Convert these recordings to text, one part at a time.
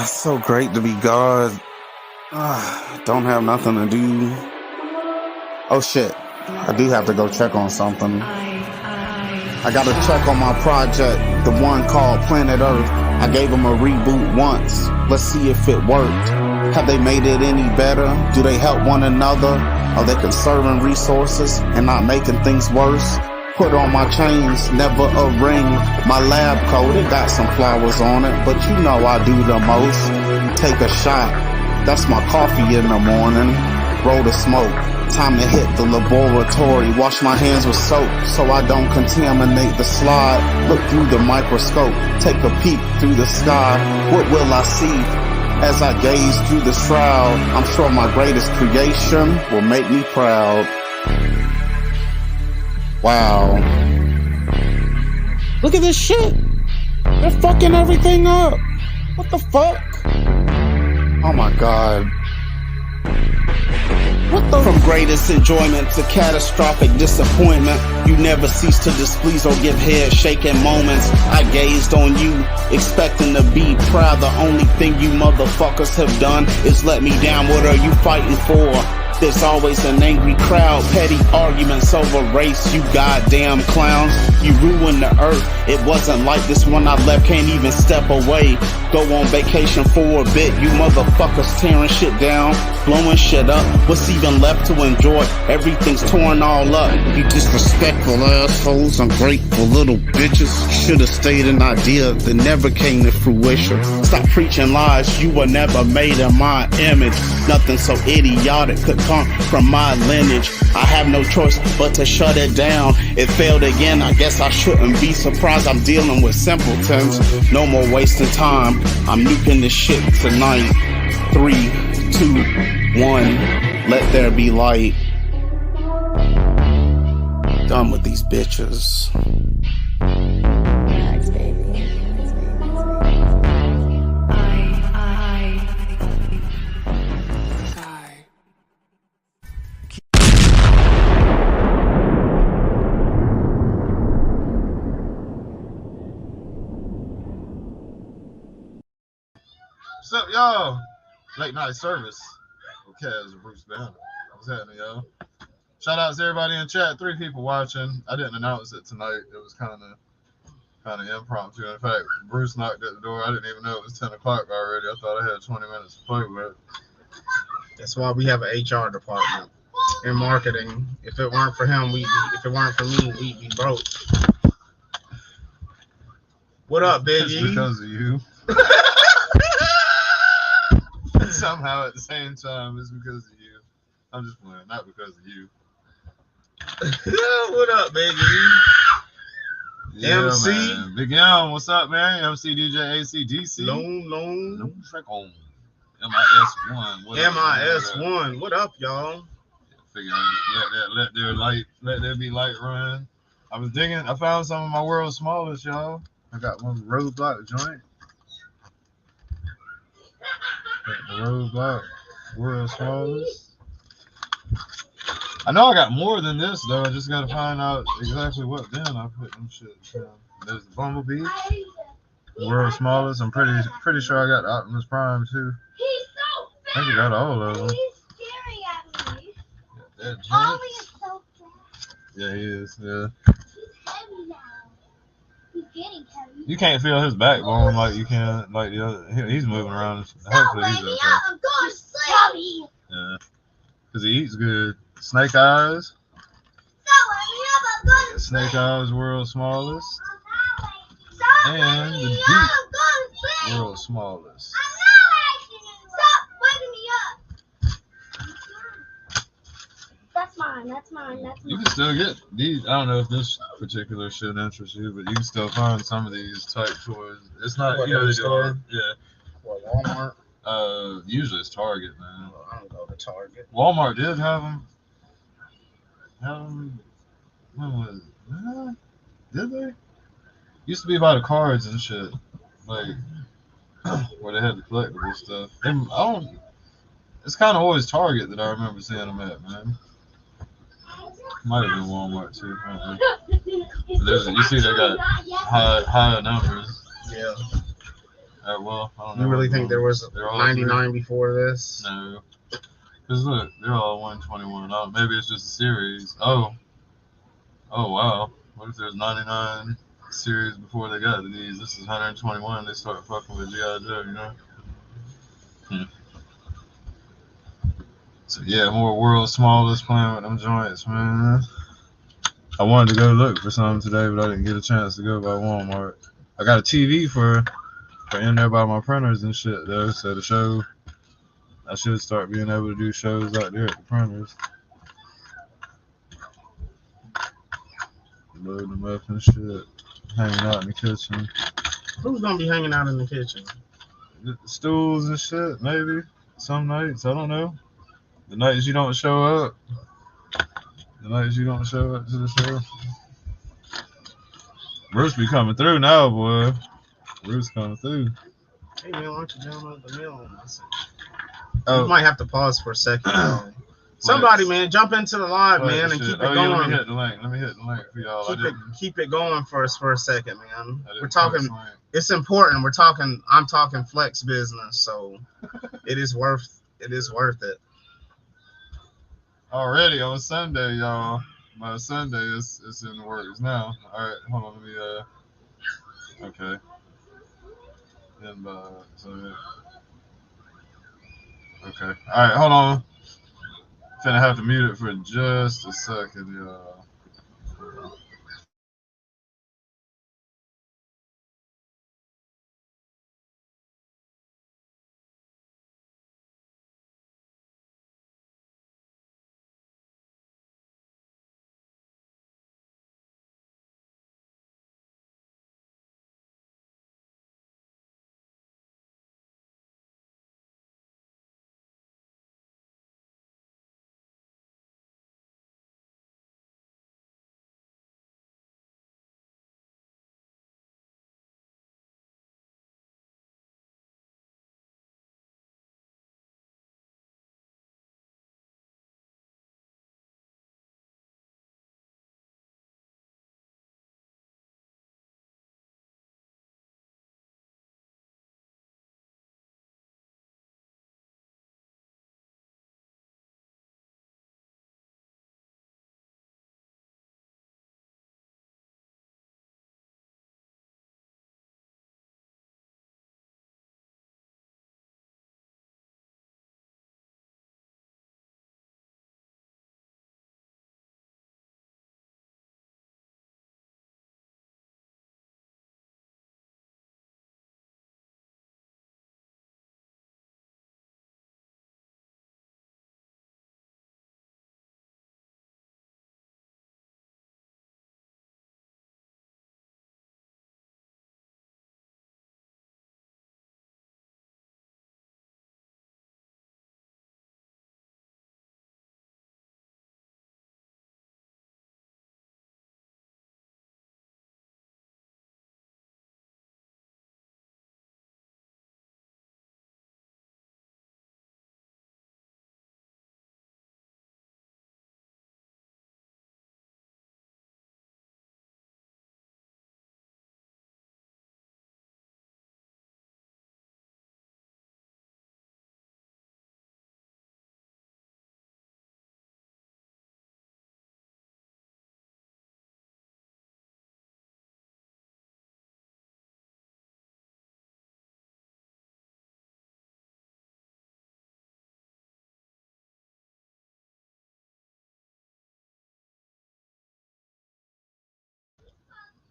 It's so great to be God. Don't have nothing to do. Oh shit, I do have to go check on something. I gotta check on my project, the one called Planet Earth. I gave them a reboot once. Let's see if it worked. Have they made it any better? Do they help one another? Are they conserving resources and not making things worse? Put on my chains, never a ring. My lab coat, it got some flowers on it, but you know I do the most. Take a shot, that's my coffee in the morning. Roll the smoke, time to hit the laboratory. Wash my hands with soap so I don't contaminate the slide. Look through the microscope, take a peek through the sky. What will I see as I gaze through the shroud? I'm sure my greatest creation will make me proud. Wow. Look at this shit. They're fucking everything up. What the fuck? Oh my god. What the? From greatest enjoyment to catastrophic disappointment, you never cease to displease or give head shaking moments. I gazed on you, expecting to be proud. The only thing you motherfuckers have done is let me down. What are you fighting for? There's always an angry crowd, petty arguments over race, you goddamn clowns. You ruined the earth, it wasn't like this when I left, can't even step away. Go on vacation for a bit, you motherfuckers tearing shit down, blowing shit up. What's even left to enjoy? Everything's torn all up. You disrespectful assholes, ungrateful little bitches. Should've stayed an idea that never came to fruition. Stop preaching lies, you were never made in my image. Nothing so idiotic could come from my lineage. I have no choice but to shut it down. It failed again, I guess I shouldn't be surprised. I'm dealing with simpletons, no more wasting time. I'm nuking this shit tonight. 3, 2, 1, let there be light. Done with these bitches. What's up, y'all? Late night service. Okay, as a Bruce Banner. What's happening, y'all? Shout out to everybody in chat. 3 people watching. I didn't announce it tonight. It was kind of impromptu. In fact, Bruce knocked at the door. I didn't even know it was 10 o'clock already. I thought I had 20 minutes to play with. That's why we have an HR department in marketing. If it weren't for him, if it weren't for me, we'd be broke. What up, Biggie? It's because of you. Somehow at the same time, it's because of you. I'm just playing, not because of you. What up, Biggie? Yeah, MC? Man. Big M, what's up, man? MC DJ ACDC. Lone. On MIS1. MIS1. What up, y'all? Figure let there be light run. I was digging. I found some of my world's smallest, y'all. I got one roadblock joint. The roadblock, world's smallest. I know I got more than this though. I just gotta find out exactly what bin I put them shit in. There's the Bumblebee, world's smallest. I'm pretty sure I got the Optimus Prime too. I think I got all of them. That joint. Yeah, he is. Yeah. You can't feel his backbone like you can like the other. He's moving around. Hopefully he's okay. Yeah, because he eats good. Snake Eyes. Snake Eyes, world's smallest. And the Duke, world's smallest. That's mine. You can still get these. I don't know if this particular shit interests you, but you can still find some of these type toys. It's not, What, you know, they store? do. Yeah. What, Walmart? Usually it's Target, man. Oh, I don't go to Target. Walmart did have them. When was it? Did they? Used to be by the cards and shit, like where they had the collectible stuff. It's kind of always Target that I remember seeing them at, man. Might have been Walmart too. You see, they got high numbers. Yeah. Well, I don't know. You really think there was They're all 99 before this? No. Because look, they're all 121. Oh, maybe it's just a series. Oh, wow. What if there's 99 series before they got to these? This is 121. They start fucking with G.I. Joe, you know? So yeah, more World's Smallest playing with them joints, man. I wanted to go look for something today, but I didn't get a chance to go by Walmart. I got a TV for in there by my printers and shit though, so the show I should start being able to do shows out there at the printers. Load them up and shit. Hanging out in the kitchen. Who's gonna be hanging out in the kitchen? The stools and shit, maybe. Some nights, I don't know. The nights you don't show up. The nights you don't show up to the show. Bruce be coming through now, boy. Bruce coming through. Hey man, why don't you download the mail? Oh, You might have to pause for a second. Somebody, man, jump into the live, man, and keep it going. Yeah, let me hit the link for y'all. Keep it going for us for a second, man. We're talking. It's important. I'm talking flex business, so it is worth it. Already on Sunday, y'all. My Sunday is in the works now. All right, hold on. Let me okay. Okay. All right, hold on. Finna have to mute it for just a second, y'all.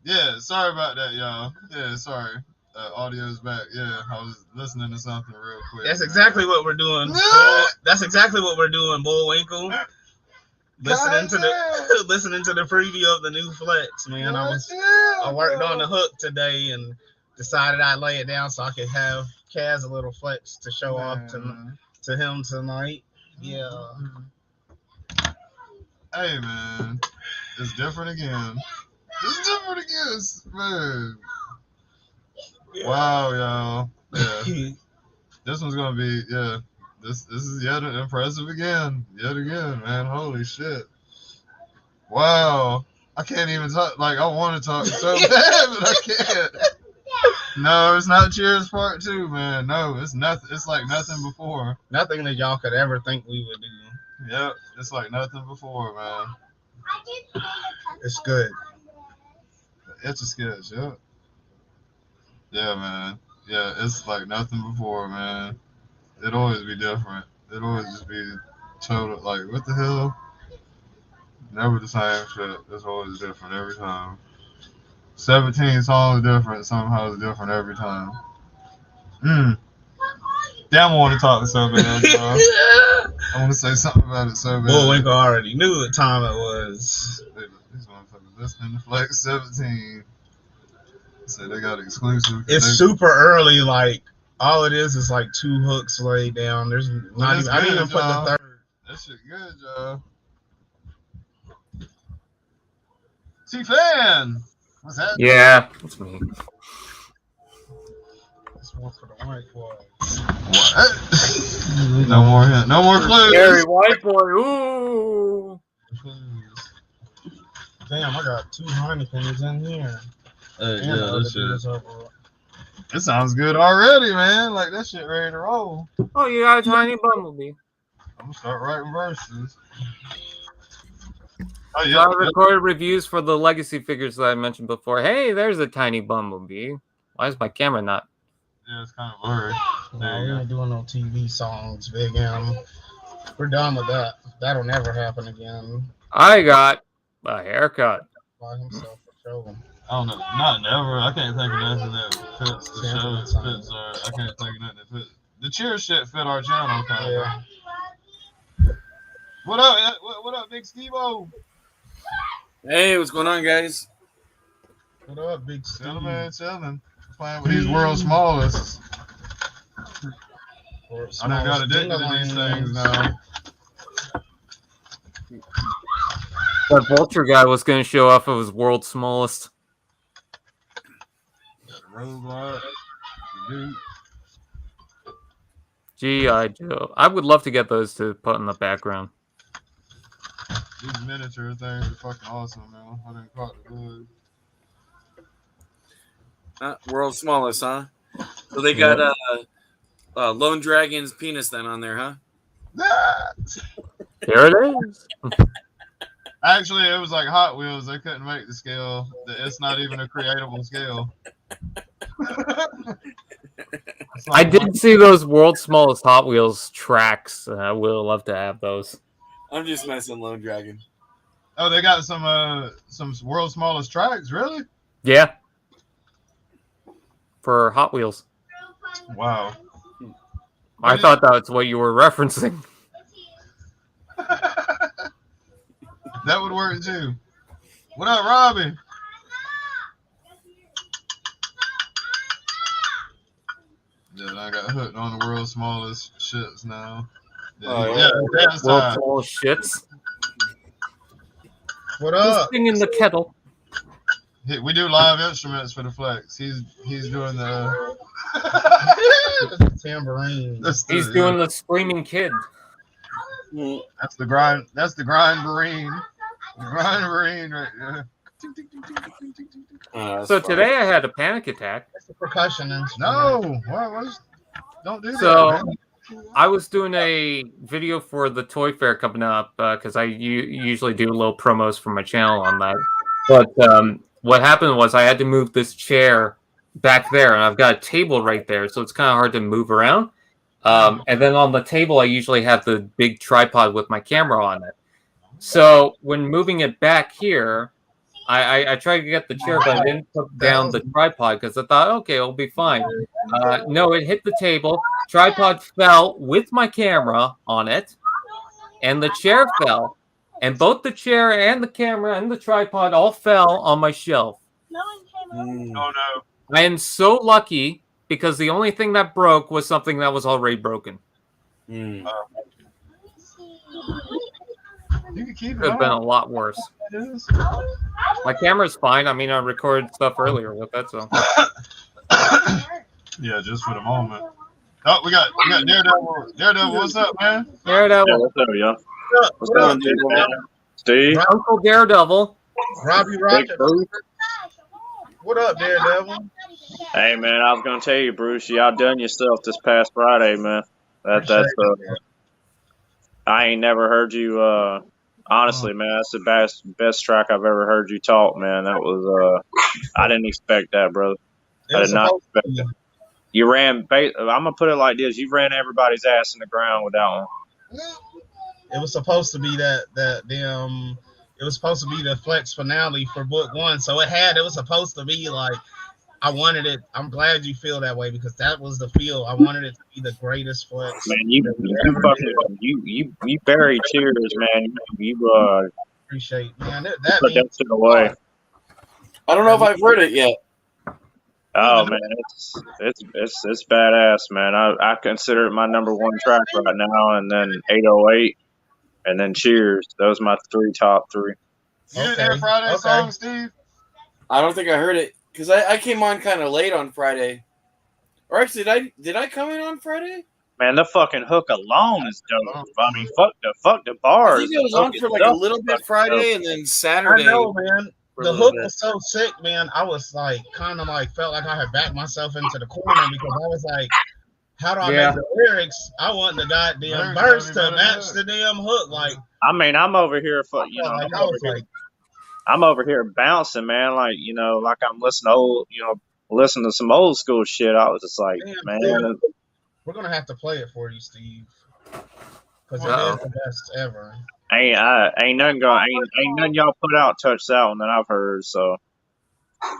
Yeah, sorry about that, y'all. Yeah, sorry. Audio's back. Yeah, I was listening to something real quick. That's exactly what we're doing. That's exactly what we're doing, Bullwinkle. Listening to the preview of the new Flex, man. I worked on the hook today and decided I'd lay it down so I could have Kaz a little flex to show off to him tonight. Yeah. Hey, man. It's different again. Man. Yeah. Wow, y'all. Yeah. This one's gonna be This is yet impressive again. Yet again, man. Holy shit. Wow. I can't even talk. Like, I want to talk so bad, but I can't. No, it's not Cheers Part 2, man. No, it's nothing. It's like nothing before. Nothing that y'all could ever think we would do. Yep, it's like nothing before, man. It's good. It's a sketch, yep. Yeah, man. Yeah, it's like nothing before, man. It'd always be different. It'd always just be total, like, what the hell? Never the same shit. It's always different every time. 17 songs different, somehow it's different every time. Damn, I want to talk so bad, bro. I want to say something about it so bad. Bullwinkle already knew what time it was. These motherfuckers listening to Flex 17. Say they got exclusive. It's super early. Like all it is like 2 hooks laid down. There's not even. I didn't even put the third. That shit good, y'all. T-Fan. What's that? Yeah, that's me. This one for the white boy. What? No more clues. Gary White Boy. Ooh. Damn, I got 2 Heinekens in here. Yeah, it sounds good already, man. Like that shit ready to roll. Oh, you got a tiny bumblebee. I'm gonna start writing verses. Oh So yeah. I recorded reviews for the legacy figures that I mentioned before. Hey, there's a tiny bumblebee. Why is my camera not? Yeah, it's kind of blurry. No, we ain't doing no TV songs, Big M. We're done with that. That'll never happen again. I got a haircut. By himself for show. I don't know. Not never. I can't think of nothing that fits the show. Fits I can't think of nothing that fits. The cheer shit fit our channel, kind of. Yeah. What up? What up, Big Steve-O? Hey, what's going on, guys? What up, Big Steve? Chillin'. Playing with these world's smallest. I done got addicted to these things now. That vulture guy was going to show off of his world's smallest. Got a robot. Dude. G.I. Joe. I would love to get those to put in the background. These miniature things are fucking awesome, man. I didn't caught the good. World's smallest, huh? So they got Lone Dragon's penis then on there, huh? There it is. Actually, it was like Hot Wheels. They couldn't make the scale. It's not even a creatable scale. I did see those world's smallest Hot Wheels tracks. I would love to have those. I'm just messing, Lone Dragon. Oh, they got some world's smallest tracks, really? Yeah. For Hot Wheels. Wow. I thought that's what you were referencing. That would work too. What up, Robbie? Yeah, I got hooked on the world's smallest shits now. Yeah, World's smallest shits. What up? Thing in the kettle. We do live instruments for the Flex. He's doing the tambourine. He's doing the screaming kid. That's the grind. That's the grind-marine. The grind-marine right there. So today I had a panic attack. That's the percussion instrument. No, don't do that. So Man. I was doing a video for the Toy Fair coming up because I usually do little promos for my channel on that. But what happened was I had to move this chair back there, and I've got a table right there, so it's kind of hard to move around. And then on the table, I usually have the big tripod with my camera on it. So when moving it back here, I tried to get the chair, but I didn't put down the tripod because I thought, okay, it'll be fine. No, it hit the table. Tripod fell with my camera on it, and the chair fell. And both the chair and the camera and the tripod all fell on my shelf. Oh no! I am so lucky because the only thing that broke was something that was already broken. You can keep it. Could have been a lot worse. My camera's fine. I mean, I recorded stuff earlier with that, so. Yeah, just for the moment. Oh, we got Daredevil. Daredevil, what's up, man? Daredevil. Yeah, what's up, y'all? What's going on, Daredevil? Steve? Uncle Daredevil. Robbie Rocket. What up, Daredevil? Hey man, I was gonna tell you, Bruce, you outdone yourself this past Friday, man. That's I ain't never heard you. Honestly, man, that's the best track I've ever heard you talk, man. That was I didn't expect that, brother. I did not expect that. You ran. I'm gonna put it like this: you ran everybody's ass in the ground with that one. It was supposed to be it was supposed to be the flex finale for book 1, so it was supposed to be like I wanted it. I'm glad you feel that way because that was the feel. I wanted it to be the greatest flex. Man, you buried tears, man. You appreciate, man. That put that shit away. I don't know if I've heard it yet. Oh man, it's badass, man. I consider it my number 1 track right now, and then 808, and then Cheers. Those are my top three. You didn't hear Friday's song, Steve? I don't think I heard it because I came on kind of late on Friday. Or actually, did I come in on Friday? Man, the fucking hook alone is dope. I mean, fuck the bars. I think it was on for like a little bit Friday, and then Saturday. I know, man. The hook was so sick, man. I was like, kind of like, felt like I had backed myself into the corner because I was like, how do I make the lyrics? I want the goddamn verse to match the damn hook. Like, I mean, I'm over here for I'm over here bouncing, man. Like, like I'm listening to some old school shit. I was just like, man. We're gonna have to play it for you, Steve, because it is the best ever. Ain't nothing y'all put out touch that one that I've heard. So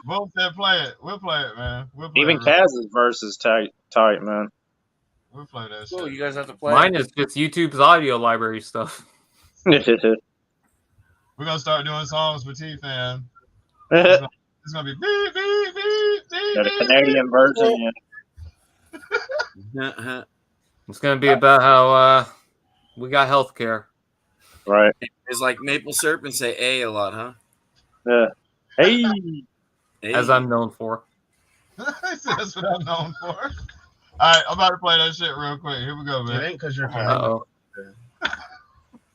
we'll play it. We'll play it, man. Even Kaz's verse is tight, man. We'll play that. Cool, you guys have to play. Mine is just YouTube's audio library stuff. We're gonna start doing songs with T-Fan. It's gonna be the Canadian version. Yeah. It's gonna be about how we got healthcare. Right. It's like maple syrup and say A lot, huh? Yeah. Hey. As I'm known for. That's what I'm known for. All right, I'm about to play that shit real quick. Here we go, man. It ain't because you're Uh-oh.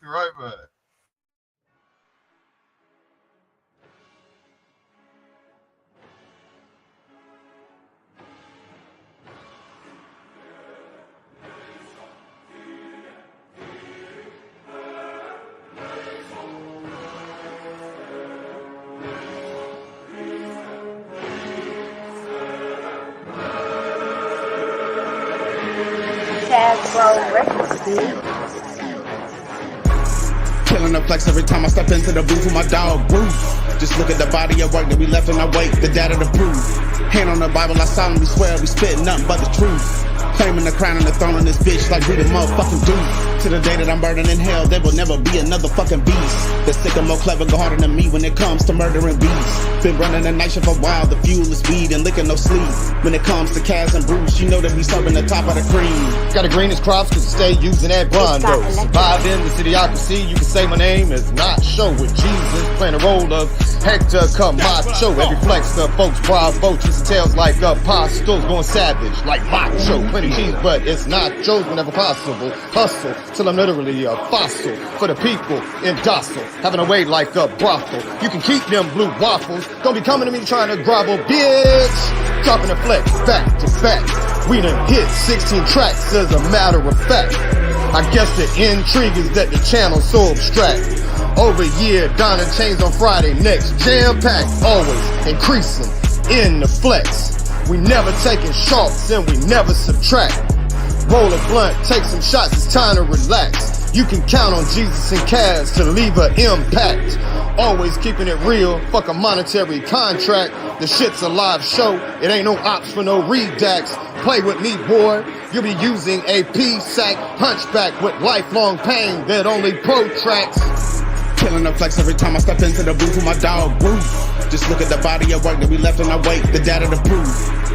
You're right, bud. Killing the flex every time I step into the booth with my dog Bruce. Just look at the body of work that we left and I wait the data to prove. Hand on the Bible, I solemnly swear we spit nothing but the truth. Claiming the crown and the throne on this bitch like we the motherfucking dude. To the day that I'm burning in hell, there will never be another fucking beast that's sicker, more clever, go harder than me when it comes to murdering beasts. Been running the night shift for a while, the fuel is weed and licking no sleep. When it comes to Kaz and Bruce, you know that we serving the top of the cream. Got the greenest crops cause I stay using that Brondo. Survive in the cityocracy, you can say my name is not show with Jesus. Playing the role of Hector Camacho. Every flex the folks bravo, cheese and tails like apostles. Going savage like macho. Plenty cheese but it's nachos whenever possible. Hustle till I'm literally a fossil. For the people in docile, having a way like a brothel. You can keep them blue waffles. Don't be coming to me trying to grovel, bitch. Dropping the flex back to back. We done hit 16 tracks as a matter of fact. I guess the intrigue is that the channel's so abstract. Over a year, Donna chains on Friday next. Jam-packed, always increasing in the flex. We never taking shorts and we never subtract. Roll a blunt, take some shots, it's time to relax. You can count on Jesus and Kaz to leave an impact. Always keeping it real, fuck a monetary contract. The shit's a live show, it ain't no ops for no redacts. Play with me, boy, you'll be using a P-sack hunchback with lifelong pain that only protracts. Killing the flex every time I step into the booth with my dog Bruce. Just look at the body of work that we left and I wait the data to prove.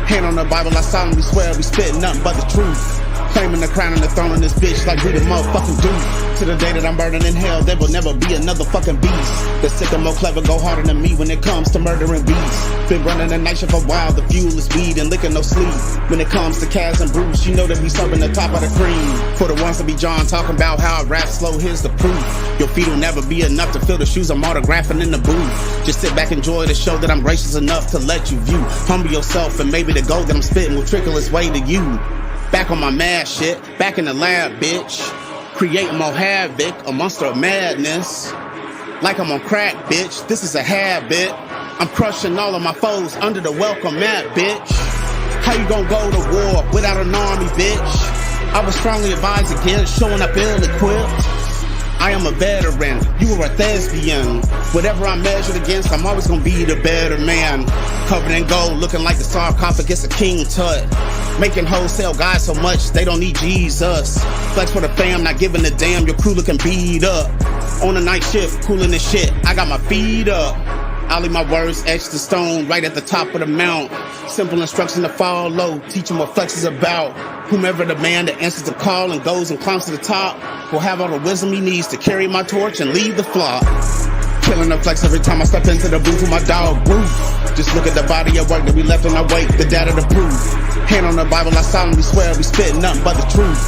Hand on the Bible, I solemnly swear we spit nothing but the truth. Claiming the crown and the throne on this bitch like we the motherfucking dude. To the day that I'm burning in hell, there will never be another fucking beast. The sicker, more clever, go harder than me when it comes to murdering beats. Been running the night shift for a while, the fuel is weed and liquor no sleep. When it comes to Kaz and Bruce, you know that we serving the top of the cream. For the ones that be John talking about how I rap slow, here's the proof. Your feet will never be enough to fill the shoes I'm autographing in the booth. Just sit back and enjoy the show that I'm gracious enough to let you view. Humble yourself and maybe the gold that I'm spitting will trickle its way to you. Back on my mad shit, back in the lab, bitch. Creating more havoc, a monster of madness. Like I'm on crack, bitch, this is a habit. I'm crushing all of my foes under the welcome mat, bitch. How you gonna go to war without an army, bitch? I was strongly advised against showing up ill-equipped. I am a veteran, you are a thespian. Whatever I'm measured against, I'm always gonna be the better man. Covered in gold, looking like the sarcophagus of King Tut. Making wholesale guys so much, they don't need Jesus. Flex for the fam, not giving a damn, your crew looking beat up. On a night shift, cooling the shit, I got my feet up. I leave my words etched in stone right at the top of the mount. Simple instruction to follow, teach them what flex is about. Whomever the man that answers the call and goes and climbs to the top will have all the wisdom he needs to carry my torch and lead the flock. Killing the flex every time I step into the booth with my dog Bruce. Just look at the body of work that we left on our wake, the data to prove. Hand on the Bible, I solemnly swear we spit nothing but the truth.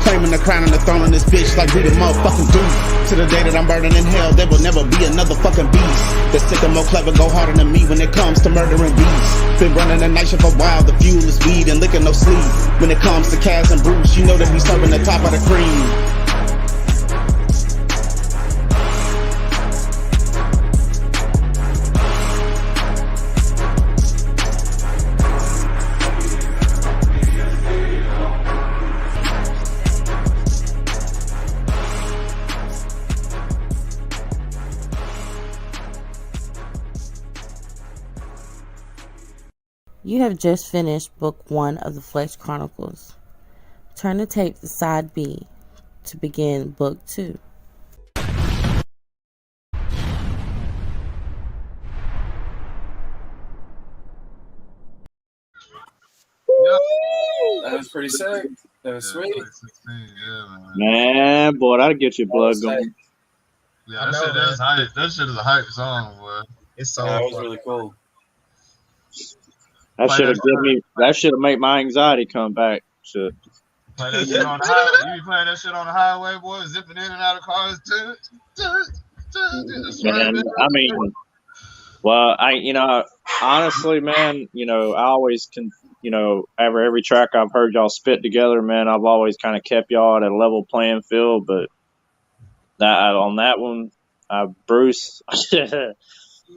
Claiming the crown and the throne on this bitch like we the motherfucking dude. To the day that I'm burning in hell, there will never be another fucking beast. The sicker, more clever, go harder than me when it comes to murdering beats. Been running the night shift for a while, the fuel is weed and liquor no sleep. When it comes to Kaz and Bruce, you know that we serving the top of the cream. You have just finished Book 1 of the Flex Chronicles. Turn the tape to Side B to begin Book 2. That was pretty sick. That was sweet. 16, yeah, Man, boy, that'll get your blood going. Yeah, that shit is hype. That shit is a hype song, boy. It's so That was really cool. That should have given me. That should have made my anxiety come back. Shit. Play that shit on the highway. You be playing that shit on the highway, boy, zipping in and out of cars. Man, I mean, well, honestly, man, I always can, every track I've heard y'all spit together, man, I've always kind of kept y'all at a level playing field, but on that one, Bruce.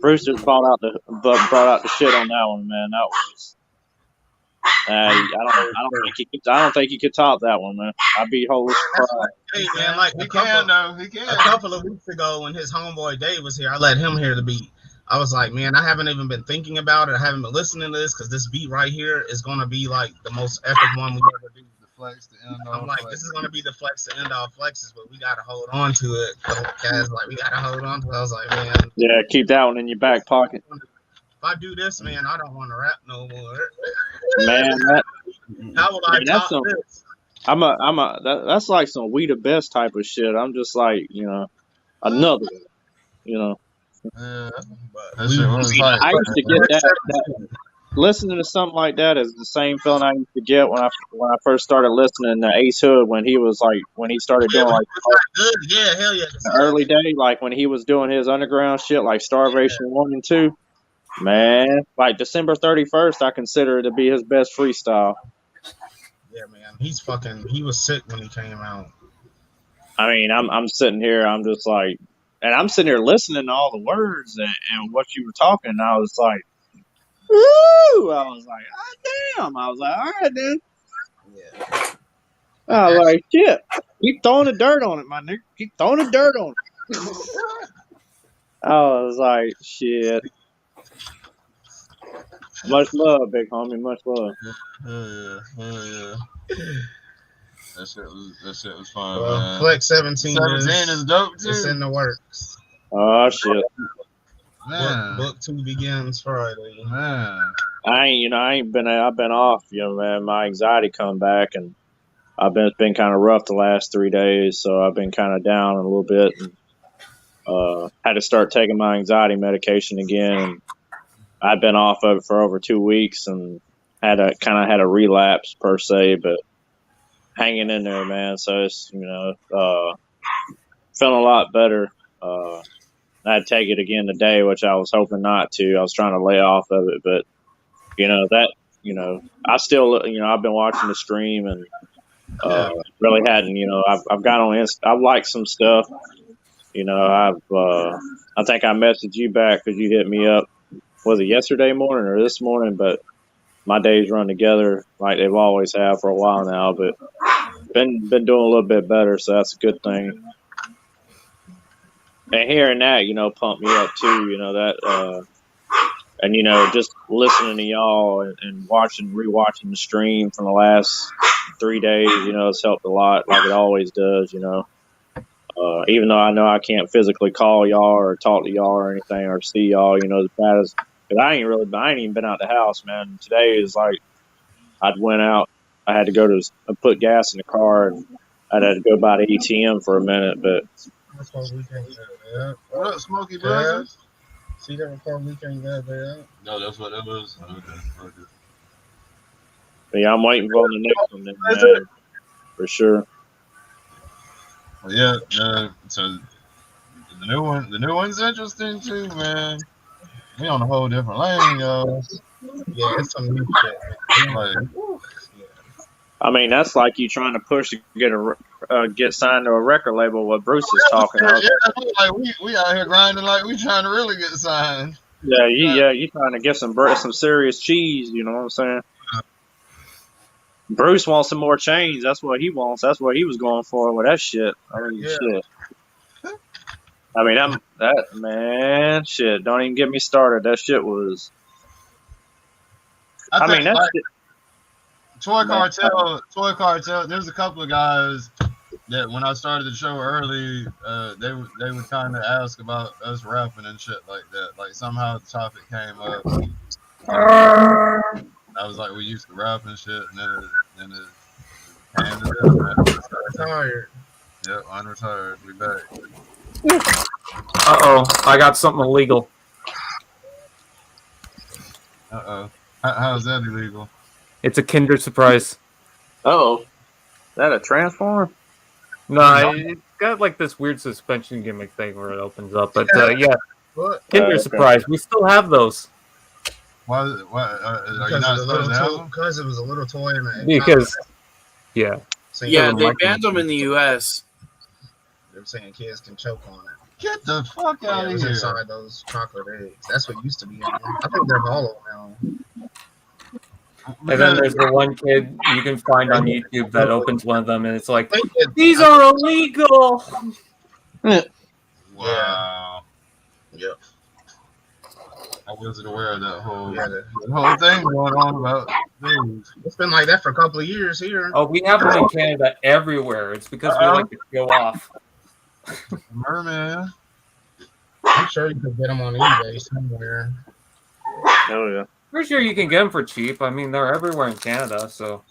Bruce just brought out the shit on that one, man. That was. I don't think he could top that one, man. I'd be wholly surprised. Hey man, like He can. A couple of weeks ago when his homeboy Dave was here, I let him hear the beat. I was like, man, I haven't even been thinking about it. I haven't been listening to this because this beat right here is gonna be like the most epic one we ever do. The flex, the end all. I'm like, this is gonna be the flex to end all flexes, but we gotta hold on to it. Guys, like, we gotta hold on to it. I was like, man, Yeah, keep that one in your back pocket. if I do this, man, I don't want to rap no more. Man, How would I top this? that's like some we the best type of shit. I'm just like, another one, Yeah. But That shit was hype. I used to get that listening to something like that is the same feeling I used to get when I first started listening to Ace Hood when he started doing like good. Yeah, hell yeah. the early day, like when he was doing his underground shit like Starvation 1 and 2. Man, like December 31st, I consider it to be his best freestyle. Yeah, man. He was sick when he came out. I mean, I'm sitting here, I'm just like, and I'm sitting here listening to all the words and what you were talking, and I was like, woo! I was like, oh, damn. I was like, all right, then. Yeah. I was like, shit. Keep throwing the dirt on it, my nigga. Keep throwing the dirt on it. I was like, shit. Much love, big homie. Much love. Hell yeah. That shit was fun, Well, man. Flex 17 is dope too. it's in the works. Oh shit. Man. Book 2 begins Friday. Man. I've been off, man. My anxiety come back and it's been kind of rough the last 3 days, so I've been kind of down a little bit. And, had to start taking my anxiety medication again. And I've been off of it for over 2 weeks and had a relapse per se, but hanging in there, man. So it's feeling a lot better. I'd take it again today, which I was hoping not to. I was trying to lay off of it, but I still, I've been watching the stream and really hadn't, I've got on I've liked some stuff. I think I messaged you back because you hit me up. Was it yesterday morning or this morning? But my days run together like they've always have for a while now. But been doing a little bit better, so that's a good thing. And hearing that, pumped me up too. And just listening to y'all and rewatching the stream from the last 3 days, it's helped a lot, like it always does. Even though I know I can't physically call y'all or talk to y'all or anything or see y'all, as bad as, because I ain't even been out the house, man. Today is like I'd went out. I had to go to put gas in the car, and I had to go by the ATM for a minute. But That's why we can't get that. What up, Smokey Brothers? See that report we can't get that. No, that's what that was. Okay. But yeah, I'm waiting for the next one, man, for sure. Well, yeah. So the new one's interesting too, man. We on a whole different lane, y'all. Yeah, it's some new shit. Like, I mean, that's like you trying to push to get signed to a record label. What Bruce is talking about. Yeah, like we out here grinding like we trying to really get signed. Yeah, you trying to get some serious cheese. You know what I'm saying? Bruce wants some more chains. That's what he wants. That's what he was going for with that shit. I mean, shit. I mean, that man, shit. Don't even get me started. That shit was. I mean, that's. Like, Toy Cartel. There's a couple of guys that when I started the show early, they would kind of ask about us rapping and shit like that. Like somehow the topic came up. I was like, we used to rap and shit, and then it came to that. Retired. Yep, unretired. We back. I got something illegal. How's that illegal? It's a Kinder Surprise. Oh, that a transformer? No, it's got like this weird suspension gimmick thing where it opens up. But yeah, Kinder Surprise. We still have those. Why are you not supposed to have them? Because it was a little toy. Yeah, they banned them in the U.S. They're saying kids can choke on it. Get the fuck out of here! Inside those chocolate eggs. That's what used to be in there. I think they're hollow now. And then there's the one kid you can find on YouTube that opens one of them, and it's like, these are illegal. Wow. Yep. I wasn't aware of that whole thing going on about things. It's been like that for a couple of years here. Oh, we have them in Canada everywhere. It's because we like to show off. Merman. I'm sure you could get them on eBay somewhere. Hell yeah. Pretty sure you can get them for cheap. I mean, they're everywhere in Canada, so.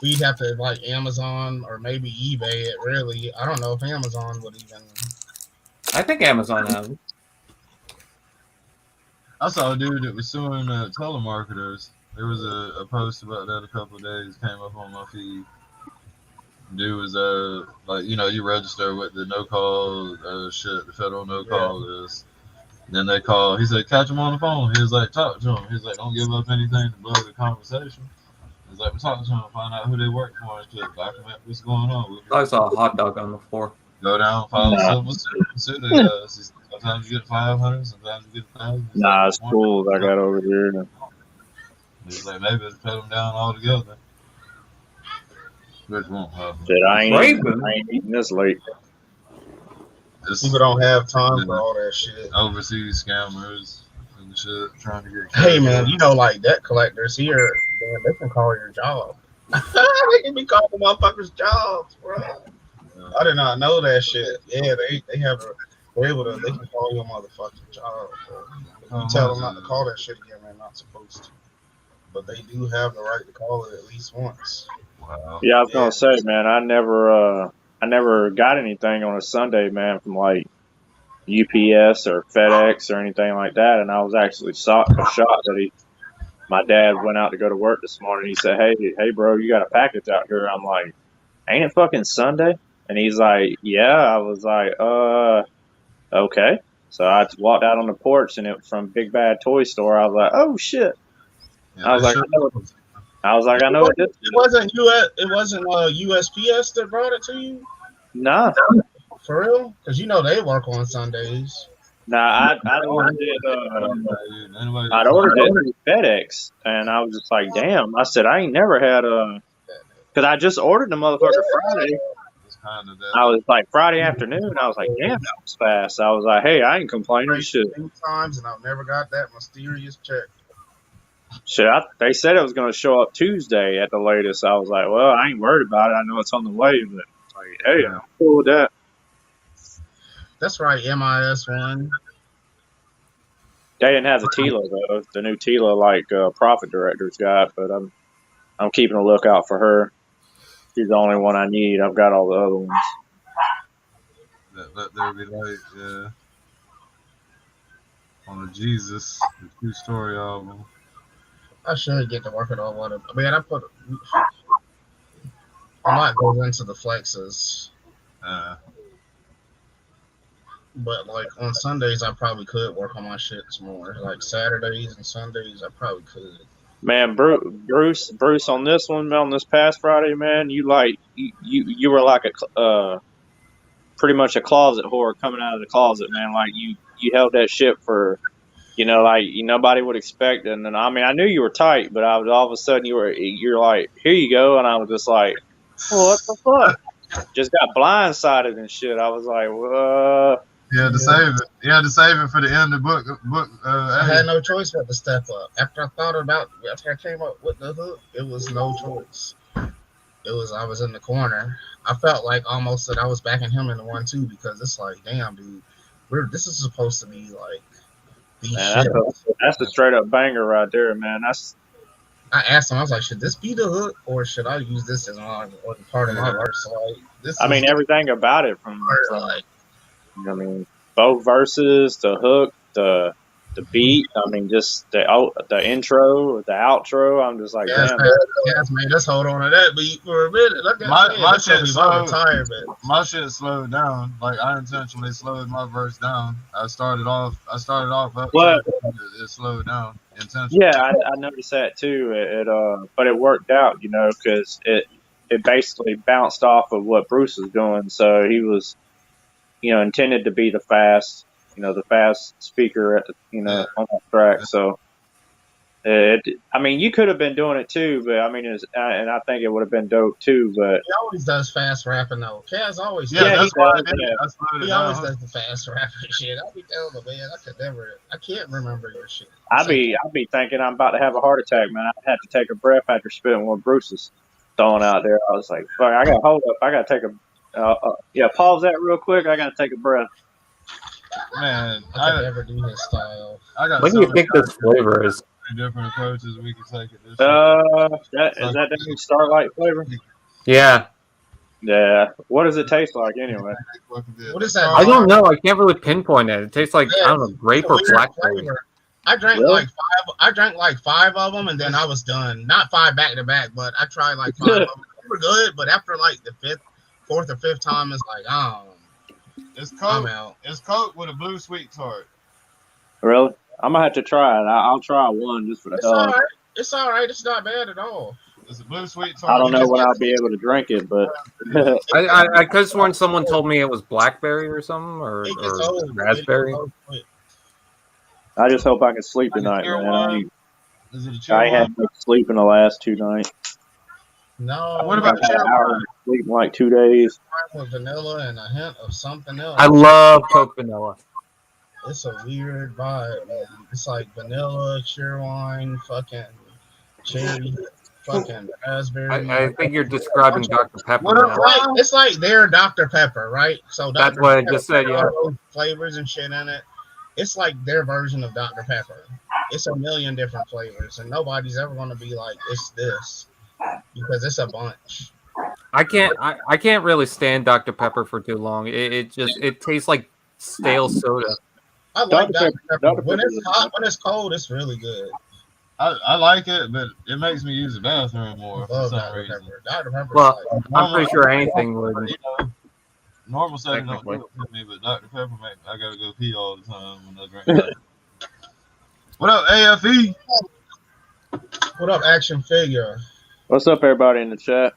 We'd have to like Amazon or maybe eBay it, really. I don't know if Amazon would even. I think Amazon has them. I saw a dude that was suing telemarketers. There was a post about that a couple of days, came up on my feed. Dude was like, you register with the no call the federal no call list. Then they call. He said, catch him on the phone. He was like, talk to him. He was like, don't give up anything to blow the conversation. He was like, we're talking to him, find out who they work for, and just document what's going on. I saw a hot dog on the floor. Go down, file a civil suit. Sometimes you get 500, sometimes you get 1,000. Nah, it's cool. I got over here. He's like, maybe let's put them down altogether. Which won't happen. Shit, I ain't eating this late. People don't have time for all that shit. Overseas scammers and shit trying to get. Hey man, like debt collectors here, man, they can call your job. They can be calling motherfuckers jobs, bro. I did not know that shit. Yeah, they have they can call you a motherfucking job. Bro. If you tell them not to call that shit again, they're not supposed to. but they do have the right to call it at least once. Wow. Yeah, I was gonna say, man, I never got anything on a Sunday, man, from like UPS or FedEx or anything like that, and I was actually shocked that my dad went out to go to work this morning. He said, hey, bro, you got a package out here. I'm like, ain't it fucking Sunday? And he's like, yeah. I was like, okay. So I just walked out on the porch, and it was from Big Bad Toy Store. I was like, oh shit. Yeah, I was like, I know it is. It wasn't US. It wasn't USPS that brought it to you. Nah, For real? Because you know they work on Sundays. nah. I'd ordered it through FedEx, and I was just like, damn. I said, I ain't never had because I just ordered the motherfucker Friday. I was like Friday afternoon. I was like, damn, that was fast. I was like, hey, I ain't complaining. Shit. Times, and I've never got that mysterious check. Shit, they said it was going to show up Tuesday at the latest. I was like, well, I ain't worried about it. I know it's on the way, but like, hey, I'm cool with that. That's right, MIS one. They didn't have the Tila though. The new Tila, like Profit Director's got, but I'm keeping a lookout for her. She's the only one I need. I've got all the other ones. Let there be light, yeah. On the Jesus, the True Story album. I should get to work it all one. I mean, I put a lot goes into the flexes. But like on Sundays, I probably could work on my shits more. Like Saturdays and Sundays, I probably could. Man, Bruce, on this one, on this past Friday, man, you were like a pretty much a closet whore coming out of the closet, man. Like you held that shit for, like nobody would expect it. And then, I mean, I knew you were tight, but I was all of a sudden you're like, here you go, and I was just like, what the fuck? Just got blindsided and shit. I was like, You had to save it. You had to save it for the end of the book. I had no choice but to step up. After I came up with the hook, it was no choice. I was in the corner. I felt like almost that I was backing him in the 1-2 because it's like, damn, dude, this is supposed to be like the shit. That's a straight up banger right there, man. I asked him, I was like, should this be the hook or should I use this as part of my verse? So like, everything about it from like, I mean, both verses, the hook, the beat. I mean, just the intro, the outro. I'm just like, damn. Man, let's hold on to that beat for a minute. My shit slowed down. Like I intentionally slowed my verse down. I started off up. It slowed down intentionally. Yeah, I noticed that too. But it worked out, because it basically bounced off of what Bruce was doing. So he was, intended to be the fast speaker at the, on that track. So, you could have been doing it too, but I mean, and I think it would have been dope too. But he always does fast rapping though. Kaz always, he always does the fast rapping shit. I'll be telling him, man, I can't remember your shit. I'll be thinking I'm about to have a heart attack, man. I had to take a breath after spitting what Bruce is throwing out there. I was like, fuck, I got hold up. I got to take a. Pause that real quick. I gotta take a breath. Man, I could never do his style. What do you think this flavor is? Different approaches we can take it. Is that the new Starlight flavor? Yeah. Yeah. What does it taste like anyway? What is that? I don't know. I can't really pinpoint it. It tastes like I don't know, grape or blackberry. I drank like 5. I drank like 5 of them, and then I was done. Not 5 back to back, but I tried like 5 of them. They were good, but after like the 4th or 5th time, it's like, it's Coke. It's Coke with a blue sweet tart. Really? I'm gonna have to try it. I'll try one just for the hell. All right. It's all right. It's not bad at all. It's a blue sweet tart. I don't know when I'll be able to drink it, but I could have sworn someone told me it was blackberry or something or raspberry. I just hope I can sleep tonight, man. I had no sleep in the last 2 nights. No. What about sleep in like 2 days? With vanilla and a hint of something else. I love Coke vanilla. It's a weird vibe, man. It's like vanilla, cheerwine, fucking cherry, fucking raspberry. I think you're describing Dr. Pepper. It's like their Dr. Pepper, right? So that's what I just said. Yeah, flavors and shit in it. It's like their version of Dr. Pepper. it's a million different flavors, and nobody's ever gonna be like it's this because it's a bunch. I can't really stand Dr. Pepper for too long. It tastes like stale soda. I like Dr. Pepper. Dr. When Pepper it's hot, when it's cold, it's really good. I like it, but it makes me use the bathroom more for Love some Dr. reason. Pepper. Dr. Pepper. Well, Like, I'm pretty sure anything would. You know, normal soda don't do Technically. it for me, but Dr. Pepper I gotta go pee all the time when I drink that. What up, AFE? what up, action figure? What's up, everybody in the chat?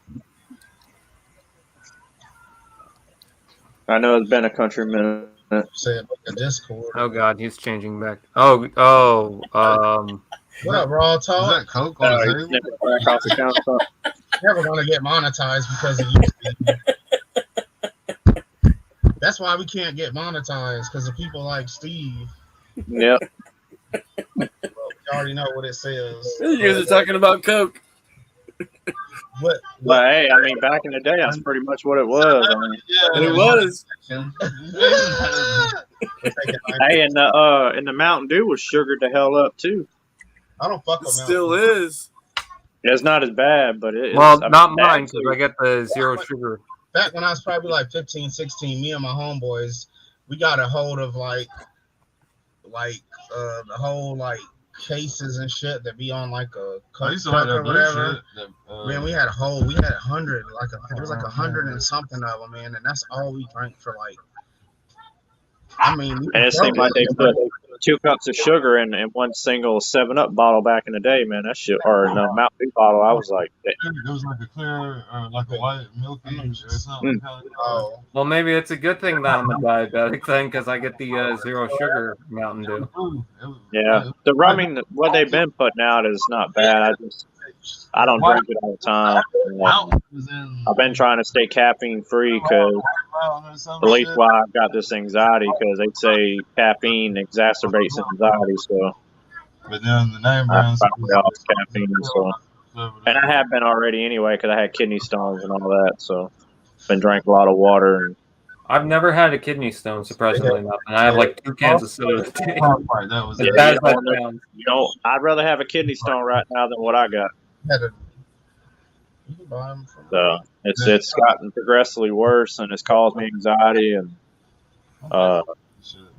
I know it's been a country minute. Said like a Discord. Oh God, he's changing back. What up, Raw Is Talk? that Coke on the table? Back off the counter. Never gonna get monetized because of you, Steve. That's why we can't get monetized because of people like Steve. Yep. You already know what it says. You guys are talking about Coke. What? But hey, I mean, back in the day, that's pretty much what it was. I mean, It was. hey, and the Mountain Dew was sugared the hell up too. I don't fuck It with still Mountain. is. It's not as bad, but it. well, I mean, not that mine because too. I get the zero sugar. Back when I was probably like 15, 16, me and my homeboys, we got a hold of like the whole like cases and shit that be on like a I used to truck like that or blue whatever. shit. Man, we had 100, it was like 100 and something of them, man, and that's all we drank for like. I mean, And it seemed like they put 2 cups of sugar in one single 7-Up bottle back in the day, man. That shit, or no Mountain Dew bottle. I was like, It was like a clear, like a white milky or something. Oh, Well, maybe it's a good thing that I'm a diabetic thing because I get the zero sugar Mountain Dew. yeah. The rumming, what they've been putting out is not bad. I don't drink it all the time. I've been trying to stay caffeine free because at least why I've got this anxiety because they say caffeine exacerbates anxiety. So But then the name I brand finally off caffeine. So and I have been already anyway because I had kidney stones and all that. So been drinking a lot of water and. I've never had a kidney stone, surprisingly enough, and I have like 2 cans of soda a day. That was As it. bad as that sounds. You know, I'd rather have a kidney stone right now than what I got. you can buy them from So it's gotten progressively worse, and it's caused me anxiety, and Shit, man.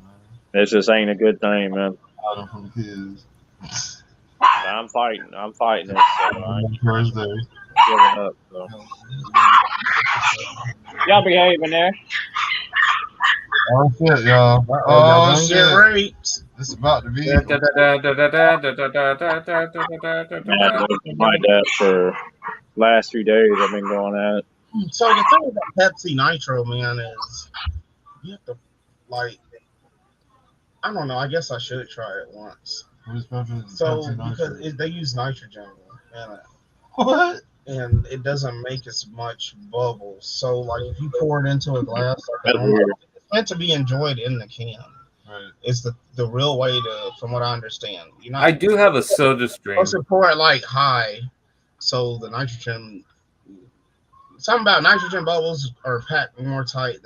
it just ain't a good thing, man. Got them from kids. I'm fighting it. So I ain't First day. giving up. So. Y'all behaving there? Oh shit, y'all. y'all Oh gonna get shit. raped. It's about to be. Man, I've been like that for last few days. I've been going at it. So the thing about Pepsi Nitro, man, is you have to like. I don't know. I guess I should try it once. What is Pepsi? So Pepsi because Nitro? they use nitrogen, and What? and it doesn't make as much bubbles. So like if you pour it into a glass, like That's weird. it's meant to be enjoyed in the can. Right. It's the real way to, from what I understand. You're not I do have a soda stream. supposed to pour it like high, so the nitrogen. Something about nitrogen bubbles are packed more tight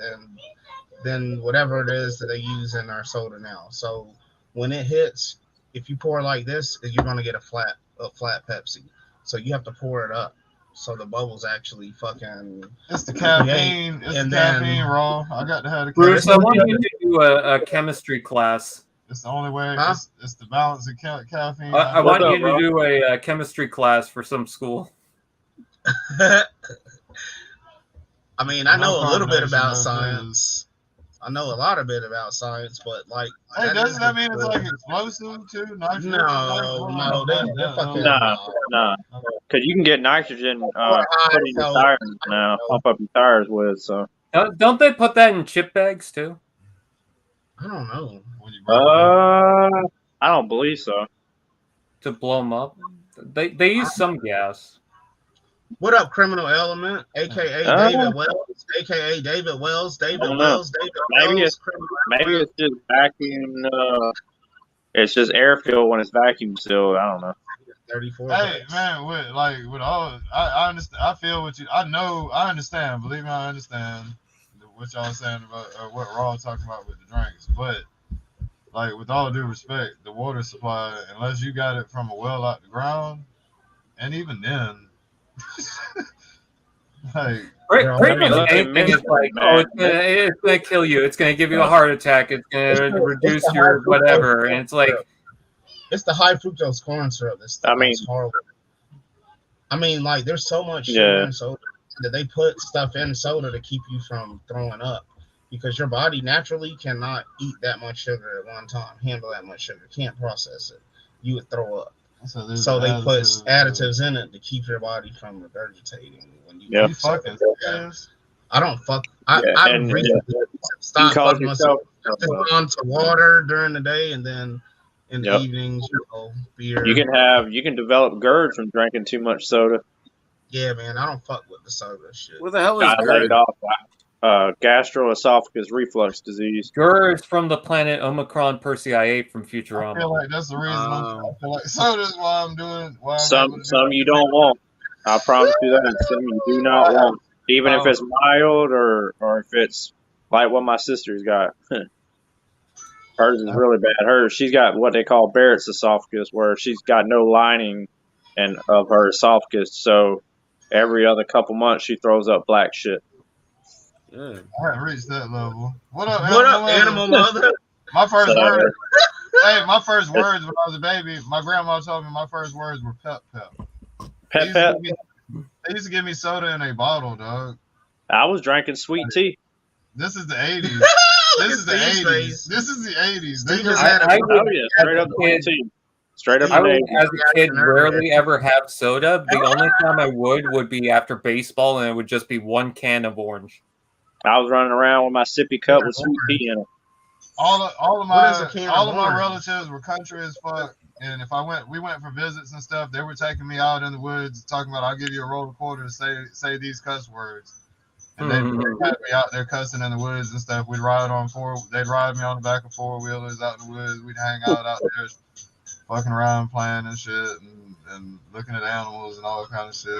than whatever it is that they use in our soda now. So when it hits, if you pour like this, you're gonna get a flat Pepsi. So you have to pour it up, so the bubbles actually fucking. It's the caffeine. It's And the then- caffeine raw. I got to have the Bruce, I caffeine. want you to do a chemistry class. It's the only way. Huh? It's the balance of caffeine. I want up, you to bro? do a chemistry class for some school. I mean, I know a little bit combination about of science. I know a lot of bit about science, but like. Hey, doesn't is that the- mean it's like explosive too? Nitrogen? No, they're fucking. Nah. Because you can get nitrogen Or put in your tires now, pump up your tires with. So Don't they put that in chip bags too? I don't know. When you break it. I don't believe so. To blow them up? They use some gas. What up, Criminal Element, aka David Wells, aka David Wells, I don't know. Maybe Wells. Maybe it's just vacuum. It's just air fill when it's vacuum sealed. I don't know. 34. Hey man, with all I understand. I feel what you. I know. I understand. Believe me, I understand what y'all saying about what Raw talking about with the drinks. But like with all due respect, the water supply, unless you got it from a well out the ground, and even then, like Pretty much look at anything is Michigan, like, man. it's gonna kill you. It's gonna give you a heart attack. It's gonna reduce your whatever. And it's like, it's the high fructose corn syrup that's I mean, horrible. I mean, like, there's so much sugar Yeah. in soda that they put stuff in soda to keep you from throwing up, because your body naturally cannot eat that much sugar at one time, handle that much sugar, can't process it. You would throw up. So they put additives in it to keep your body from regurgitating when you Yep. you fucking serious? I don't fuck. Yeah, I and recently you stopped called fucking myself. yourself. Just gone to water during the day, and then in the Yep. evenings, beer. You can develop GERD from drinking too much soda. Yeah, man, I don't fuck with the soda shit. What the hell is Got laid GERD? off. Gastroesophagus reflux disease. GERD is from the planet Omicron Persei from I feel Futurama. like that's the reason. I feel like soda's why I'm doing. Why I'm Some able to do you don't want. I promise you that. Some you do not want. Even if it's mild or if it's like what my sister's got. Hers is really bad. She's got what they call Barrett's esophagus, where she's got no lining of her esophagus. So every other couple months she throws up black shit. Yeah. I haven't reached that level. What up, What up, animal mother? My first So- word. Hey, my first words when I was a baby, my grandma told me my first words were pep. Pep pep. They used to give me soda in a bottle, dog. I was drinking sweet tea. This is the 80s. Look This is at the Steve's 80s. face. This is the 80s. They Steve just has had had I a would, Oh yeah, straight as up a sweet kid, tea. Straight up I would, Navy. as a kid, rarely ever have soda. The only time I would be after baseball, and it would just be one can of orange. I was running around with my sippy cup with sweet tea in it. all of What is a my can all of of my orange? relatives were country as fuck. And if we went for visits and stuff, they were taking me out in the woods, talking about I'll give you a roll of quarters, say these cuss words. And they'd have me out there cussing in the woods and stuff. They'd ride me on the back of 4-wheelers out in the woods. We'd hang out there, fucking around, playing and shit, and looking at animals and all that kind of shit.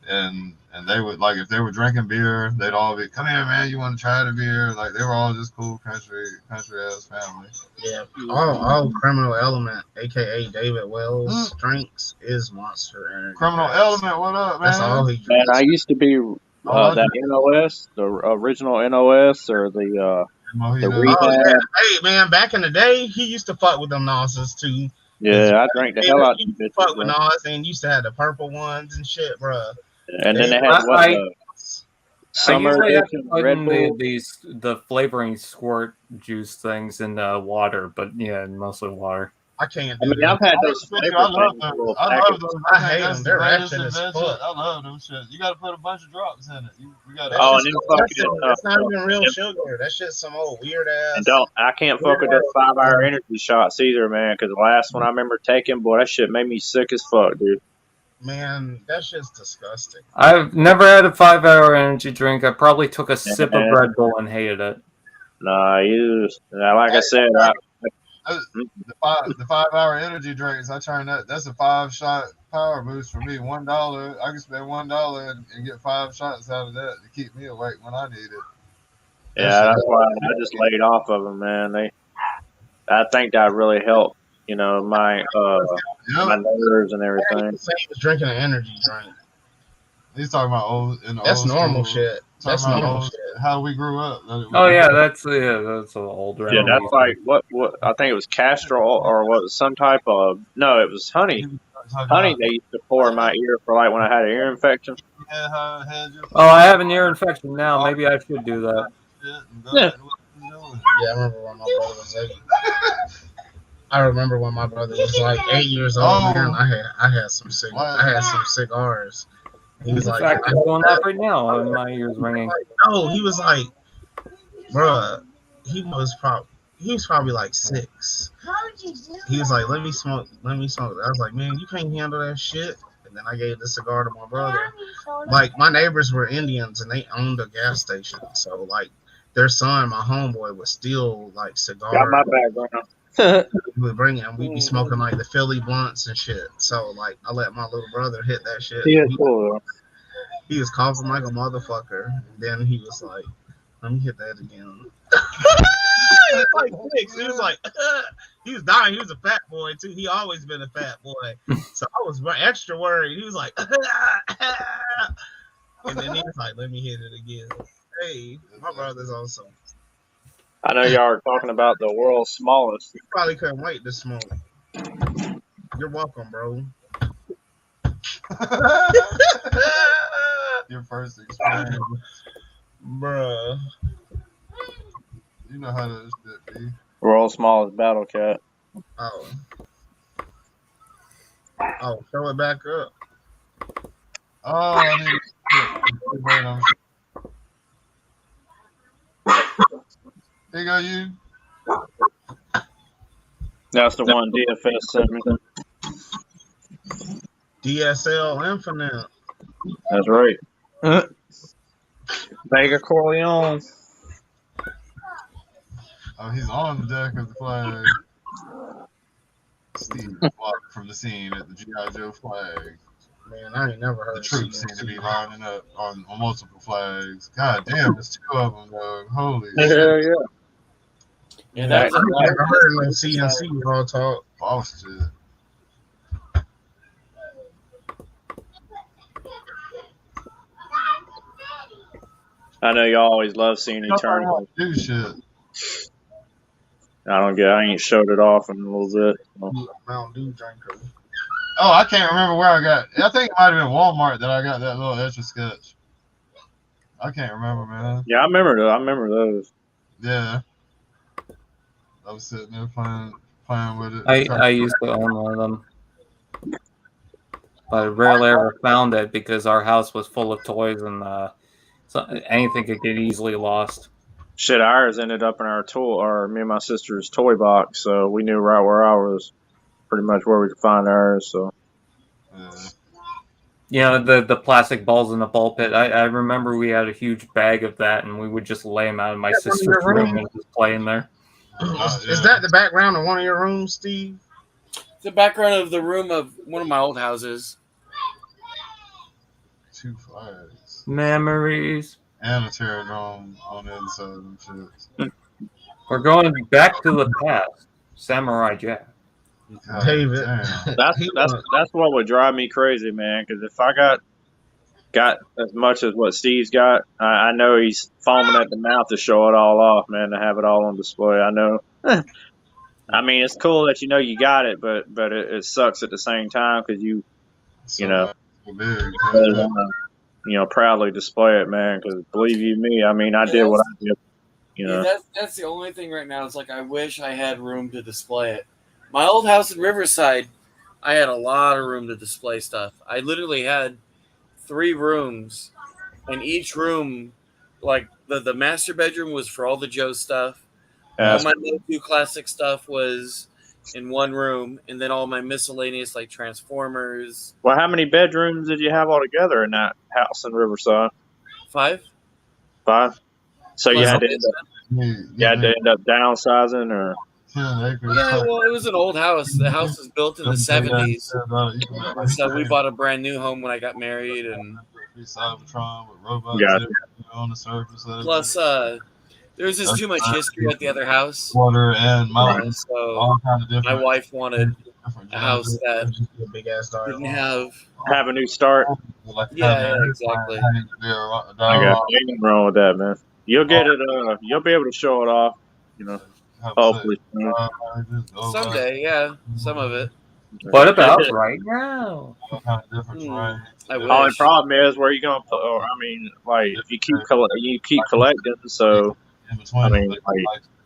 And they would, like, if they were drinking beer, they'd all be, come here, man, you want to try the beer? Like, they were all just cool country ass family. Yeah, all Criminal Element, aka David Wells, drinks is Monster Energy. Criminal drinks. Element, what up, man? That's all he Man, drinks. I used to be that NOS, the original NOS, or the Rehab. Oh yeah, hey man, back in the day, he used to fuck with them Nas's too. Yeah, I drank the hell out of He them used to fuck bitches. with bro. Nas, and used to have the purple ones and shit, bro. And then they had I summer usually have to edition put Red in Bull. the flavoring squirt juice things in water, but yeah, mostly water. I can't I do mean, that. I've had those I flavor love things, those. little I packets. love those. I hate That's them. the They're greatest ratchet as invention. fuck. I love them shit. You got to put a bunch of drops in it. You got to. Oh, and then That's not even real sugar. That's just some old weird ass. And I can't fuck with those 5-hour energy shots either, man. Because the last one I remember taking, boy, that shit made me sick as fuck, dude. Man, that's just disgusting. I've never had a 5-hour energy drink. I probably took a sip of Red Bull and hated it. Nah, like I said, The 5-hour energy drinks. I turn that. That's a 5-shot power boost for me. $1. I can spend $1 and get 5 shots out of that to keep me awake when I need it. yeah, that's why I just laid off of them, man. I think that really helped, my nerves and everything. Same as drinking an energy drink. He's talking about That's normal school. shit. That's Talking about normal shit. how we grew up. Oh yeah, that's an old Yeah, remedy. that's like what I think it was castor or what some type of it was honey. Honey they used to pour in my ear for like when I had an ear infection. Oh, I have an ear infection now. Maybe I should do that. Yeah. Yeah, I remember when my brother was 8. I remember when my brother was like 8 years old. Man, I had some cigars. He was In like, fact, I'm doing that right now, and my ears ringing. no, he was like, bruh, he was probably like 6. He was like, let me smoke. I was like, man, you can't handle that shit. And then I gave the cigar to my brother. Like, my neighbors were Indians and they owned a gas station. So, like, their son, my homeboy, would steal, like, cigars. Got my background. We would bring it and we'd be smoking, like, the Philly blunts and shit. So, like, I let my little brother hit that shit. Yeah, cool. He was coughing like a motherfucker. And then he was like, let me hit that again. He's like 6. He was like, he was dying. He was a fat boy too. He always been a fat boy. So I was extra worried. He was like, and then he was like, let me hit it again. Hey, my brother's awesome. I know y'all are talking about the world's smallest. You probably couldn't wait to smoke. You're welcome, bro. Your first experience. Bruh. You know how that shit be. World's smallest battle cat. Oh, throw it back up. Oh, I need to Here you go, you. That's the one DFS sent me. DSL Infinite. That's right. Vega Corleone. Oh, he's on the deck of the flag. Steve walked from the scene at the G.I. Joe flag. Man, I ain't never heard The of troops seem CNC. to be lining up on multiple flags. God damn, there's 2 of them, though. Holy Hell shit. yeah. Yeah, that was I a never heard no CNC all talk. Boss shit. I know y'all always love seeing Eternal. Do shit. I ain't showed it off in a little bit. So. Mountain Dew drinker. Oh, I can't remember where I got. I think it might have been Walmart that I got that little extra sketch. I can't remember, man. Yeah, I remember those. Yeah. I was sitting there playing with it. I used to own one of them, but I rarely ever found it because our house was full of toys and so anything could get easily lost. Shit, ours ended up in me and my sister's toy box, so we knew right where ours was, pretty much where we could find ours. So, you know, the plastic balls in the ball pit. I remember we had a huge bag of that, and we would just lay them out in my sister's room and just play in there. Is that the background of one of your rooms, Steve? the background of the room of one of my old houses. 2 flags. Memories. And a Terradrome on the inside and shit. We're going back to the past. Samurai Jack. David. That's what would drive me crazy, man. Because if I got as much as what Steve's got, I know he's foaming at the mouth to show it all off, man. To have it all on display. I know. I mean, it's cool that you know you got it, but it sucks at the same time because you know, proudly display it, man. Because believe you me, I mean, I did what I did. You know, that's the only thing right now. It's like I wish I had room to display it. My old house in Riverside, I had a lot of room to display stuff. I literally had 3 rooms, and each room, like the master bedroom was for all the Joe stuff. All my Motu classic stuff was in one room, and then all my miscellaneous like Transformers. Well, how many bedrooms did you have altogether in that house in Riverside? 5. 5. So you had to end up downsizing, or? Yeah, well, it was an old house. The house was built in the 70s. So we bought a brand new home when I got married, and on the surface. Plus, there was just too much history at the other house. Water and mountains. So all kind of different. My wife wanted a house that didn't have a new start. Yeah, exactly. I got nothing wrong with that, man. You'll get it. You'll be able to show it off. You know, hopefully. Someday, yeah, some of it. What about right now? I wish. Only problem is where you gonna put. I mean, like if you keep collecting, so I mean, like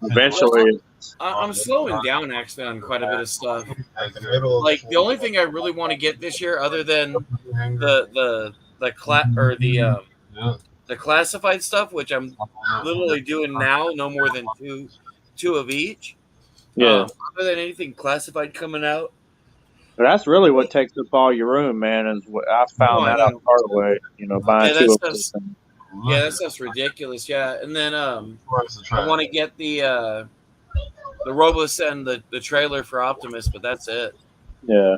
eventually. I'm slowing down actually on quite a bit of stuff. Like the only thing I really want to get this year, other than the classified stuff, which I'm literally doing now, no more than two of each. Yeah. Other than anything classified coming out. But that's really what takes up all your room, man. Is I found that out the hard way. You know, buying 2 of them. Yeah, that stuff's ridiculous. Yeah, and then I want to get the Robos and the trailer for Optimus, but that's it. Yeah.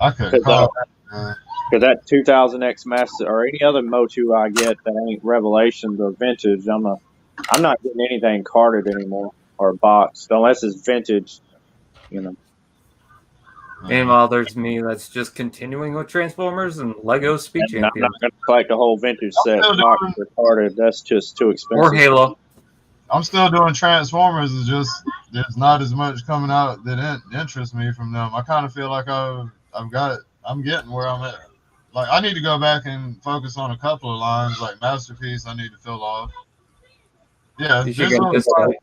Okay. Because that 2000X Master or any other Motu I get that ain't Revelations or Vintage, I'm not getting anything carded anymore. or boxed, unless it's vintage. You know. Meanwhile, there's me that's just continuing with Transformers and Lego Speed And I'm Champion. not going to collect the whole vintage set. Box retarded. That's just too expensive. Or Halo. I'm still doing Transformers. It's just there's not as much coming out that interests me from them. I kind of feel like I've got it. I'm getting where I'm at. Like I need to go back and focus on a couple of lines, like Masterpiece. I need to fill off. Yeah, You should get this guy.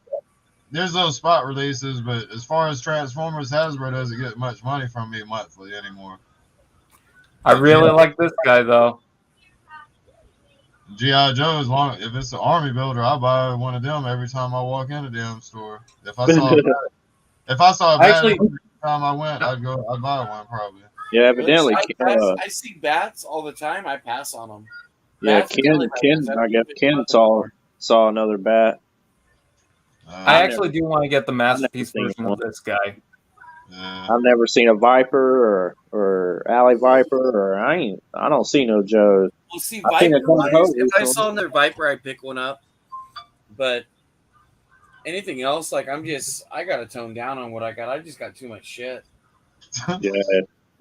there's those spot releases, but as far as Transformers, Hasbro doesn't get much money from me monthly anymore. I really like this guy though. G.I. Joe, as long if it's an army builder, I'll buy one of them every time I walk in a damn store. If I saw a bad Actually, every time I went, I'd buy one probably. Yeah, evidently. I see bats all the time. I pass on them. Yeah, Bats are the only Ken. ones I guess that Ken saw another bat. I actually do want to get the Masterpiece version of this guy. I've never seen a Viper or Alley Viper, or I don't see no Joe. Well, see, Viper. If I saw another Viper, I'd pick one up. But anything else, like I gotta tone down on what I got. I just got too much shit. Yeah,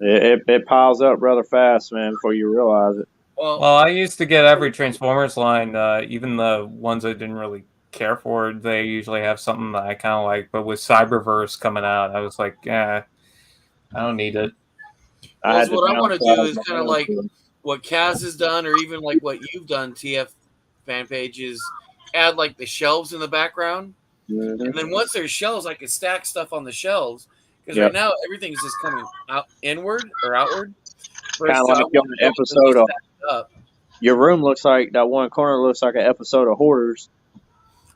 it piles up rather fast, man, before you realize it. Well, I used to get every Transformers line, even the ones I didn't really care for. They usually have something that I kind of like. But with Cyberverse coming out, I was like, I don't need it. Well, what I want to do is kind of like what Kaz has done, or even like what you've done, TF fan pages, add like the shelves in the background. Mm-hmm. And then once there's shelves, I can stack stuff on the shelves. Because right now, everything's just coming out inward or outward. Kind of like an episode of... Your room looks like, that one corner looks like an episode of Hoarders.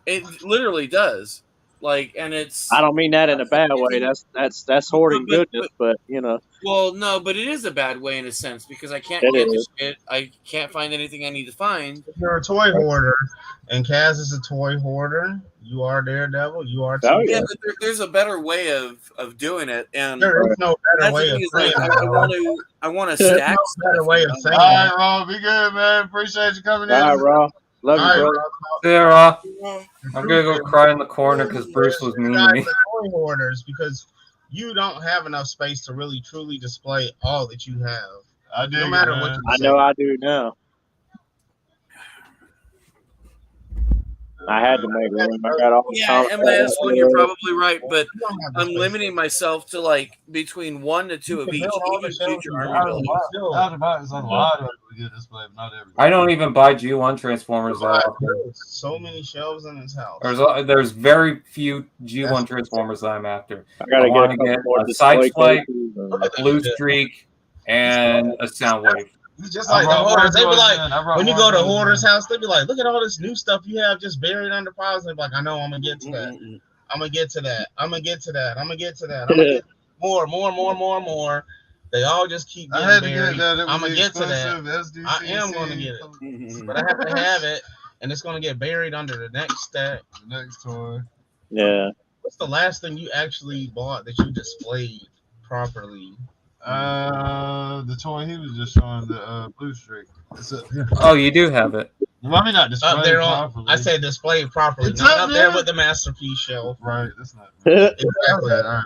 It literally does. Like, and it's... I don't mean that in a bad way. That's hoarding goodness, but, you know. Well, no, but it is a bad way in a sense, because I can't get the shit. I can't find anything I need to find. If you're a toy hoarder, and Kaz is a toy hoarder, you are Daredevil, you are... Yeah, but there's a better way of doing it, and... There is no better way of saying it. I want to stack no better way of saying it. All right, Rob, be good, man. Appreciate you coming in. All right, Rob. Love you, bro. See ya, Rob. I'm gonna go cry in the corner because Bruce was mean to me. Toy hoarders, because you don't have enough space to really truly display all that you have. I do. No matter what you I know I do now. I had to make room. I got all the MIS one, you're probably right, but I'm limiting myself to like between 1 to 2 of each, even future army buildings. I don't even buy G1 Transformers that often. So many shelves in his house. There's very few G1 Transformers that I'm after. I gotta get a Side Flight, a Blue Streak, and a Soundwave. Just like the hoarders, they be like, when you go to hoarders' house, they be like, look at all this new stuff you have just buried under piles. And they're like, I know, I'm gonna get to that. I'm gonna get to that. I'm gonna get to that. I'm gonna get to that. I'm gonna get more. They all just keep getting buried. I'm gonna get to that. I am gonna get it, but I have to have it, and it's gonna get buried under the next stack, the next toy. Yeah. What's the last thing you actually bought that you displayed properly? The toy he was just showing, the Blue Streak. Oh, you do have it. Let me not display up there properly. I said display properly. It's not up there with the Masterpiece shelf. Right, that's not. Exactly. All right,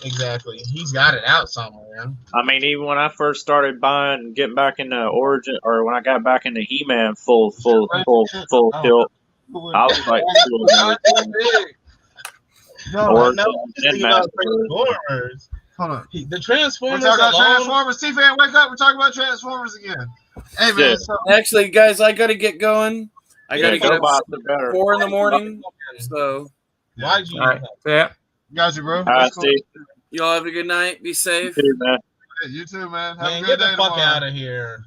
Exactly. He's got it out somewhere. I mean, even when I first started getting back into Origin, or when I got back into He-Man full tilt, I was like, Transformers. Hold on. The Transformers. We're talking about Transformers. T-Fan, wake up. We're talking about Transformers again. Hey, man. Actually, guys, I got to get going. I got to get up at 4 in the morning. So, why'd you? Yeah. Got you, bro. You all have a good night. Be safe. You too, man. You too, man. Have a Get good day the fuck tomorrow. out of here.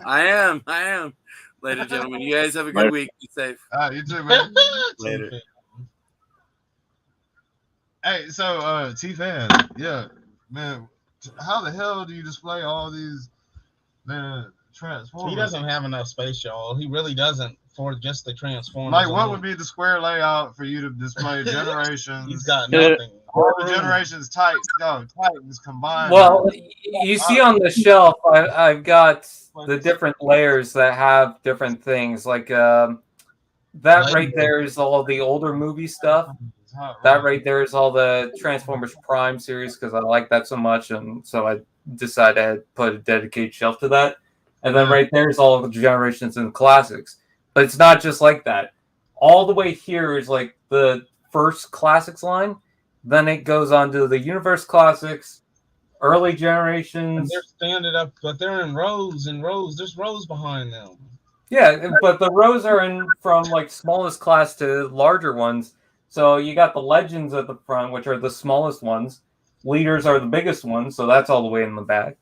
I am. Ladies and gentlemen, you guys have a good week. Be safe. All right, you too, man. Later. Hey, so T-Fan, yeah, man, how the hell do you display all these, man, Transformers? He doesn't have enough space, y'all. He really doesn't for just the Transformers. Like, what would be the square layout for you to display Generations? He's got nothing. All the Generations Titans combined. Well, you see on the shelf, I've got the different layers that have different things. Like that right there is all the older movie stuff. That right there is all the Transformers Prime series because I like that so much, and so I decided to put a dedicated shelf to that. And then right there is all of the generations and classics. But it's not just like that. All the way here is like the first classics line. Then it goes on to the Universe Classics, early generations. And they're standing up, but they're in rows and rows. There's rows behind them. Yeah, but the rows are in from like smallest class to larger ones. So you got the Legends at the front, which are the smallest ones. Leaders are the biggest ones, so that's all the way in the back.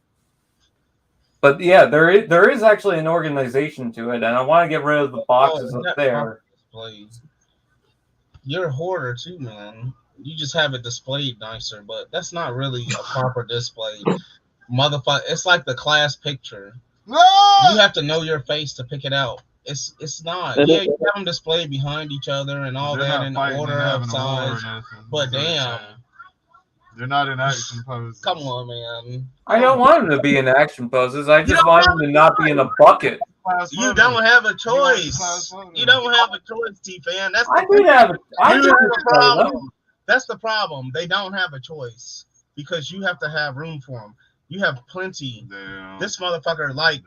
But yeah, there is actually an organization to it, and I want to get rid of the boxes up there. You're a hoarder too, man. You just have it displayed nicer, but that's not really a proper display. Motherfucker, it's like the class picture. You have to know your face to pick it out. It's not. Yeah, you have them displayed behind each other and all that in order of size. But damn. They're not in action poses. Come on, man. I don't want them to be in action poses. I just want them to not be in a bucket. You don't have a choice. You don't have a choice, T-Fan. That's I do have the problem. That's the problem. They don't have a choice because you have to have room for them. You have plenty. Damn. This motherfucker, like,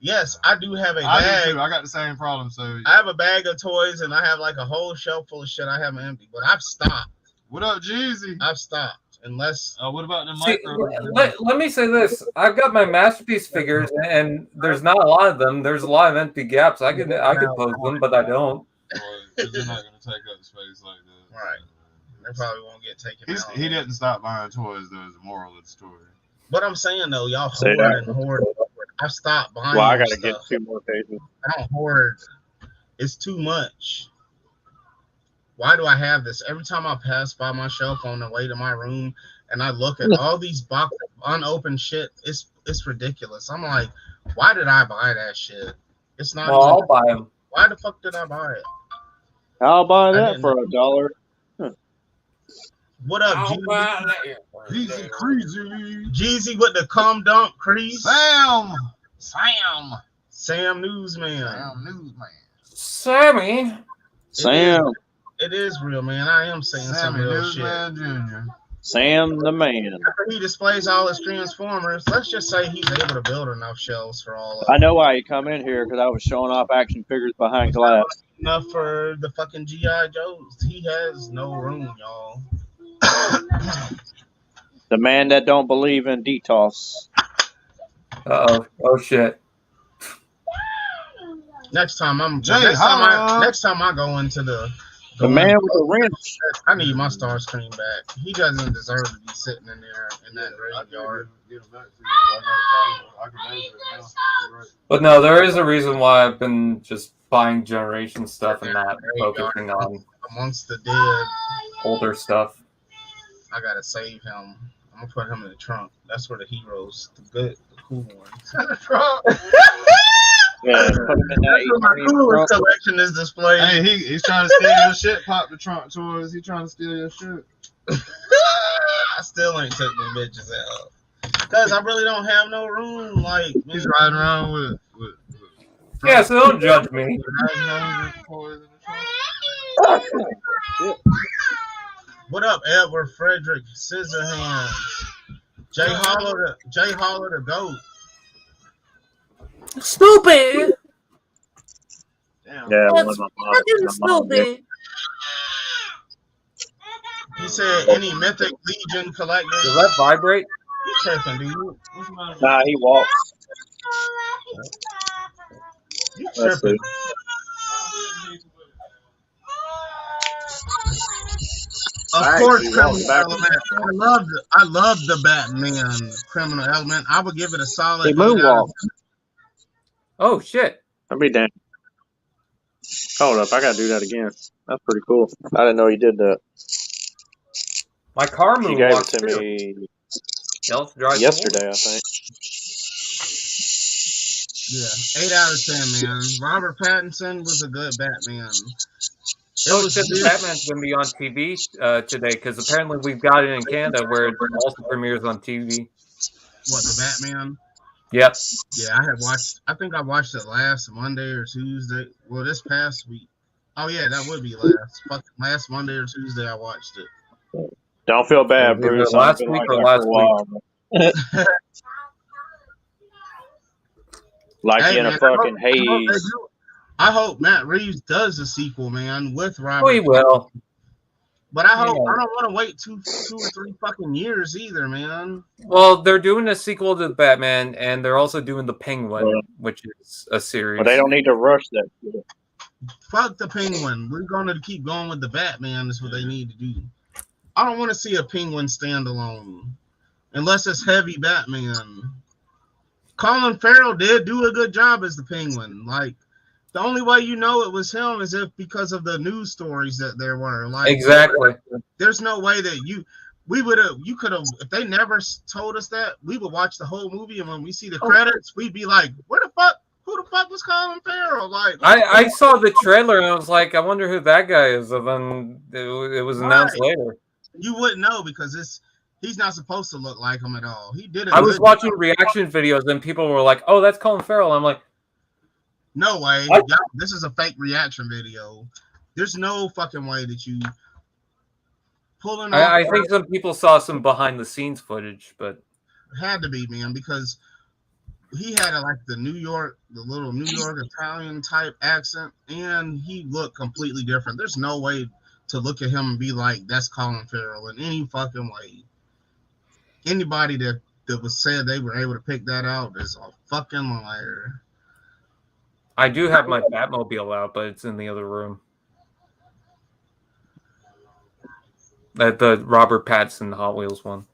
yes, I do have a bag. I do too. I got the same problem. So I have a bag of toys and I have like a whole shelf full of shit I haven't emptied. But I've stopped. What up, Jeezy? I've stopped. Unless what about the micro? Let me say this. I've got my Masterpiece figures and there's not a lot of them. There's a lot of empty gaps. I could pose them, but I don't. They're not gonna take up space like that. Right. They probably won't get taken out. He didn't stop buying toys though, is the moral of the story. But I'm saying though, y'all hoard and hoard. I've stopped buying. Well, I gotta get 2 more pages. I don't hoard. It's too much. Why do I have this? Every time I pass by my shelf on the way to my room and I look at all these boxes of unopened shit, it's ridiculous. I'm like, why did I buy that shit? It's not. Well, I'll buy them. Why the fuck did I buy it? I'll buy that for $1. What up, Jeezy? Jeezy crazy. Jeezy with the cum dump crease. Sam Newsman. Sammy. Sam. It is real, man. I am saying some real shit. Jr. Sam the man. After he displays all his Transformers, let's just say he's able to build enough shelves for all of I know why he come in here, because I was showing off action figures behind glass. Enough for the fucking G.I. Joes. He has no room, y'all. The man that don't believe in DTOS. Uh-oh. Oh, shit. Next time I go into the man with the wrench. I need my Starscream back. He doesn't deserve to be sitting in there in that graveyard. But no, there is a reason why I've been just buying generation stuff and not focusing on amongst the dead older stuff. I gotta save him. I'm gonna put him in the trunk. That's where the heroes, the cool ones. In the trunk. Yeah, put him in That's where my coolest collection is displayed. Hey, he's trying to steal your shit. Pop the trunk toys. He trying to steal your shit. I still ain't taking the bitches out because I really don't have no room. Like he's riding around with yeah, so don't judge me. What up, Edward Frederick Scissorhands? Jay Holler the GOAT. Stupid. Yeah, That's fucking stupid. He said any Mythic Legion collector. Does that vibrate? You tripping, dude? Nah, he walks. You tripping. Of course, Criminal Element. I love the Batman Criminal Element. I would give it a solid. He moonwalk. Oh shit! I'll be damned. Hold up, I gotta do that again. That's pretty cool. I didn't know he did that. My car He gave it moonwalks to too. me Yesterday, I think. Yeah, 8 out of 10, man. Robert Pattinson was a good Batman. Oh shit! The Batman's gonna be on TV today because apparently we've got it in Canada where it also premieres on TV. What, the Batman? Yep. Yeah, I think I watched it last Monday or Tuesday. Well, this past week. Oh yeah, that would be last Monday or Tuesday. I watched it. Don't feel It bad, was either Bruce. I've last been week like or that for last a week. while. Like Hey in a man, fucking haze. I hope Matt Reeves does a sequel, man, with Oh, Robert. he will. But I hope Yeah. I don't want to wait two or three fucking years either, man. Well, they're doing a sequel to Batman, and they're also doing the Penguin, Well, which is a series. But they don't need to rush that shit. Fuck the Penguin. We're gonna keep going with the Batman. Is what they need to do. I don't want to see a Penguin standalone unless it's heavy Batman. Colin Farrell did do a good job as the Penguin. Like the only way you know it was him is if because of the news stories that there were. Like Exactly. there's no way that you could have if they never told us that we would watch the whole movie and when we see the credits we'd be like, who the fuck was Colin Farrell? Like I saw the trailer and I was like, I wonder who that guy is. And then it was announced later. You wouldn't know because he's not supposed to look like him at all. He did it. I was watching reaction videos and people were like, "Oh, that's Colin Farrell." I'm like, no way. What? This is a fake reaction video. There's no fucking way that you pulling off. I think some people saw some behind the scenes footage, but had to be, man, because he had the little New York Italian type accent, and he looked completely different. There's no way to look at him and be like, that's Colin Farrell in any fucking way. Anybody that was said they were able to pick that out is a fucking liar. I do have my Batmobile out, but it's in the other room. The Robert Pattinson Hot Wheels one.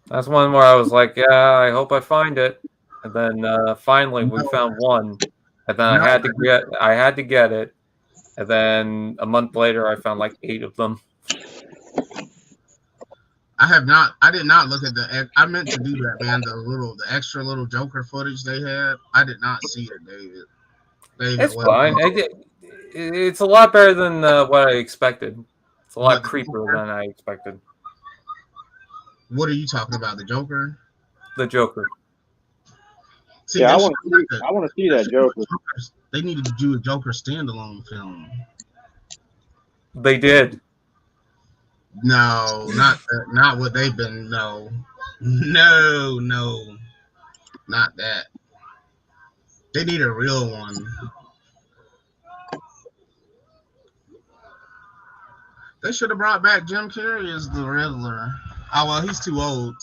That's one where I was like, yeah, I hope I find it. And then finally we found one. And then I had to get it. And then a month later I found like 8 of them. I did not look at I meant to do that, man. The extra little Joker footage they had. I did not see it, David. It's fine. It's a lot better than what I expected. It's a lot creepier than I expected. What are you talking about? The Joker? The Joker. See, yeah, I want to see that Joker. They needed to do a Joker standalone film. They did. No, not what they've been. No, not that. They need a real one. They should have brought back Jim Carrey as the Riddler. Oh well, he's too old.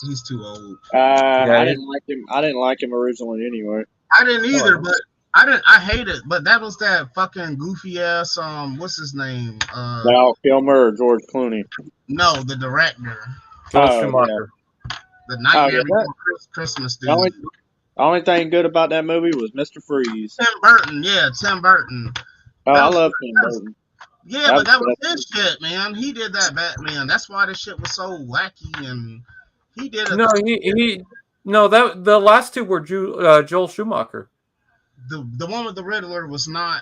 I didn't like him. I didn't like him originally anyway. I didn't either, but I hate it. But that was that fucking goofy ass what's his name? Val Kilmer or George Clooney? No, the director. Joel Schumacher. Yeah. The Nightmare Before Christmas dude. The only thing good about that movie was Mr. Freeze. Tim Burton, yeah, Tim Burton. Oh, I love Tim Burton. Yeah, but that was his shit, man. He did that Batman. That's why this shit was so wacky, and he did it. The last two were Joel Schumacher. The one with the Riddler was not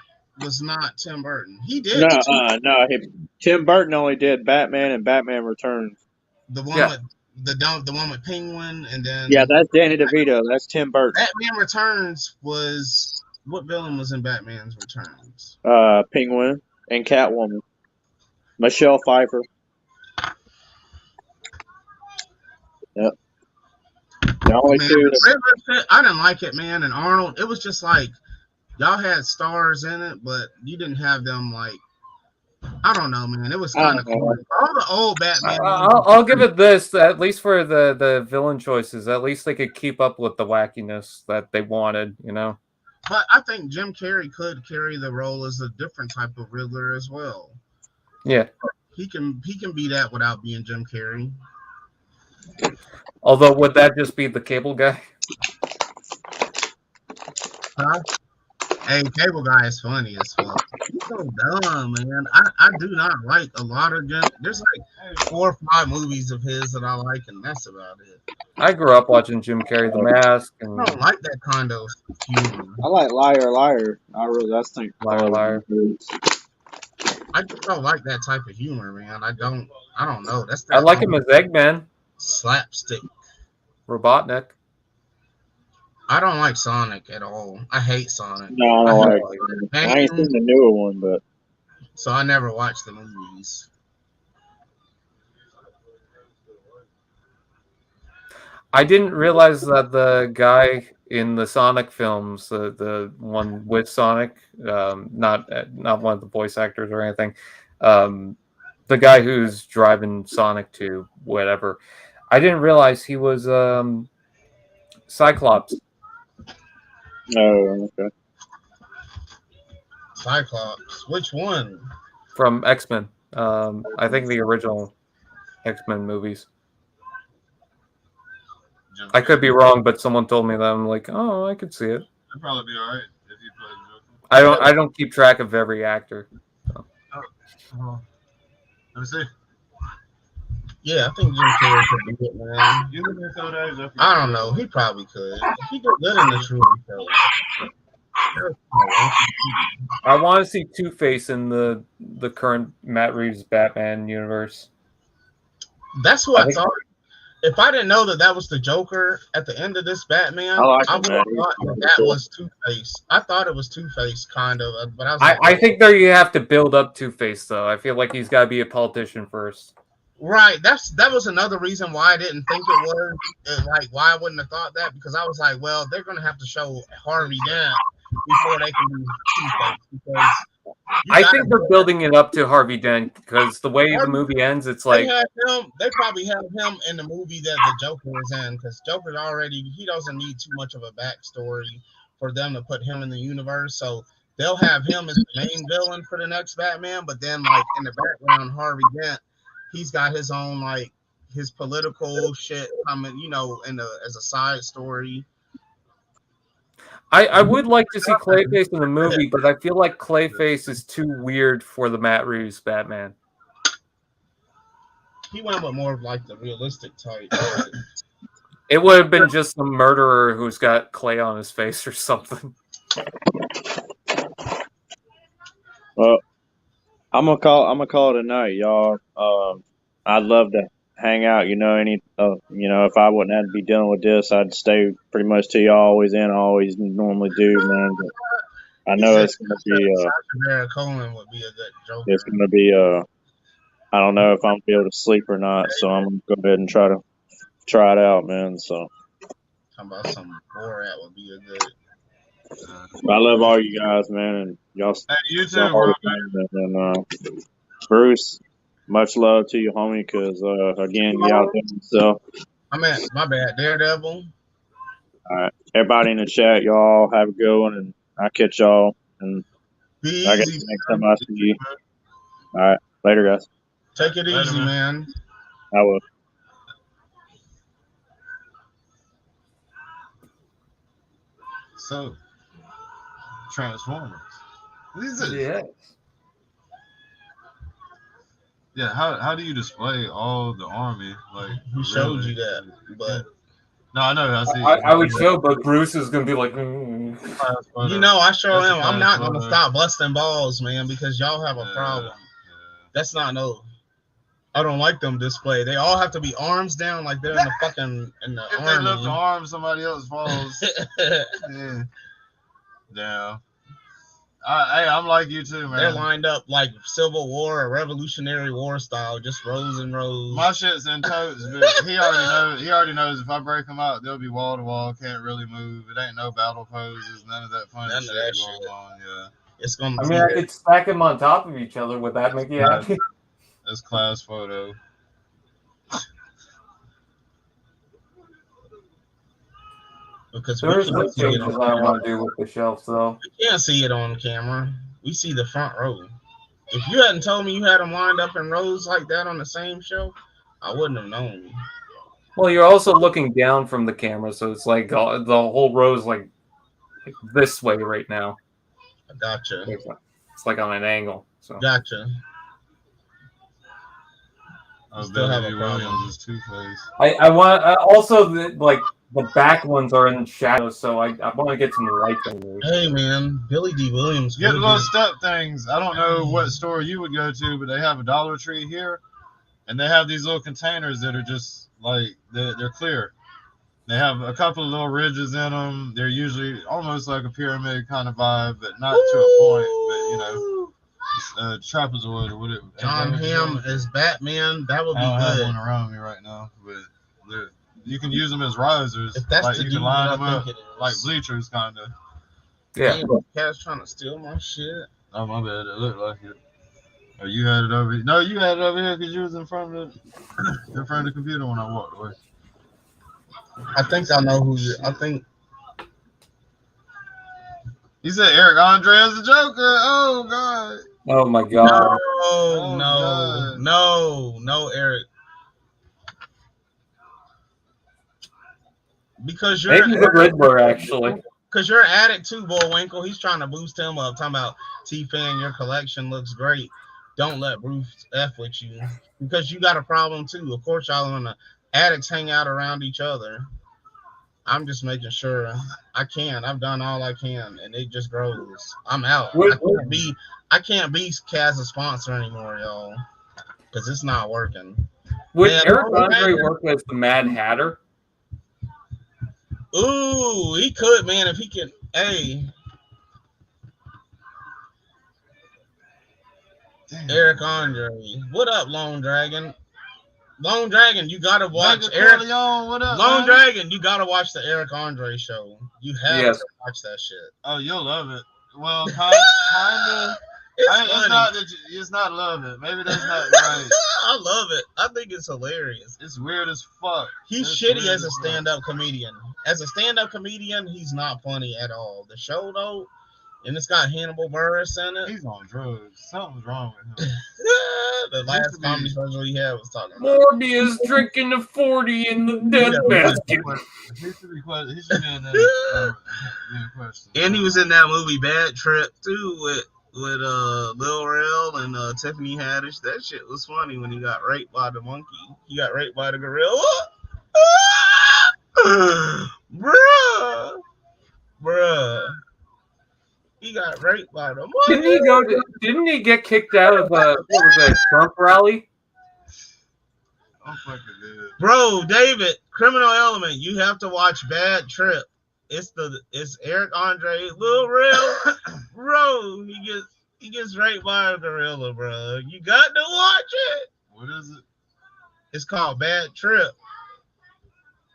Tim Burton. He did. No. Tim Burton only did Batman and Batman Returns. The one with the one with Penguin, and then that's Danny DeVito. That's Tim Burton. Batman Returns was what villain was in Batman's Returns? Penguin and Catwoman. Michelle Pfeiffer. Yep. The only two. I didn't like it, man. And Arnold, it was just like y'all had stars in it, but you didn't have them like. I don't know, man. It was kind of cool. All the old Batman. I'll give it this, at least for the villain choices. At least they could keep up with the wackiness that they wanted, you know. But I think Jim Carrey could carry the role as a different type of Riddler as well. Yeah, he can be that without being Jim Carrey. Although, would that just be the Cable Guy? Huh? Hey, Cable Guy is funny as fuck. He's so dumb, man. I do not like a lot of Jim. There's like 4 or 5 movies of his that I like, and that's about it. I grew up watching Jim Carrey, The Mask. And I don't like that kind of humor. I like Liar Liar. I think Liar Liar. I just don't like that type of humor, man. I don't know. I like him as Eggman. Slapstick. Robotnik. I don't like Sonic at all. I hate Sonic. No, I I don't have like. a I ain't game, seen the newer one, but so I never watched the movies. I didn't realize that the guy in the Sonic films, the one with Sonic, not one of the voice actors or anything, the guy who's driving Sonic to whatever, I didn't realize he was Cyclops oh, okay. Cyclops. Which one? from X-Men. I think the original X-Men movies. I could be wrong, but someone told me that. I'm like, oh, I could see it. It'd probably be alright if you played Joker. I don't keep track of every actor. So. Let me see. Yeah, I think Jim Carrey could do it, man. You look at Kodak. I don't know. He probably could. He did good in the Truman film. I want to see Two-Face in the current Matt Reeves Batman universe. That's what I thought. If I didn't know that was the Joker at the end of this Batman, I would have thought that was Two-Face. I thought it was Two-Face, kind of, but I was like, I think there you have to build up Two-Face, though. I feel like he's got to be a politician first. Right. That was another reason why I didn't think it was, like, why I wouldn't have thought that, because I was like, well, they're going to have to show Harvey Dent before they can do Two-Face, because I think they're building it up to Harvey Dent, because the way the movie ends, it's like they probably have him in the movie that the Joker is in, because Joker already, he doesn't need too much of a backstory for them to put him in the universe. So they'll have him as the main villain for the next Batman, but then like in the background, Harvey Dent, he's got his own like his political shit coming, you know, as a side story. I would like to see Clayface in the movie, but I feel like Clayface is too weird for the Matt Reeves Batman. He went with more of like the realistic type. It would have been just a murderer who's got clay on his face or something. Well, I'm gonna call it a night, y'all. I'd love to hang out. You know, if I wouldn't have to be dealing with this, I'd stay pretty much till y'all always in. I always normally do, man. But I know it's gonna be. Sacha Cohen would be a good Joker. It's gonna be. I don't know if I'm gonna be able to sleep or not, so I'm gonna go ahead and try it out, man. So. Talking about some Borat would be a good. I love all you guys, man, and y'all. Hey, you too, bro. And Bruce, much love to you, homie. Because again, you out there. So. My bad, Daredevil. All right, everybody in the chat, y'all have a good one, and I'll catch y'all. And I guess next time I see you. All right, later, guys. Take it easy, man. I will. So, Transformers. Yes. Yeah. How do you display all the army? Like he showed you that, but no, I know. I would show, but Bruce is gonna be like, You know, I show him. I'm not gonna stop busting balls, man, because y'all have a problem. That's not no. I don't like them display. They all have to be arms down, like they're in the fucking in the if army. they lift the arm, somebody else falls. Yeah. Hey, I'm like you too, man. They're lined up like Civil War or Revolutionary War style, just rows and rows. My shit's in totes, but he already knows if I break them out, they'll be wall to wall, can't really move. It ain't no battle poses, none of that funny shit going on. Yeah. It's gonna. I mean, I could stack them on top of each other. Would that make you happy? That's class photo. Because there's some changes I want to do with the shelves, though. We can't see it on camera. We see the front row. If you hadn't told me you had them lined up in rows like that on the same shelf, I wouldn't have known. Well, you're also looking down from the camera, so it's like the whole row is like this way right now. I gotcha. It's like on an angle. So gotcha. Still have a Williams is Two-Face. I want also like the back ones are in shadow, so I want to get some light in there. Hey man, Billy D. Williams. Get the little step things. I don't know what store you would go to, but they have a Dollar Tree here, and they have these little containers that are just like they're clear. They have a couple of little ridges in them. They're usually almost like a pyramid kind of vibe, but not to a point. But you know, trapezoid or whatever. John Hamm as Batman, that would be I don't have good. one around me right now, but you can use them as risers. If that's like the you dude can line that them I up think it is. like bleachers, kind of. Yeah. Damn, cat's trying to steal my shit. Oh my bad, it looked like it. Oh, you had it over here. No, you had it over here because you was in front of the computer when I walked away. I think I know who you. I think He said Eric Andre as the Joker. Oh God. Oh my god. no, Eric. Because you're Maybe the Riddler, actually. Because you're an addict too, Bullwinkle. He's trying to boost him up. Talking about T-Fan, your collection looks great. Don't let Bruce F with you. Because you got a problem too. Of course, y'all on the addicts hang out around each other. I'm just making sure I've done all I can, and it just grows. I'm out. I can't be Kaz's sponsor anymore, y'all. Because it's not working. Would Man, Eric Andre work as the Mad Hatter? Ooh, he could, man, if he can. Hey, damn. Eric Andre, what up, Lone Dragon? Lone Dragon, you gotta watch Eric. What up, Lone Dragon, you gotta watch the Eric Andre show. You have to watch that shit. Oh, you'll love it. Well, kind of. It's not love it. Maybe that's not right. I love it. I think it's hilarious. It's weird as fuck. He's shitty as a stand-up comedian. As a stand-up comedian, he's not funny at all. The show, though, and it's got Hannibal Buress in it. He's on drugs. Something's wrong with him. The last comedy special he had was talking about Morbius drinking the 40 in the death basket. He should be in that question. And he was in that movie Bad Trip, too, with Lil Rel and Tiffany Haddish. That shit was funny when he got raped by the monkey. He got raped by the gorilla. Bruh. He got raped by the monkey. Didn't he get kicked out of what was that, Trump rally? I'm fucking dead. Bro, David, Criminal Element, you have to watch Bad Trip. It's Eric Andre, Lil Rel, bro. He gets raped by a gorilla, bro. You got to watch it. What is it? It's called Bad Trip.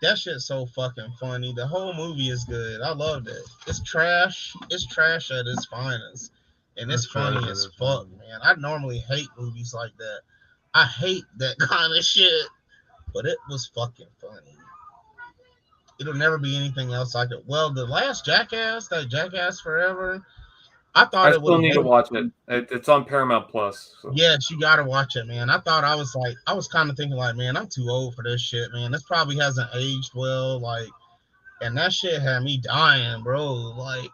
That shit's so fucking funny. The whole movie is good. I loved it. It's trash. It's trash at its finest, and it's funny as fuck, man. I normally hate movies like that. I hate that kind of shit, but it was fucking funny. It'll never be anything else like it. Well, the last Jackass, that Jackass Forever, I still need to watch it. It's on Paramount Plus. So. Yes, you gotta watch it, man. I was kind of thinking like, man, I'm too old for this shit, man. This probably hasn't aged well, like, and that shit had me dying, bro. Like,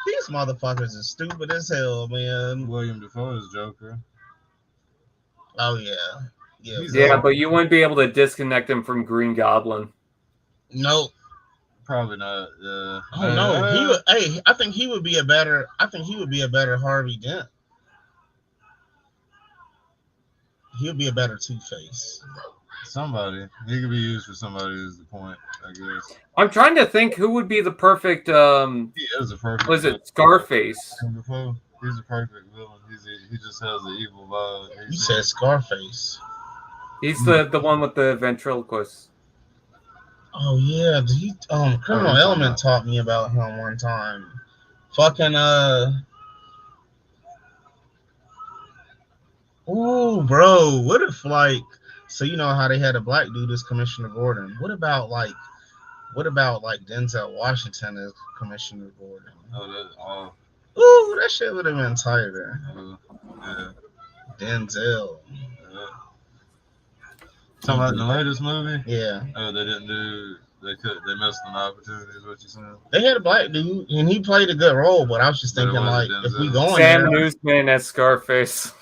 these motherfuckers are stupid as hell, man. William Dafoe is Joker. Oh yeah, yeah, but you wouldn't be able to disconnect him from Green Goblin. Nope. Probably not. Oh no, I think he would be a better Harvey Dent. He'll be a better Two-Face. Somebody. He could be used for somebody is the point, I guess. I'm trying to think who would be the perfect he is a perfect was it Scarface? He's a perfect villain. He just has the evil vibe. You said Scarface. He's the one with the ventriloquist. Oh yeah, Criminal Element taught me about him one time. Fucking ooh, bro, what if so you know how they had a black dude as Commissioner Gordon? What about Denzel Washington as Commissioner Gordon? Ooh, that shit would have been tighter. Yeah. Denzel. Yeah. Talking about the latest movie? Yeah. Oh, they missed an opportunity, is what you're saying? They had a black dude, and he played a good role, but I was just thinking, like, if we go in Sam there... Newsman as Scarface.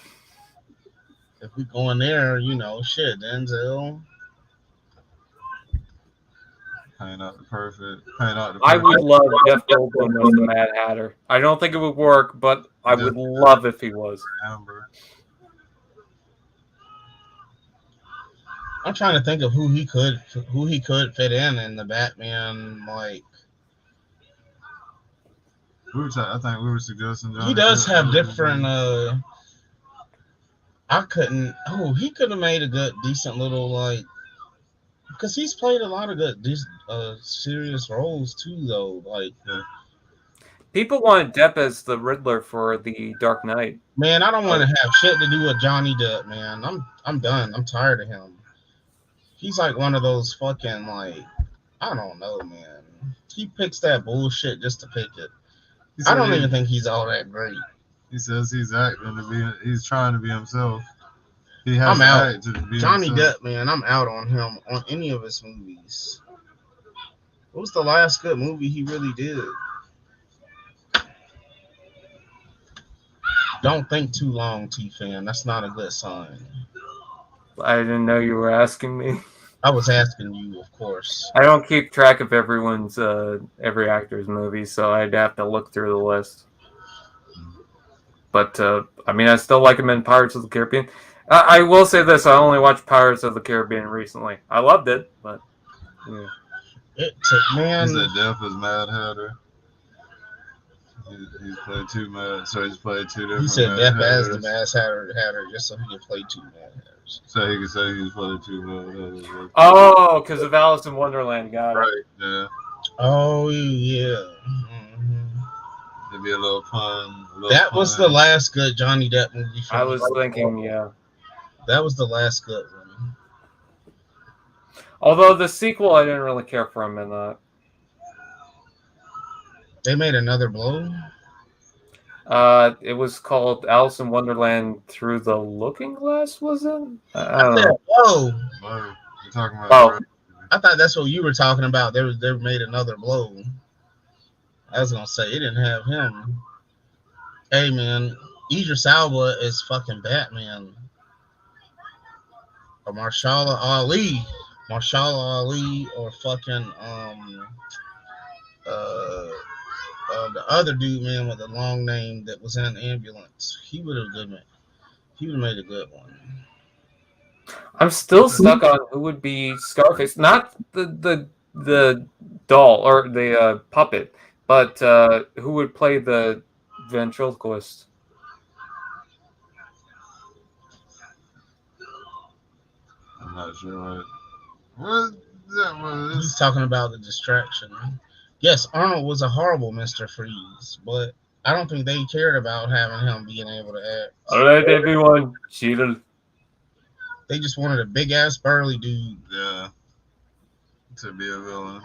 If we go in there, shit, Denzel... I would love Jeff Goldblum as the Mad Hatter. I don't think it would work, but I would love if he was. I'm trying to think of who he could fit in the Batman. Like I think we were suggesting Johnny he does Depp. have different. I couldn't. Oh, he could have made a good, decent little like. Because he's played a lot of good, serious roles too, though. Like, People wanted Depp as the Riddler for the Dark Knight. man, I don't want to have shit to do with Johnny Depp, man. I'm done. I'm tired of him. He's like one of those fucking like, I don't know, man. He picks that bullshit just to pick it. I don't even think he's all that great. He says he's acting to be. He's trying to be himself. He has I'm to out. act to be Johnny himself. Depp, man, I'm out on him on any of his movies. What was the last good movie he really did? Don't think too long, T-Fan. That's not a good sign. I didn't know you were asking me. I was asking you, of course. I don't keep track of everyone's every actor's movies, so I'd have to look through the list. But I mean, I still like him in Pirates of the Caribbean. I will say this: I only watched Pirates of the Caribbean recently. I loved it, but yeah. It took, man. He's a Depp as Mad Hatter. He's played two Mad, so he's played two different. He said Mad Depp as Hatters. the Mad Hatter just so he can play two Mad Hatters. So he could say he's played two Mad Hatters. Oh, because of Alice in Wonderland, got it. Right, yeah. Oh yeah. Mm-hmm. It'd be a little pun. That was the last good Johnny Depp movie. I was thinking, yeah. That was the last good one. Although the sequel, I didn't really care for him in that. They made another Blow. It was called Alice in Wonderland Through the Looking Glass, was it? I don't know. Whoa. You're talking about. Oh. I thought that's what you were talking about. They made another Blow. I was gonna say it didn't have him. Hey man, Idris Elba is fucking Batman. Or Marshala Ali, or fucking the other dude, man, with the long name that was in an ambulance. He would have made a good one. I'm still stuck on who would be Scarface, not the doll or the puppet, but who would play the ventriloquist. I'm not sure what that was. He's talking about the distraction. Yes, Arnold was a horrible Mr. Freeze, but I don't think they cared about having him being able to act. All right, everyone, cheated. They just wanted a big ass burly dude. Yeah. To be a villain.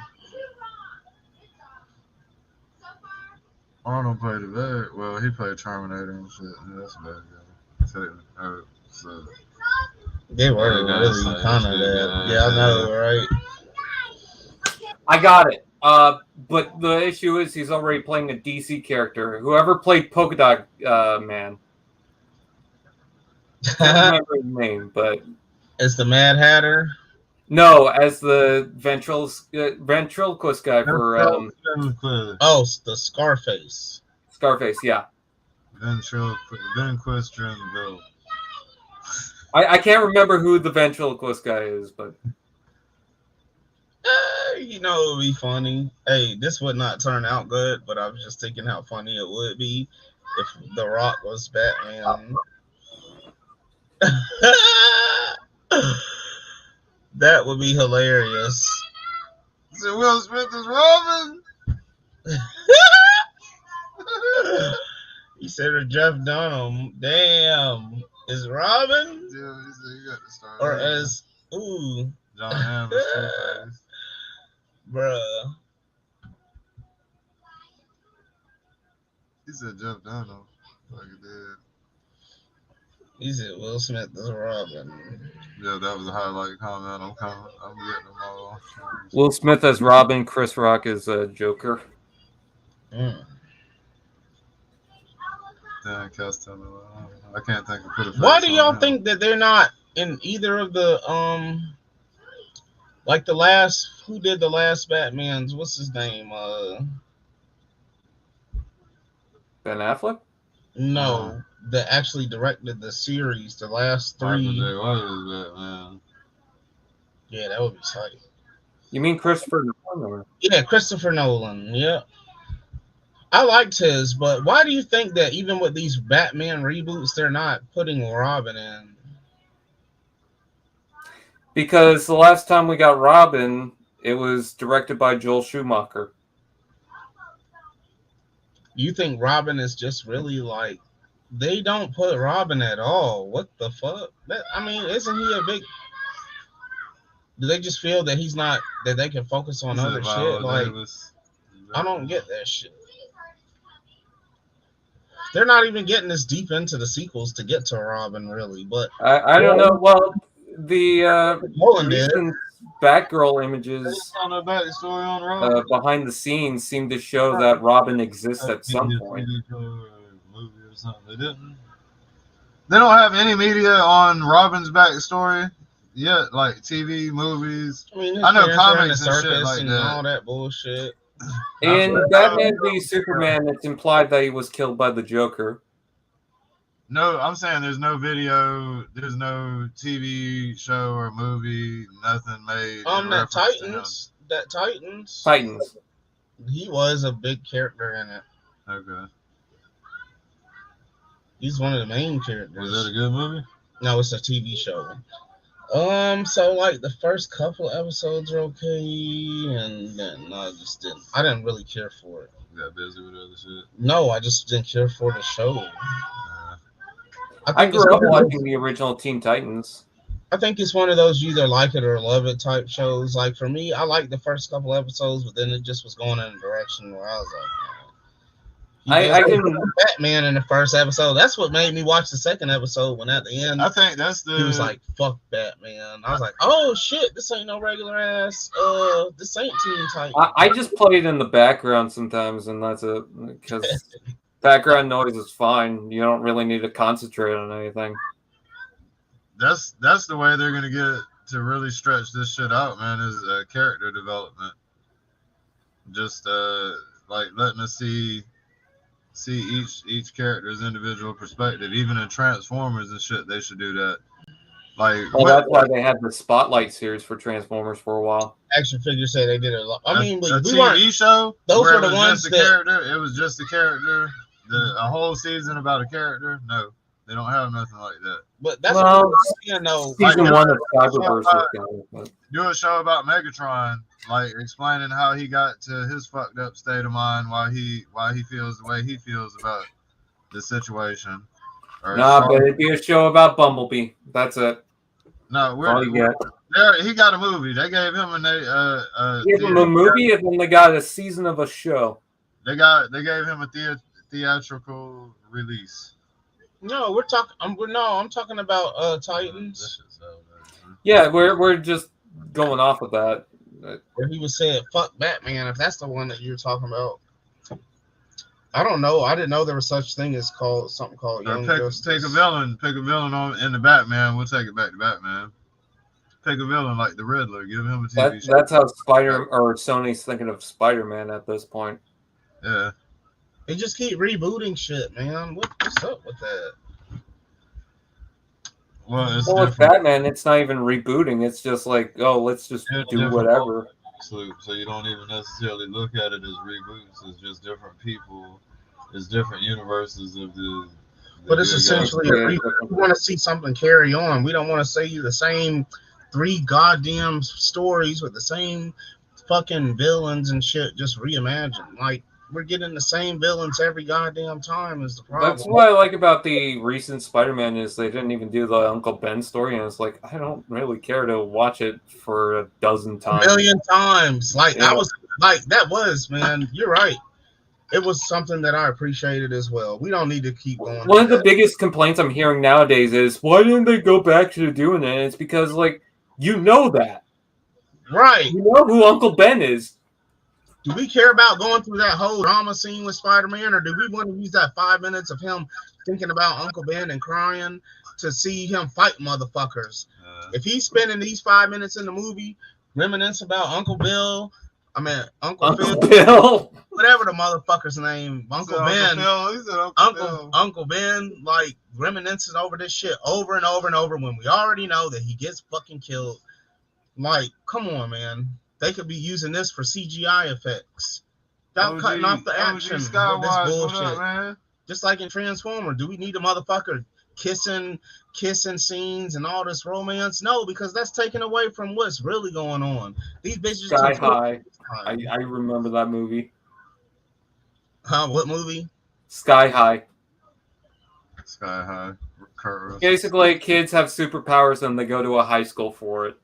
Arnold played a very well. He played Terminator and shit. Yeah, that's a bad guy. So They were really kind of that. Yeah, I know, right? I got it. But the issue is he's already playing a DC character. Whoever played Polka Dot Man. I can't remember his name, but it's the Mad Hatter. No, as the ventriloquist guy for the Scarface. Scarface, yeah. Ventriloquist Bill. I can't remember who the ventriloquist guy is, but you know, it would be funny. Hey, this would not turn out good, but I was just thinking how funny it would be if The Rock was Batman. That would be hilarious. So Will Smith is Robin. He said, or Jeff Dunham. Damn. Is Robin? Yeah, he said you got to start. Or as, ooh. John Hamm is Two-Face. Bruh. He said Jeff Dunham. Like he did. He said Will Smith is Robin. Yeah, that was a highlight comment. I'm getting them all. Will Smith as Robin, Chris Rock as Joker. Mm. Dan Castellano. I can't think of put a face. Why do y'all think that they're not in either of the like the last, who did the last Batman's? What's his name? Ben Affleck? No, that actually directed the series, the last three. What is Batman? Yeah, that would be tight. You mean Christopher Nolan? Or? Yeah, Christopher Nolan. Yeah. I liked his, but why do you think that even with these Batman reboots, they're not putting Robin in? Because the last time we got Robin, it was directed by Joel Schumacher. You think Robin is just really like they don't put Robin at all? What the fuck? I mean, isn't he a big? Do they just feel that he's not that they can focus on other shit? Like, I don't get that shit. They're not even getting this deep into the sequels to get to Robin, really. But I don't know. Well, the did. recent Batgirl images on the backstory on Robin. behind the scenes seem to show that Robin exists at some point. Movie or something. They didn't. They don't have any media on Robin's backstory yet, like TV, movies. I mean, I know comics and shit like and that. all that bullshit. In Batman v Superman, it's implied that he was killed by the Joker. No, I'm saying there's no video, there's no TV show or movie, nothing made. That Titans. He was a big character in it. Okay. He's one of the main characters. Was that a good movie? No, it's a TV show. So like the first couple episodes are okay, and then I didn't really care for it. You got busy with other shit? No, I just didn't care for the show. I grew up watching the original Teen Titans. I think it's one of those you either like it or love it type shows. Like for me, I liked the first couple episodes, but then it just was going in a direction where I was like, I can Batman in the first episode. That's what made me watch the second episode. When at the end, I think that's he was like, "Fuck Batman." I was like, "Oh shit, this ain't no regular ass. This ain't Teen Titans." I just play it in the background sometimes, and that's it because background noise is fine. You don't really need to concentrate on anything. That's the way they're gonna get to really stretch this shit out, man. Is character development. Just like letting us see each character's individual perspective. Even in Transformers and shit, they should do that. Like, well, that's why they had the Spotlight series for Transformers for a while. Action figures say they did it a lot. I mean, a TV show. Those were the ones that character. It was just a character. A whole season about a character. No, they don't have nothing like that. But that's season one of Cyberverse. Do a show about Megatron, like explaining how he got to his fucked up state of mind, why he feels the way he feels about the situation. But it'd be a show about Bumblebee. That's it. No, he got a movie. They gave him a movie, and then they got a season of a show. They gave him a theatrical release. No, I'm talking about Titans. Yeah, we're just going off of that. Where he was saying "fuck Batman," if that's the one that you're talking about. I don't know. I didn't know there was such thing as something called Young Justice. Take a villain in the Batman. We'll take it back to Batman. Take a villain like the Riddler. Give him a TV show. That's how Sony's thinking of Spider-Man at this point. Yeah. They just keep rebooting shit, man. What's up with that? Well, with Batman, it's not even rebooting. It's just like, let's just do whatever. So you don't even necessarily look at it as reboots. It's just different people. It's different universes of the but it's essentially a reboot. We want to see something carry on. We don't want to say the same 3 goddamn stories with the same fucking villains and shit just reimagined. Like, we're getting the same villains every goddamn time is the problem. That's what I like about the recent Spider-Man is they didn't even do the Uncle Ben story, and it's like, I don't really care to watch it for a dozen times. A million times. Like, I was like, that was, man, you're right. It was something that I appreciated as well. We don't need to keep going. One of the biggest complaints I'm hearing nowadays is, why didn't they go back to doing it? And it's because, like, you know that. Right. You know who Uncle Ben is. Do we care about going through that whole drama scene with Spider-Man, or do we want to use that 5 minutes of him thinking about Uncle Ben and crying to see him fight motherfuckers? If he's spending these 5 minutes in the movie reminiscing about Uncle Bill, Uncle Bill, whatever the motherfucker's name, Uncle Ben, Uncle Ben, like reminiscing over this shit over and over and over when we already know that he gets fucking killed Like, come on, man. They could be using this for CGI effects. Stop cutting off the action with this bullshit. What up, man? Just like in Transformer, do we need a motherfucker kissing scenes and all this romance? No, because that's taken away from what's really going on. These bitches Sky High. I remember that movie. Huh? What movie? Sky High. Sky High. Curves. Basically, kids have superpowers and they go to a high school for it.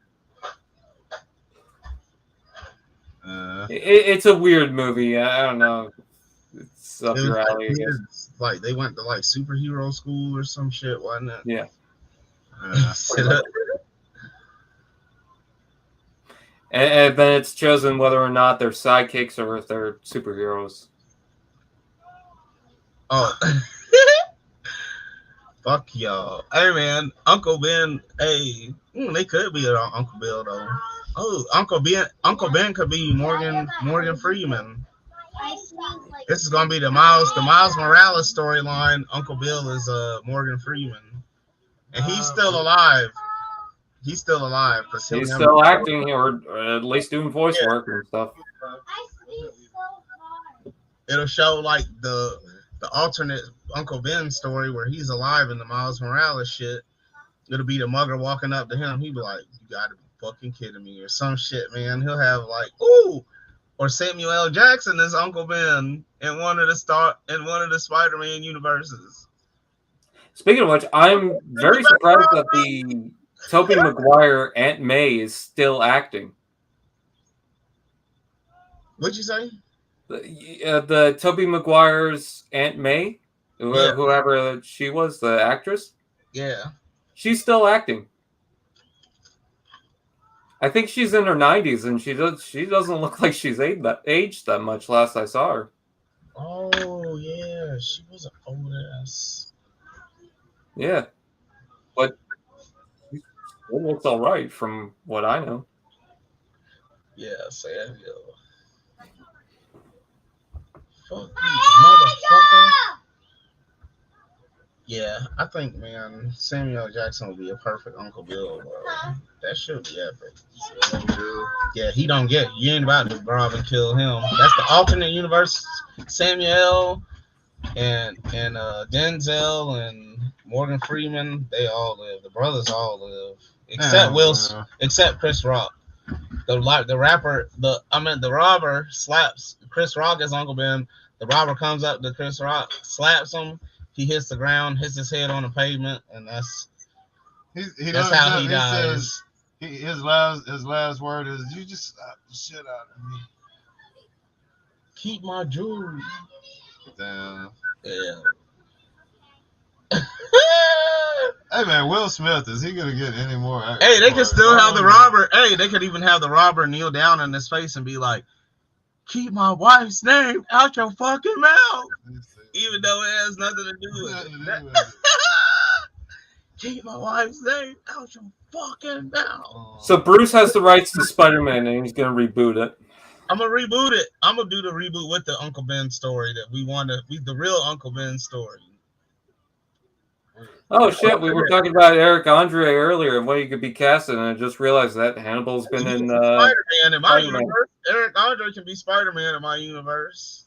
It's a weird movie. I don't know. It's up your alley, I guess. Like they went to like superhero school or some shit, wasn't it? Yeah. And then it's chosen whether or not they're sidekicks or if they're superheroes. Oh. Fuck y'all. Hey man, Uncle Ben. Hey, they could be Uncle Bill though. Oh, Uncle Ben could be Morgan Freeman. This is gonna be the Miles Morales storyline. Uncle Bill is Morgan Freeman, and he's still alive. He's still alive because he's still acting or at least doing voice work and stuff. It'll show like the alternate Uncle Ben story where he's alive in the Miles Morales shit. It'll be the mugger walking up to him. He'll be like, "You gotta be fucking kidding me," or some shit, man. He'll have like, "Ooh," or Samuel L. Jackson is Uncle Ben in one of the Spider-Man universes. Speaking of which, I'm very surprised that the Tobey Maguire Aunt May is still acting. What'd you say? The Tobey Maguire's Aunt May, whoever she was, the actress. Yeah, she's still acting. I think she's in her 90s, and she doesn't look like she's aged that much. Last I saw her. Oh yeah, she was an old ass. Yeah, but it looks all right from what I know. Yeah, Samuel. Fuck you, motherfucker. Yeah, I think, man, Samuel Jackson would be a perfect Uncle Bill, bro. That should be epic. Yeah, he don't get it. You ain't about to rob and kill him. That's the alternate universe. Samuel and Denzel and Morgan Freeman, they all live. The brothers all live, except Chris Rock. The robber slaps Chris Rock as Uncle Ben. The robber comes up to Chris Rock, slaps him. He hits the ground, hits his head on the pavement, and that's how he dies. His last word is, "You just slap the shit out of me. Keep my jewelry." Damn. Yeah. Hey man, Will Smith, is he gonna get any more? Hey, they could still have the robber. Hey, they could even have the robber kneel down in his face and be like, "Keep my wife's name out your fucking mouth," even though it has nothing to do with it. Keep my wife's name out your fucking mouth. So Bruce has the rights to Spider-Man, and he's gonna reboot it. I'm gonna reboot it. I'm gonna do the reboot with the Uncle Ben story that we want to. The real Uncle Ben story. Oh shit! We were talking about Eric Andre earlier and what he could be casted, and I just realized that Hannibal's been in Spider-Man in my universe. Eric Andre can be Spider-Man in my universe.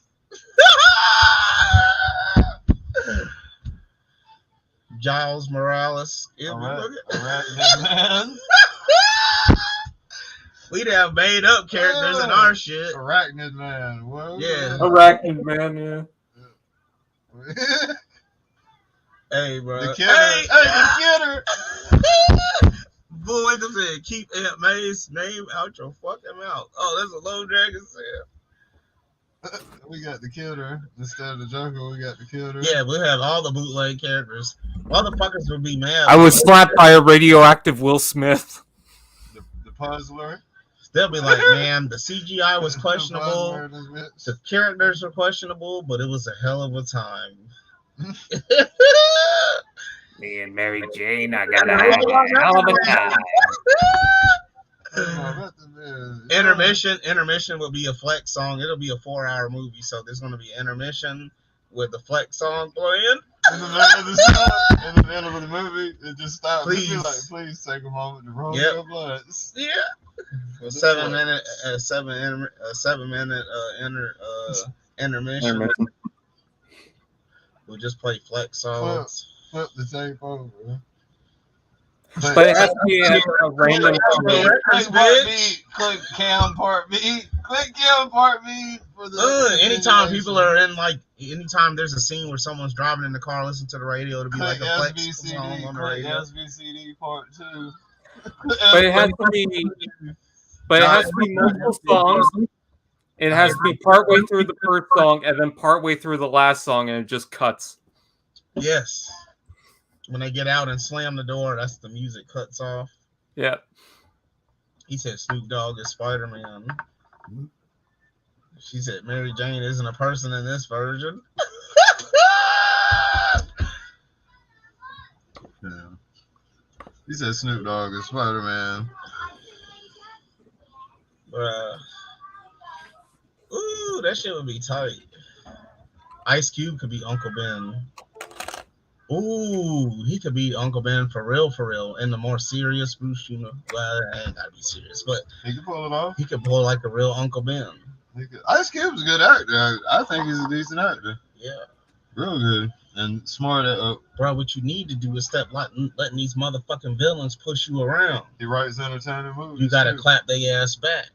Giles Morales. We'd have made up characters in our shit. Arachnid Man. Whoa. Yeah. Arachnid Man. Yeah. Hey, bro. The kidder. The kidder. Boy, they said, "Keep Aunt May's name out your fucking mouth." Oh, that's a Low Dragon said. We got the kidder instead of the Joker. We got the kidder. Yeah, we'll have all the bootleg characters. Motherfuckers would be mad. I was slapped by a radioactive Will Smith. The puzzler. They'll be like, "Man, the CGI was questionable. The characters were questionable, but it was a hell of a time." Me and Mary Jane, I got a hell of a time. Intermission will be a Flex song. It'll be a 4-hour movie, so there's going to be intermission with the Flex song playing. In the middle of the movie, it just stops. Please. Like, please take a moment to roll your bloods. Yeah. A 7 minute intermission. We'll just play flex songs. Flip the tape over. But it has to be a random. Click Cam part B. Click Cam part B for the. Anytime people are in anytime there's a scene where someone's driving in the car, listen to the radio to be like a flex song on the radio. SBCD part 2. But it has to be. But it has to be multiple songs. It has to be partway through the first song and then partway through the last song, and it just cuts. Yes. When they get out and slam the door, that's the music cuts off. Yeah. He said Snoop Dogg is Spider-Man. She said Mary Jane isn't a person in this version. Yeah. He said Snoop Dogg is Spider-Man. Ooh, that shit would be tight. Ice Cube could be Uncle Ben. Ooh, he could be Uncle Ben for real, in the more serious Bruce, Well, it ain't gotta be serious, but he could pull it off. He could pull like a real Uncle Ben. Ice Cube's a good actor. I think he's a decent actor. Yeah. Real good and smart at Bro, what you need to do is stop letting these motherfucking villains push you around. He writes entertaining movies. You gotta clap their ass back.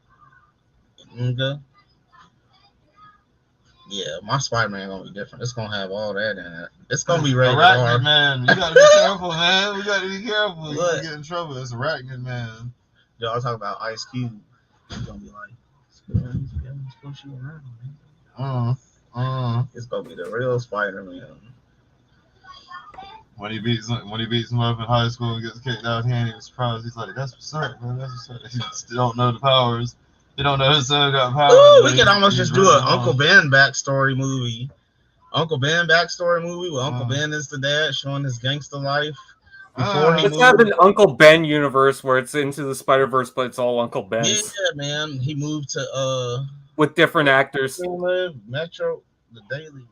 Okay. Yeah, my Spider-Man gonna be different. It's gonna have all that in it. It's gonna be rated R. Man, you gotta be careful, man. We gotta be careful. You're gonna get in trouble. It's Arachnid Man. Y'all talk about Ice Cube. He's gonna be like, push you around, man. It's gonna be the real Spider-Man. When he beats him up in high school and gets kicked out, he ain't even surprised. He's like, "That's what's up, man. That's what's up." He still don't know the powers. He don't know his son got powers. Ooh, we could almost just do an Uncle Ben backstory movie. Uncle Ben backstory movie where Uncle Ben is the dad showing his gangster life. Let's have an Uncle Ben universe where it's Into the Spider-Verse, but it's all Uncle Ben. Yeah, man. He moved to with different actors. Metro, the Daily,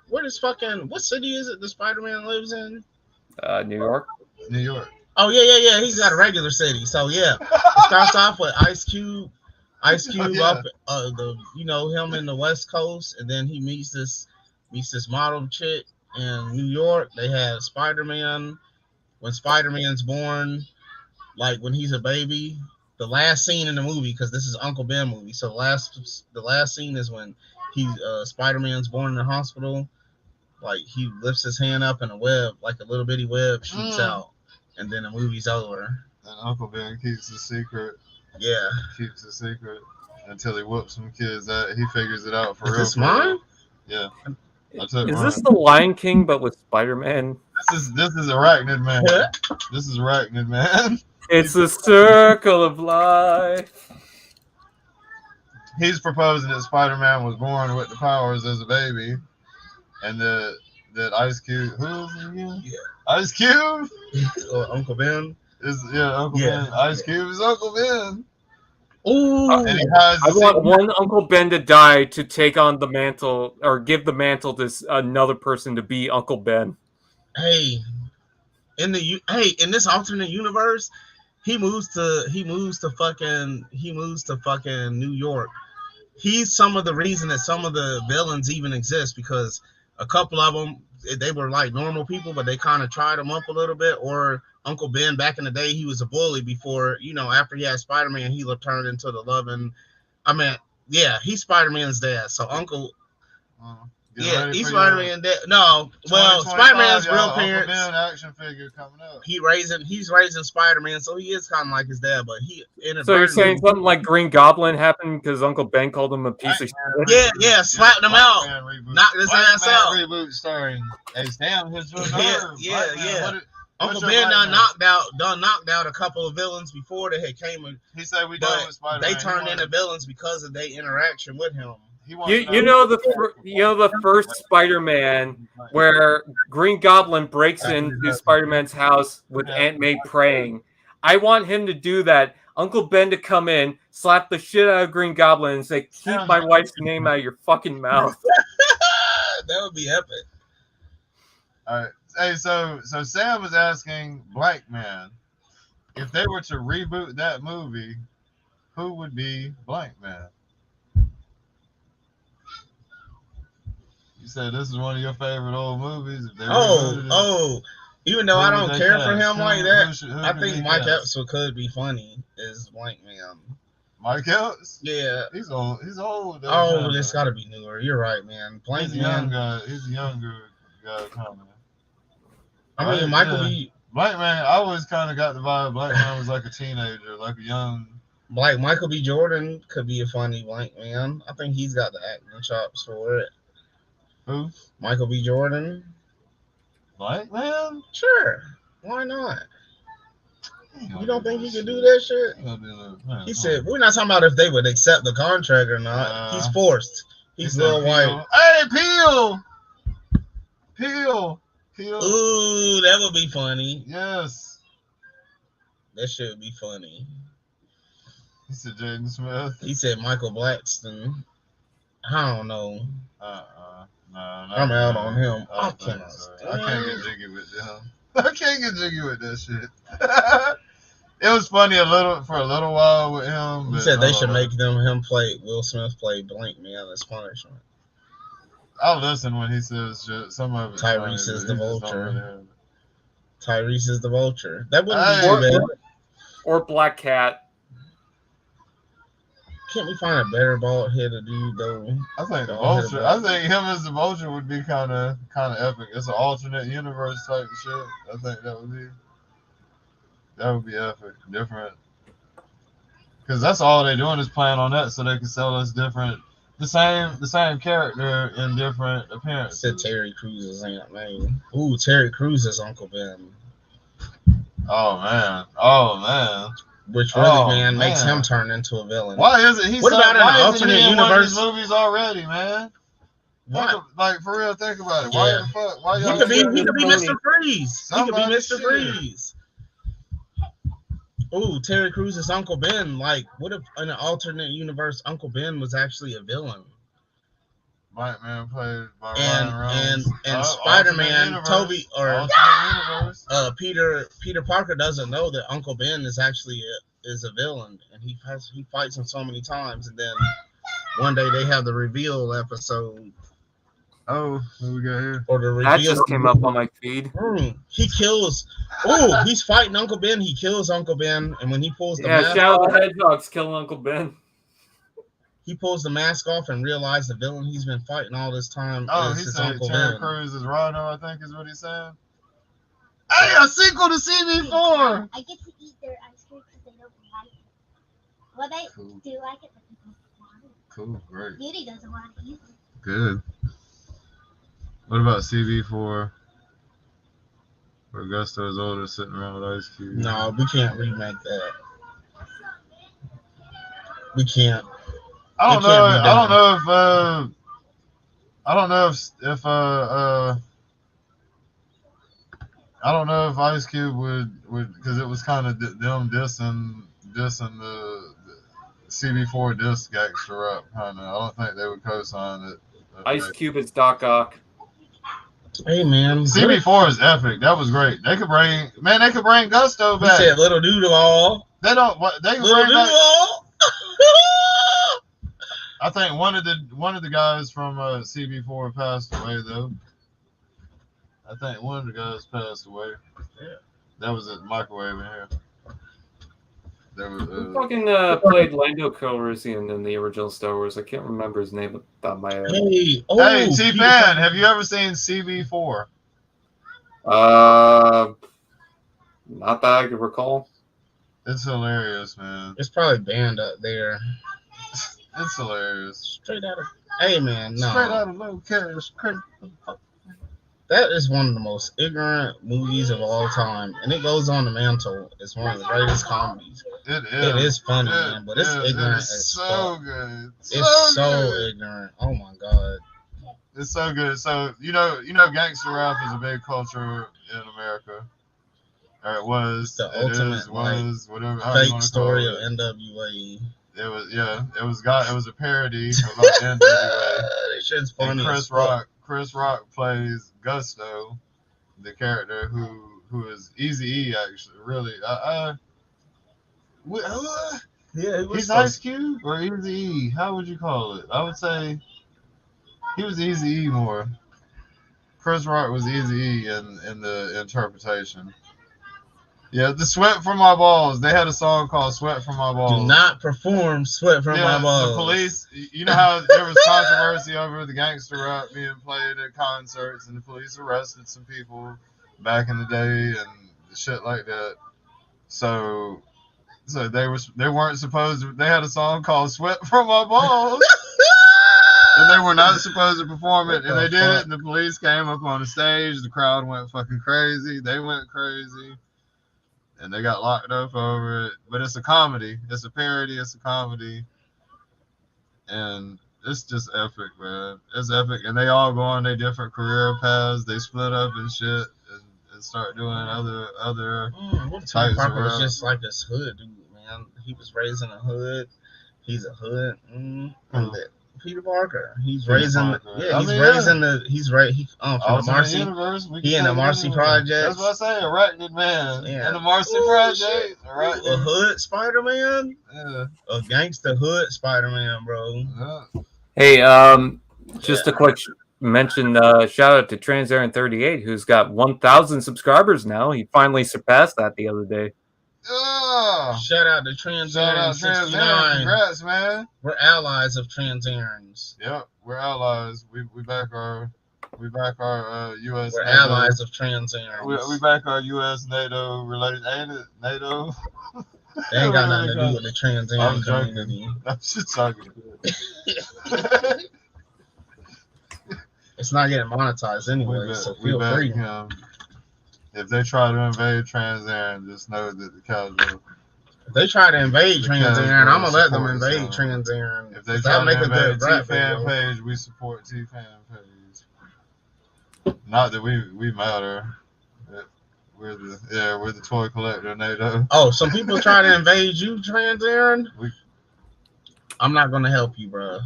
what city is it the Spider-Man lives in? New York. New York. Oh yeah. He's got a regular city. So yeah. It starts off with Ice Cube up him in the West Coast, and then he meets this model chick in New York. They have Spider-Man. When Spider-Man's born, like when he's a baby, the last scene in the movie, because this is Uncle Ben movie, so the last scene is when Spider-Man's born in the hospital. Like he lifts his hand up and a web, like a little bitty web, shoots out, and then the movie's over. And Uncle Ben keeps the secret. Yeah, keeps the secret until he whoops some kids out. He figures it out for real. Is this mine? Yeah. Is this the Lion King but with Spider-Man? This is Arachnid Man. This is Arachnid Man. It's a circle of life. He's proposing that Spider-Man was born with the powers as a baby, and that Ice Cube. Who is he again? Yeah. Ice Cube. Uncle Ben. Uncle Ben. Ice Cube is Uncle Ben. Ooh. And he has I want one Uncle Ben to die to take on the mantle, or give the mantle to another person to be Uncle Ben. Hey, in this alternate universe, he moves to fucking New York. He's some of the reason that some of the villains even exist, because a couple of them, they were like normal people, but they kind of tried them up a little bit. Or Uncle Ben, back in the day, he was a bully before, after he had Spider-Man, he turned into the loving. He's Spider-Man's dad. So Uncle, he's Spider-Man dad. No, well, Spider-Man's real parents. Uncle Ben action figure coming up. He's raising Spider-Man, so he is kind of like his dad. But so you're saying something like Green Goblin happened because Uncle Ben called him a piece of shit? Yeah, slapping him out, knocked his ass out. Reboot starring Sam. Yeah. Uncle Ben done knocked out a couple of villains before they had came. He said we done with Spider-Man. They turned into villains because of their interaction with him. You know the first Spider-Man where Green Goblin breaks into Spider-Man's house with Aunt May praying. I want him to do that. Uncle Ben to come in, slap the shit out of Green Goblin, and say, "Keep my wife's name out of your fucking mouth." That would be epic. All right. Hey, so Sam was asking Blank Man if they were to reboot that movie, who would be Blank Man? You said this is one of your favorite old movies. If they rebooted it, Even though who I would don't they care for cast? him like that, who I could think they Mike cast? Epps could be funny as Blank Man. Mike Epps? Yeah. He's old. He's old. Oh, it's got to be newer. You're right, man. Blank He's a young Man. guy. He's a younger guy coming. I mean, Michael B. Blank Man. I always kind of got the vibe. Blank Man was like a teenager, like a young. Like Michael B. Jordan could be a funny Blank Man. I think he's got the acting chops for it. Who? Michael B. Jordan. Blank Man? Sure. Why not? You don't think he could do that shit? He said, we're not talking about if they would accept the contract or not. He's forced. He's Lil White. Hey, Peel! Peel! Ooh, that would be funny. Yes. That shit would be funny. He said Jaden Smith. He said Michael Blackston. I don't know. No, I'm out on him. I can't get jiggy with him. I can't get jiggy with that shit. It was funny for a little while with him. He said they should make him play Will Smith play Blank Man as punishment. I'll listen when he says shit. Some of it. Tyrese is the vulture. Tyrese is the vulture. That wouldn't be too bad. Or Black Cat. Can't we find a better bald headed dude though? I think the vulture. I think him as the vulture would be kind of epic. It's an alternate universe type of shit. I think that would be epic, different. Because that's all they're doing is playing on that, so they can sell us the same character in different appearances. Said Terry Crews' Aunt May. Ooh, Terry Crews' Uncle Ben. Oh man. Which really, makes him turn into a villain. Why is it? What about an alternate universe? Movies already, man. What? Like for real, think about it. Why the fuck? Why he could be Mr. Freeze. He could be Mr. Freeze. Ooh, Terry Crews' Uncle Ben. Like, what if in an alternate universe, Uncle Ben was actually a villain? White Man played by Ryan Reynolds. And Spider-Man, Toby or Peter Parker doesn't know that Uncle Ben is actually is a villain, and he fights him so many times, and then one day they have the reveal episode. Oh, what we got here? Or the reveal. That just came up on my feed. He kills. Oh, he's fighting Uncle Ben. He kills Uncle Ben, and when he pulls the mask Shadow off, the Hedgehog's killing Uncle Ben. He pulls the mask off and realizes the villain he's been fighting all this time is his said Uncle Terry Ben. Crews is Rhino, I think is what he said. Hey, a sequel to CB4! I get to eat their ice cream because they don't like it. Well, they do like it, but they don't want it. Cool, great. Beauty doesn't want it either. Good. What about CB4? Where Gusto's older sitting around with Ice Cube? No, we can't remake that. We can't. I don't know if Ice Cube would because it was kind of them dissing the CB4 diss gangster rap kind of. I don't think they would co-sign it. Ice Cube is Doc Ock. Hey man, CB4 is epic. That was great. They could bring Gusto back. He said Little Doodle. They don't. They can Little bring back. Doodle. I think one of the guys from CB4 passed away though. I think one of the guys passed away. Yeah, that was at Microwave in here. Who fucking played Lando Calrissian in the original Star Wars? I can't remember his name off the top of my head. Hey, T-Fan, have you ever seen CB4? Not that I can recall. It's hilarious, man. It's probably banned up there. It's hilarious. Straight out of. Hey man, no. Straight out of low cash. That is one of the most ignorant movies of all time, and it goes on the mantle. It's one of the greatest comedies. It is. It is funny, man, but it's ignorant as fuck. Good. It's so ignorant. Oh my god. It's so good. So you know, gangster rap is a big culture in America. Or it was. The ultimate whatever fake story of NWA. It was It was a parody about NWA. That shit's funny. And Chris Rock plays Gusto, the character who is Eazy-E actually. Really, Yeah, he was He's Ice Cube or Easy E? How would you call it? I would say he was Easy E more. Chris Rock was Easy E in the interpretation. Yeah, the Sweat from My Balls. They had a song called Sweat from My Balls. Do not perform Sweat from My Balls. The police, you know how there was controversy over the gangster rap being played at concerts, and the police arrested some people back in the day and shit like that. So they weren't supposed to. They had a song called "Sweat from My Balls," and they were not supposed to perform it, and they did it. And the police came up on the stage. The crowd went fucking crazy. They went crazy, and they got locked up over it. But it's a comedy. It's a parody. It's a comedy, and it's just epic, man. It's epic, and they all go on their different career paths. They split up and shit, and start doing other types of was rap. just like this hood dude, man. He was raised in a hood. He's a hood. Peter Parker. He's raising. Yeah, he's raising the. He's right. He from the Marcy universe. He in the Marcy Project. That's what I say. Arachnid Man. Yeah. In the Marcy Project. A hood Spider-Man. Yeah. A gangster hood Spider-Man, bro. Yeah. Hey, just a quick mention. Shout out to Trans Aaron 38, who's got 1,000 subscribers now. He finally surpassed that the other day. Shout out to Trans Aaron 69. Congrats, man. We're allies of Trans Aarons. Yep, we're allies. We back our U.S. We're NATO. allies of Trans Aarons. We back our U.S. NATO related. Ain't it NATO? They ain't got nothing to do with the Trans Aaron community. I'm just talking. It's not getting monetized anyway, so feel free. If they try to invade Trans Aaron, just know that the casual. If they try to invade Trans Aaron, I'm gonna let them invade Trans Aaron. If they try to invade T-Fan page, we support T-Fan page. Not that we matter. We're the toy collector NATO. Oh, some people try to invade you, Trans Aaron? I'm not gonna help you, bro.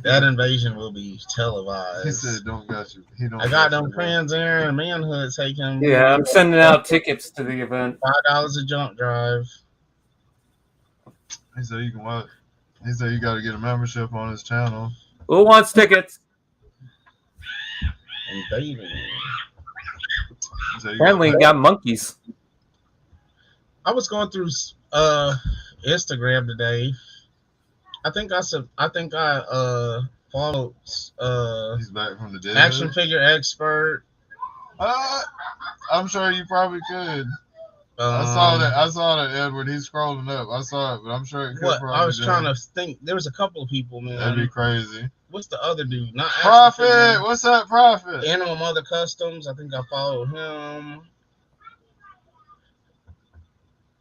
That invasion will be televised. He said, "Don't got you." I got them Trans Aaron manhood taking. Yeah, I'm sending out tickets to the event. $5 a jump drive. He said you can watch. He said you got to get a membership on his channel. Who wants tickets? Invading. Apparently, got monkeys. I was going through Instagram today. I think I followed He's back from the dead. Action Figure Expert. I'm sure you probably could. I saw that Edward. He's scrolling up. I saw it, but I'm sure it could. I was trying to think. There was a couple of people, man. That'd be crazy. What's the other dude? Not Prophet. What's that, Prophet? Animal Mother Customs. I think I followed him.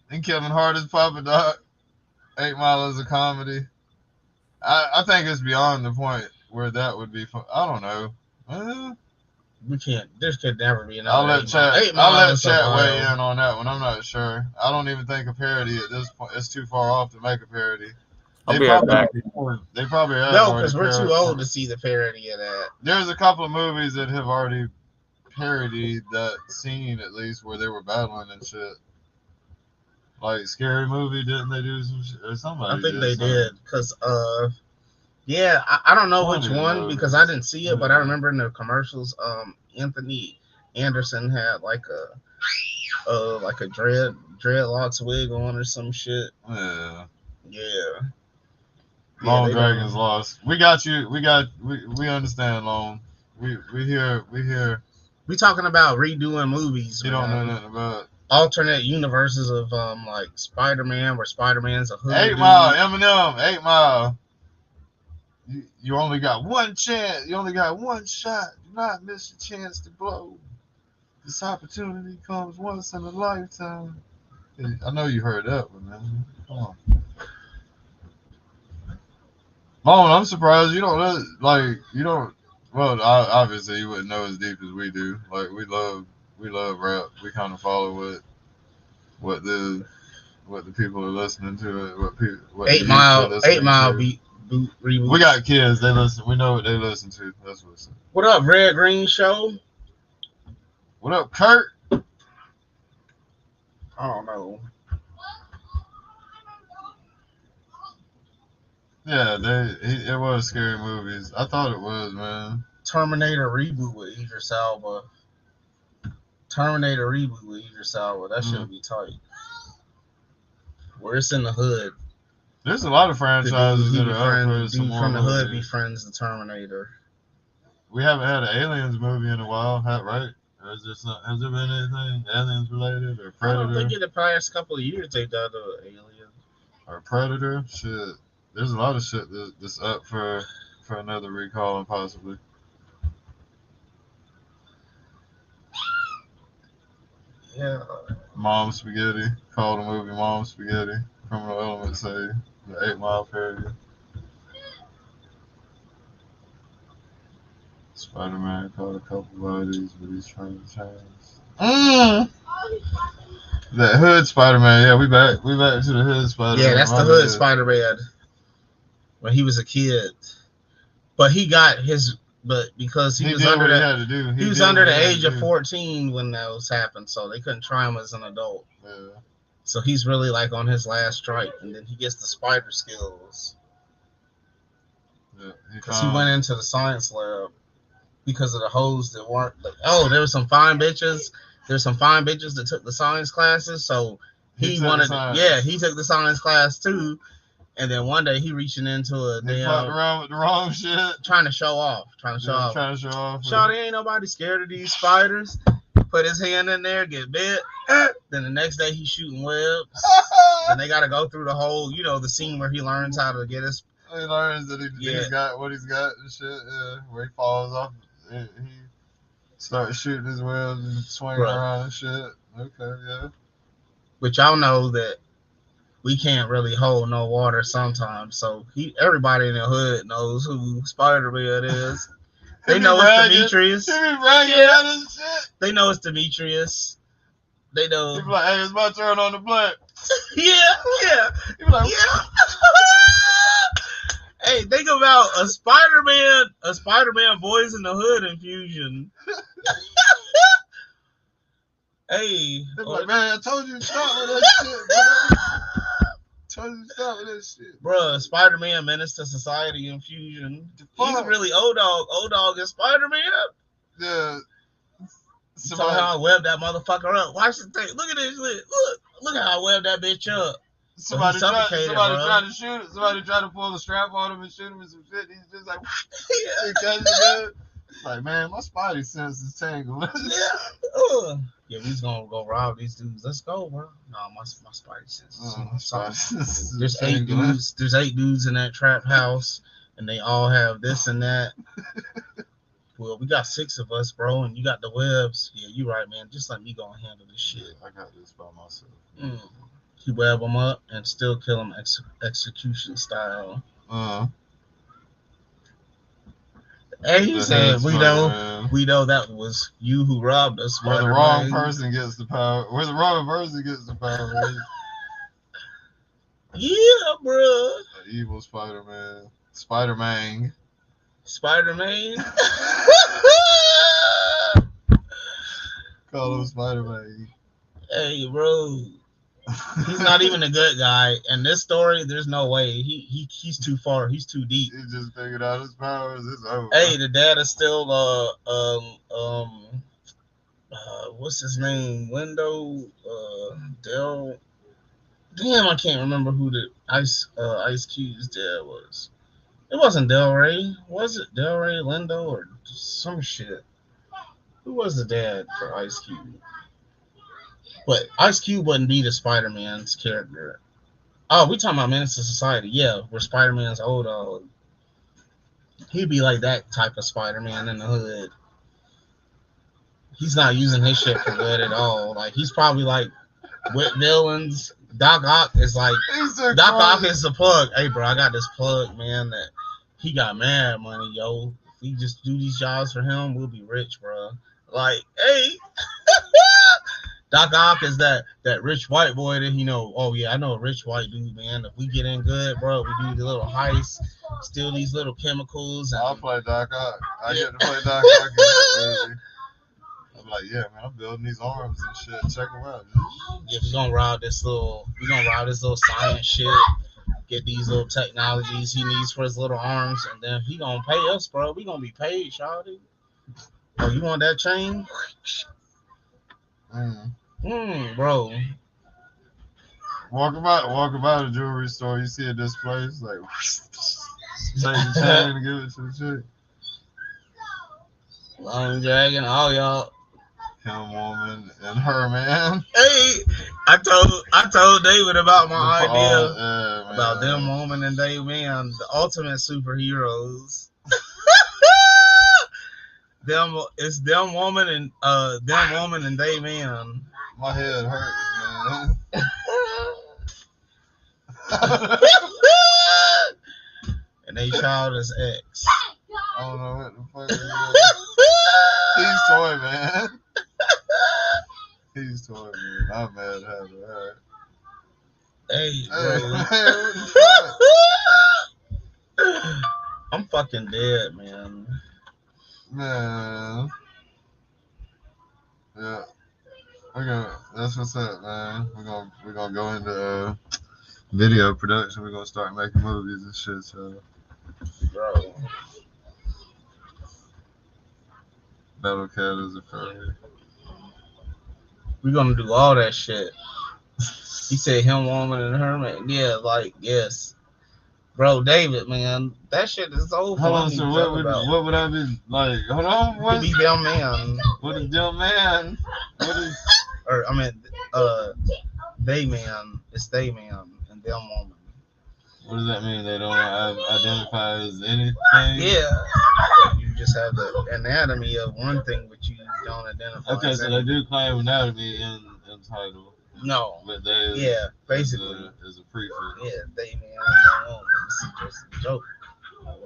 And Kevin Hart is Papa Doc. 8 Mile is a comedy. I think it's beyond the point where that would be fun. I don't know. We can't. There could never be another. I'll let chat weigh in on that one. I'm not sure. I don't even think a parody at this point. It's too far off to make a parody. I'll be right back. They probably have. No, because we're too old to see the parody of that. There's a couple of movies that have already parodied that scene, at least, where they were battling and shit. Like Scary Movie, didn't they do some shit? Or somebody? I think they did, because I don't know which one because I didn't see it, but I remember in the commercials, Anthony Anderson had like a dreadlocks wig on or some shit. Yeah. Yeah. Lone Dragon's lost. We got you. We understand, Lone. We hear. We talking about redoing movies. You don't know nothing about alternate universes of like Spider-Man, where Spider-Man's a hood. 8 Mile, Eminem, 8 Mile. You only got one chance. You only got one shot. Do not miss your chance to blow. This opportunity comes once in a lifetime. I know you heard that one, man. Come on. Lone, I'm surprised you don't know. Like, you don't. Well, obviously you wouldn't know as deep as we do. Like, we love rap. We kind of follow what the people are listening to. What 8 Mile beat reboot. We got kids. They listen. We know what they listen to. That's what's up. What up, Red Green Show? What up, Kurt? I don't know. Yeah, it was scary movies. I thought it was, man. Terminator reboot with Idris Elba. That should be tight. Where it's in the hood. There's a lot of franchises that are up for some dude more from the hood movies. befriends the Terminator. We haven't had an Aliens movie in a while, right? Or is this not, has there been anything Aliens related or Predator? I don't think in the past couple of years they done an Alien. Or Predator? Shit. There's a lot of shit that's up for another recall and possibly. Yeah. Mom Spaghetti. Called the movie Mom Spaghetti. Criminal Element say the 8 Mile parody. Spider-Man caught a couple bodies, but he's trying to change. That hood Spider-Man, yeah, we back to the hood Spider-Man. Yeah, that's the hood Spider-Man. When he was a kid, but he got his, because he was under the he was under the age of 14 when that was happened, so they couldn't try him as an adult. Yeah. So he's really like on his last strike, and then he gets the spider skills. Yeah, because he went into the science lab because of the hoes that weren't like, oh, there were some fine bitches. There's some fine bitches that took the science classes, so he wanted he took the science class too. And then one day he reaching into a damn fucked around with the wrong shit. Trying to show off. Shawty, ain't nobody scared of these spiders. Put his hand in there, get bit. Then the next day he's shooting webs. And they gotta go through the whole, the scene where he learns how to get his. He learns that he's got what he's got and shit. Yeah, where he falls off, he starts shooting his webs and swinging around and shit. Okay, yeah. But y'all know that we can't really hold no water sometimes. So everybody in the hood knows who Spider-Man is. They know it's Demetrius. They know it's Demetrius. They know. He be like, hey, it's my turn on the blunt. yeah. He be like, yeah. Hey, think about a Spider-Man Boys in the Hood infusion. Hey. They be like, man, I told you to stop with that shit, bro. Bruh, Spider-Man Menace to Society infusion. He's really O-Dog. O-Dog is Spider-Man. Yeah. So how I webbed that motherfucker up. Watch the thing. Look at this shit. Look how I webbed that bitch up. Somebody tried to shoot it. Somebody tried to pull the strap on him and shoot him and some shit. He's just like, like, man, my spidey sense is tangled. Yeah, we just gonna go rob these dudes. Let's go, bro. No, my spidey sense. There's 8 dudes. There's 8 dudes in that trap house, and they all have this and that. Well, we got 6 of us, bro, and you got the webs. Yeah, you right, man. Just let me go and handle this shit. I got this by myself. He web them up and still kill them execution style. And he said, we know that was you who robbed us. Where the wrong person gets the power. Where the wrong person gets the power. Yeah, bro. The evil Spider-Man. Spider-Man. Call him Spider-Man. Hey, bro. He's not even a good guy. In this story, there's no way. He's too far. He's too deep. He just figured out his powers. It's over. Hey, the dad is still what's his name? Del. Damn, I can't remember who the Ice Cube's dad was. It wasn't Del Rey. Was it Del Rey, Lindo, or some shit? Who was the dad for Ice Cube? But Ice Cube wouldn't be the Spider-Man's character. Oh, we talking about Menace to Society. Yeah, where Spider-Man's old dog. He'd be like that type of Spider-Man in the hood. He's not using his shit for good at all. Like, he's probably like with villains. Doc Ock is like, Doc Ock is the plug. Hey, bro, I got this plug, man, that he got mad money, yo. If we just do these jobs for him, we'll be rich, bro. Like, hey. Doc Ock is that rich white boy that oh yeah, I know a rich white dude, man. If we get in good, bro, we do the little heist, steal these little chemicals. And, I'll play Doc Ock. I get to play Doc Ock in that movie. I'll be like, yeah, man, I'm building these arms and shit. Check them out. Yeah, we gonna ride this little science shit. Get these little technologies he needs for his little arms, and then he gonna pay us, bro. We gonna be paid, shawty. Oh, you want that chain? Bro. Walk about a jewelry store, you see a display, it's like take the chain and give it to the chick. Long Dragon, all y'all. Him, woman, and her, man. Hey, I told David about my idea about man. them woman and they man, the ultimate superheroes. It's them woman and they man. My head hurts, man. And they child is X. I don't know what the fuck it is. He's toy, man. He's toy, man. I'm mad at him. Alright. Hey, I'm fucking dead, man. Man. Yeah. Okay, that's what's up, man. We're gonna go into video production. We're gonna start making movies and shit. So, Bro, Battle Cat is a failure. we're gonna do all that shit. He said him, woman, and her, man. Yeah, like, yes. Bro, David, man, that shit is so funny. Hold on, so what would I be like? Hold on, what? Be them man. What is them man? What is? Or I mean, they man. It's they man and them woman. What does that mean? They don't identify as anything? Yeah. You just have the anatomy of one thing, but you don't identify. Okay, so they do claim anatomy in title. No. But they basically is a prefix. Yeah, they man. This is just a joke.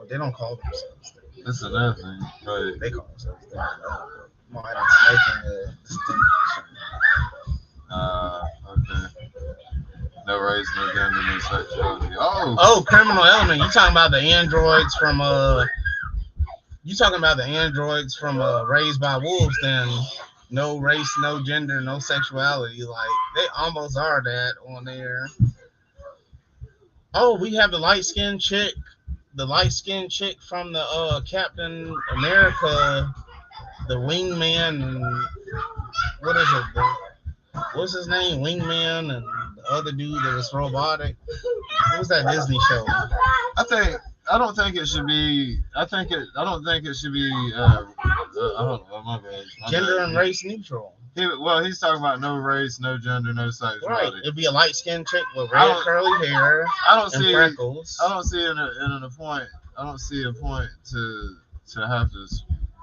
They don't call themselves. That's another thing, right? They call themselves. Mine is making a distinction. Okay. No race, no gender, no sexuality. Oh, criminal element. You talking about the androids from Raised by Wolves? Then no race, no gender, no sexuality. Like they almost are that on there. Oh, we have the light skinned chick from the Captain America, the wingman, and what is it? What's his name? Wingman, and the other dude that was robotic. What was that Disney show? I don't think it should be. I don't think it should be. My bad. Gender and race neutral. He's talking about no race, no gender, no sexuality. Right. It'd be a light skinned chick with red curly hair. And freckles. I don't see a point to have to,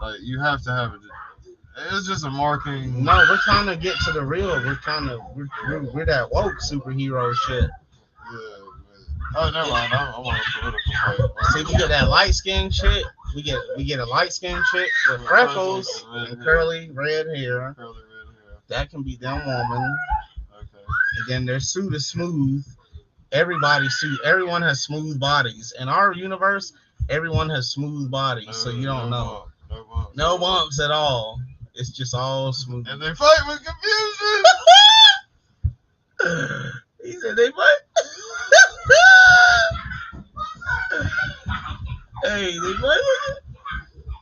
like, you have to have it. It's just a marking. No, we're trying to get to the real. We're that woke superhero shit. Yeah. Oh, never mind. I'm on a political fight. See, we get that light skinned chick. We get a light skinned chick with freckles and curly red hair. That can be them woman. Okay. And then their suit is smooth. Everyone has smooth bodies. In our universe, everyone has smooth bodies, so you don't know. No bumps at all. It's just all smooth. And they fight with confusion. He said they fight. Hey, they fight with it.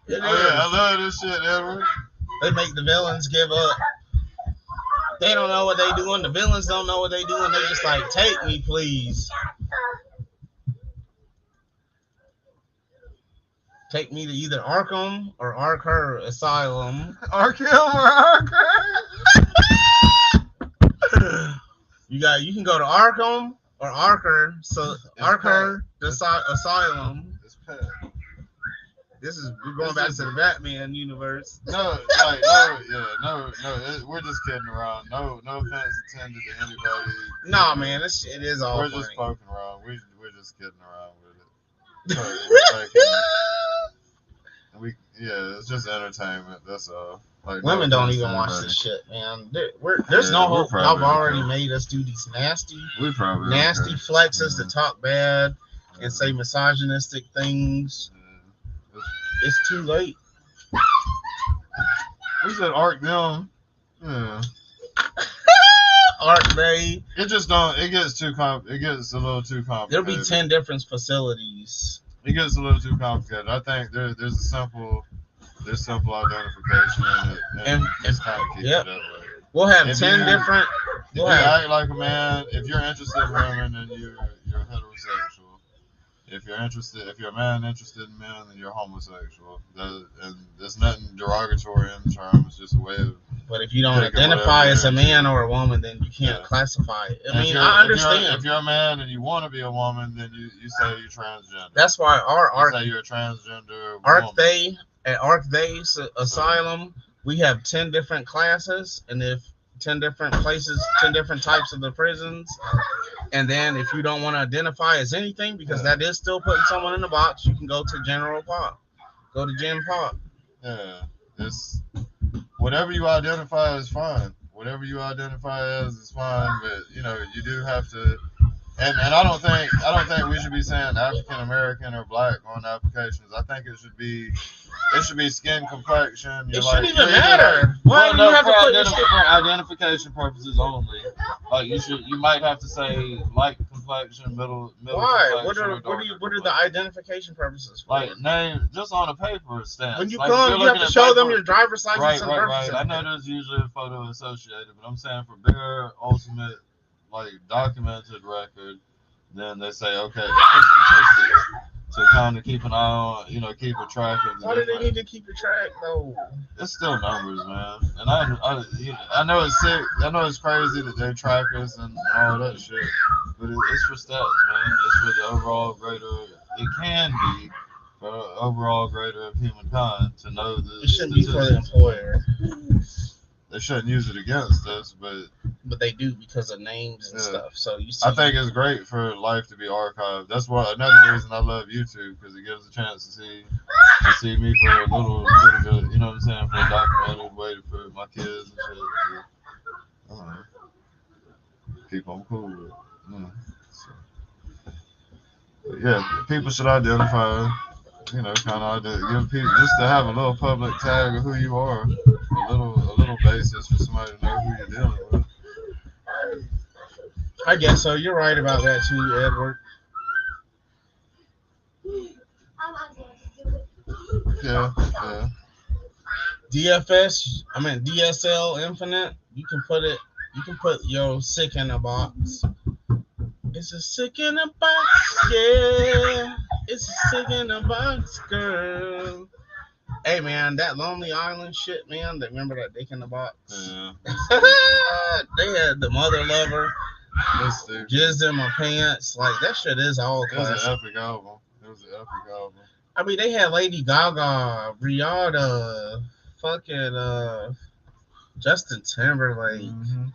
Yeah, I love this shit, Edward. They make the villains give up. They don't know what they doing. The villains don't know what they doing. They just like, take me, please. Take me to either Arkham or Arkham Asylum. Arkham or Arkham? You can go to Arkham or Arkham. So Arkham Asylum. We're going back to the Batman universe. No. We're just kidding around. No offense intended to anybody. Nah, man, it is all. We're funny. just poking around. We're just kidding around with it. It's just entertainment. That's all. Like, women don't even watch this shit, man. There's no hope. Y'all already made us do these nasty flexes to talk bad and say misogynistic things. It's too late. We said arc them. Yeah. Arc Bay. It just don't. It gets too It gets a little too complicated. There'll be 10 different facilities. It gets a little too complicated. I think there's a simple identification in it, and just kind of keep it that way. We'll have If 10 you- different. If you act like a man, if you're interested in women, then you're heterosexual. If you're a man interested in men, then you're homosexual. And there's nothing derogatory in the term. It's just a way of. But if you don't identify as a man or a woman, then you can't classify it. I mean, I understand. If you're a man and you want to be a woman, then you say you're transgender. That's why you say you're a transgender woman. At Arc Day Asylum, we have 10 different classes, and if 10 different places, 10 different types of the prisons. And then if you don't want to identify as anything, because that is still putting someone in the box, you can go to General Pop. Go to Gen Pop. Yeah. It's whatever you identify is fine. Whatever you identify as is fine, but you do have to. And I don't think we should be saying African American or black on applications. I think it should be skin complexion. It shouldn't even matter. Why do you have to put for identification purposes only? Like you might have to say light complexion, middle. Why? What are the identification purposes for? Like name just on a paper stamp. When you come, you have to show them your driver's license and birth certificate. I know there's usually a photo associated, but I'm saying for bigger, ultimate, like documented record, then they say, okay, statistics. So kind of keep an eye on, keep a track of. Why do they need to keep a track though? It's still numbers, man. And I know it's sick. I know it's crazy that they track us and all that shit, but it's for stats, man. It's for the overall greater. It can be for the overall greater of humankind to know the. It shouldn't be for the employer. They shouldn't use it against us, but they do because of names and stuff. So you see, I think it's great for life to be archived. That's another reason I love YouTube, because it gives a chance to see me for a little bit. You know what I'm saying? For a documented way for my kids and shit. I don't know. People I'm cool with. But yeah, people should identify. Kind of give people just to have a little public tag of who you are, a little basis for somebody to know who you're dealing with. I guess so. You're right about that too, Edward. Yeah. DSL Infinite. You can put your sick in a box. It's a sick in a box, yeah. It's a sick in a box, girl. Hey, man, that Lonely Island shit, man. Remember that Dick in the Box? Yeah. They had the Mother Lover, Jizzed in My Pants. Like, that shit is all classic. It was an epic album. I mean, they had Lady Gaga, Rihanna, fucking Justin Timberlake. Mm-hmm.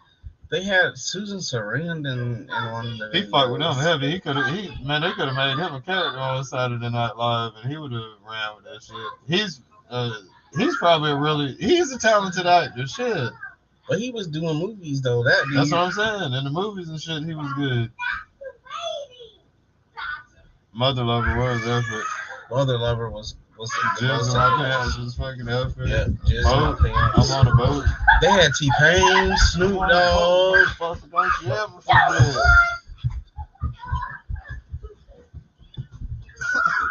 They had Susan Sarandon in one of the. He fought with them heavy. They could have made him a character on Saturday Night Live, and he would have ran with that shit. He's probably he's a talented actor. Shit. But he was doing movies though. That's what I'm saying. In the movies and shit, he was good. Mother Lover was effort. Mother Lover was Jizz in My Pants was fucking effort. Yeah, Jizz in My Pants. I'm on a boat. They had T-Pain, Snoop Dogg. Don't you ever forget.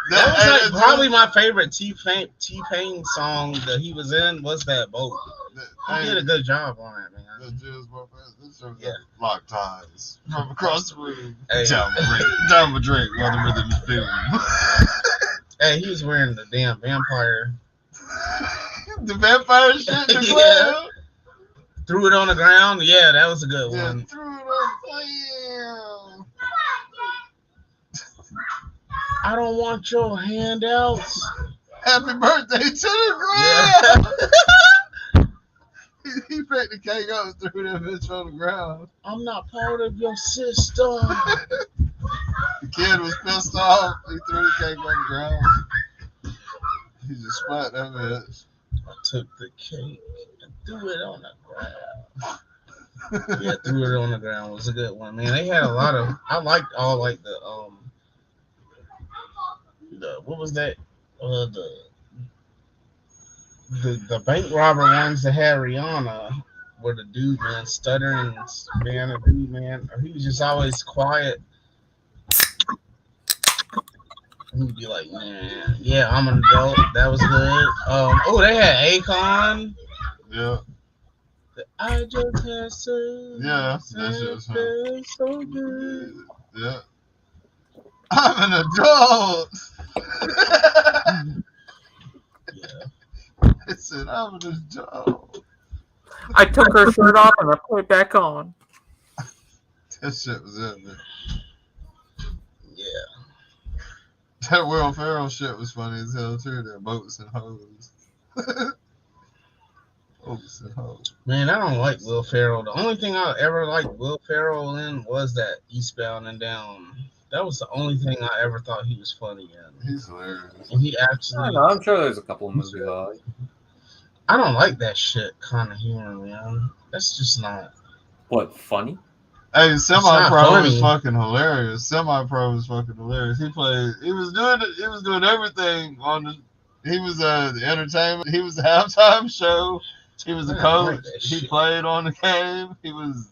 That was probably my favorite T-Pain song that he was in was that boat. He did a good job on it, man. This shows lock ties from across the room. Hey. Down my drink while the rhythm is filmed. Hey, he was wearing the damn vampire. The vampire shit? Yeah. Threw it on the ground? Yeah, that was a good one. Threw it on the ground. I don't want your handouts. Happy birthday to the ground! Yeah. He picked the cake up and threw that bitch on the ground. I'm not part of your system. The kid was pissed off. He threw the cake on the ground. He just splat that bitch. I took the cake and threw it on the ground. Yeah, threw it on the ground was a good one, man. They had a lot of. I liked all like the what was that? The the bank robber ones that had Rihanna were the dude, man, stuttering, man, a dude, man. He was just always quiet. He'd be like, man, yeah, I'm an adult. That was good. Oh, they had Akon. Yeah. I just had sex. Yeah, that shit was fun. Felt so good. Yeah. I'm an adult. Yeah. It said, I'm an adult. I took her shirt off and I put it back on. That shit was it, man. Yeah. That Will Ferrell shit was funny as hell, too. That boats and hoes. Boats and hoes. Man, I don't like Will Ferrell. The only thing I ever liked Will Ferrell in was that Eastbound and Down. That was the only thing I ever thought he was funny in. He's hilarious. And he I actually, don't know. I'm sure there's a couple of movies I like. I don't like that shit kind of humor, man. That's just not. What, funny? Hey, Semi-Pro funny. was fucking hilarious. Semi-Pro was fucking hilarious. He was doing everything on the. He was the entertainment. He was the halftime show. He was the I don't like coach. that He shit. played on the game. He was.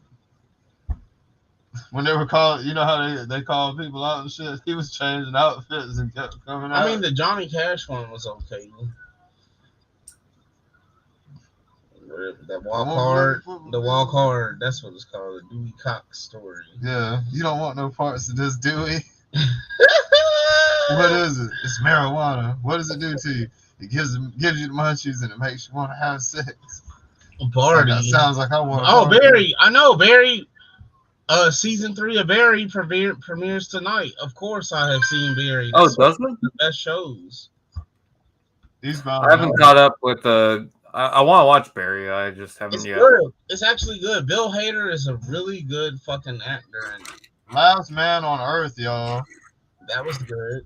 When they were called, you know how they called people out and shit. He was changing outfits and kept coming out. I mean, the Johnny Cash one was okay. The walk hard. That's what it's called. The Dewey Cox story. Yeah, you don't want no parts of this, Dewey. What is it? It's marijuana. What does it do to you? It gives you the munchies and it makes you want to have sex. Barty. That sounds like I want. Oh, Barry. I know Barry. Season 3 of Barry premieres tonight. Of course, I have seen Barry. Oh, That's does one it? of the best shows. Eastbound. I haven't caught up with the. I want to watch Barry. I just haven't It's yet. good. It's actually good. Bill Hader is a really good fucking actor, and Last Man on Earth, y'all. that was good.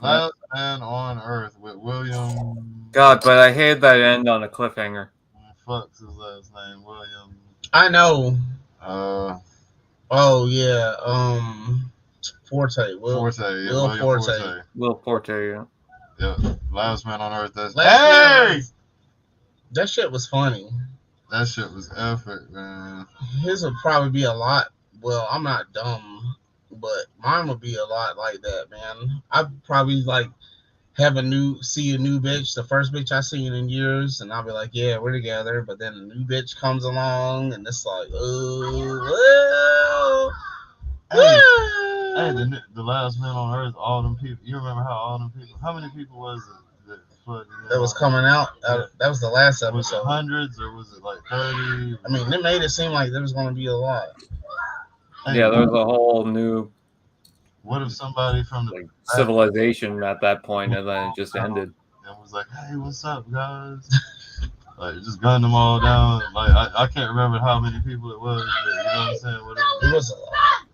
Last Man on Earth with William. God, but I hated that end on a cliffhanger. Fuck's his last name? William. I know. Oh yeah. Forte. Will Forte. Will Forte, yeah. Yeah. Last Man on Earth. That's Hey! That shit was funny. That shit was epic, man. His would probably be a lot. Well, I'm not dumb, but mine would be a lot like that, man. I'd probably see a new bitch, the first bitch I seen in years, and I'll be like, yeah, we're together. But then a new bitch comes along, and it's like, oh, Hey, the Last Man on Earth, all them people. You remember how many people was it that was coming out? That was the last episode. Was it hundreds or was it like 30? I mean, they made it seem like there was going to be a lot. Hey, Yeah, there was a whole new what if somebody from the civilization at that point, and then it just ended. And was like, hey, what's up, guys? Like, just gunned them all down. Like, I can't remember how many people it was, but you know what I'm saying? It was a lot.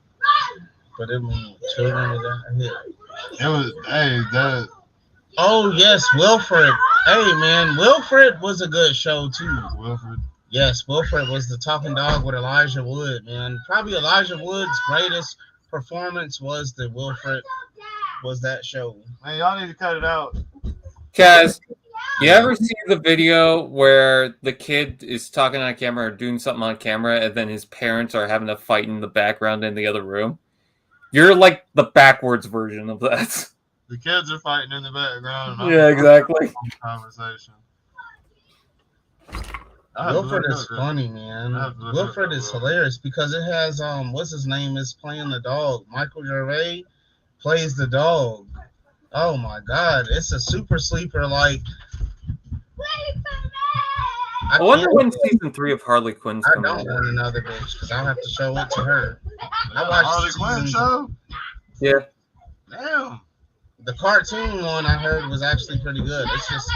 But it mean children was out here. It was, hey, that. Oh, yes, Wilfred. Hey, man, Wilfred was a good show, too. Wilfred. Yes, Wilfred was the talking dog with Elijah Wood, man. Probably Elijah Wood's greatest performance was that show. Man, y'all need to cut it out. Kaz, you ever see the video where the kid is talking on camera or doing something on camera, and then his parents are having a fight in the background in the other room? You're like the backwards version of that. The kids are fighting in the background. And Yeah, exactly. Conversation. Wilfred is funny, man. Wilfred is hilarious because it has what's his name is playing the dog. Michael Gervais plays the dog. Oh my God, it's a super sleeper. Like, I wonder when season 3 of Harley Quinn's I coming don't out. want another bitch because I'll have to show it to her. I watched Harley Quinn show. Yeah. Damn. The cartoon one I heard was actually pretty good. It's just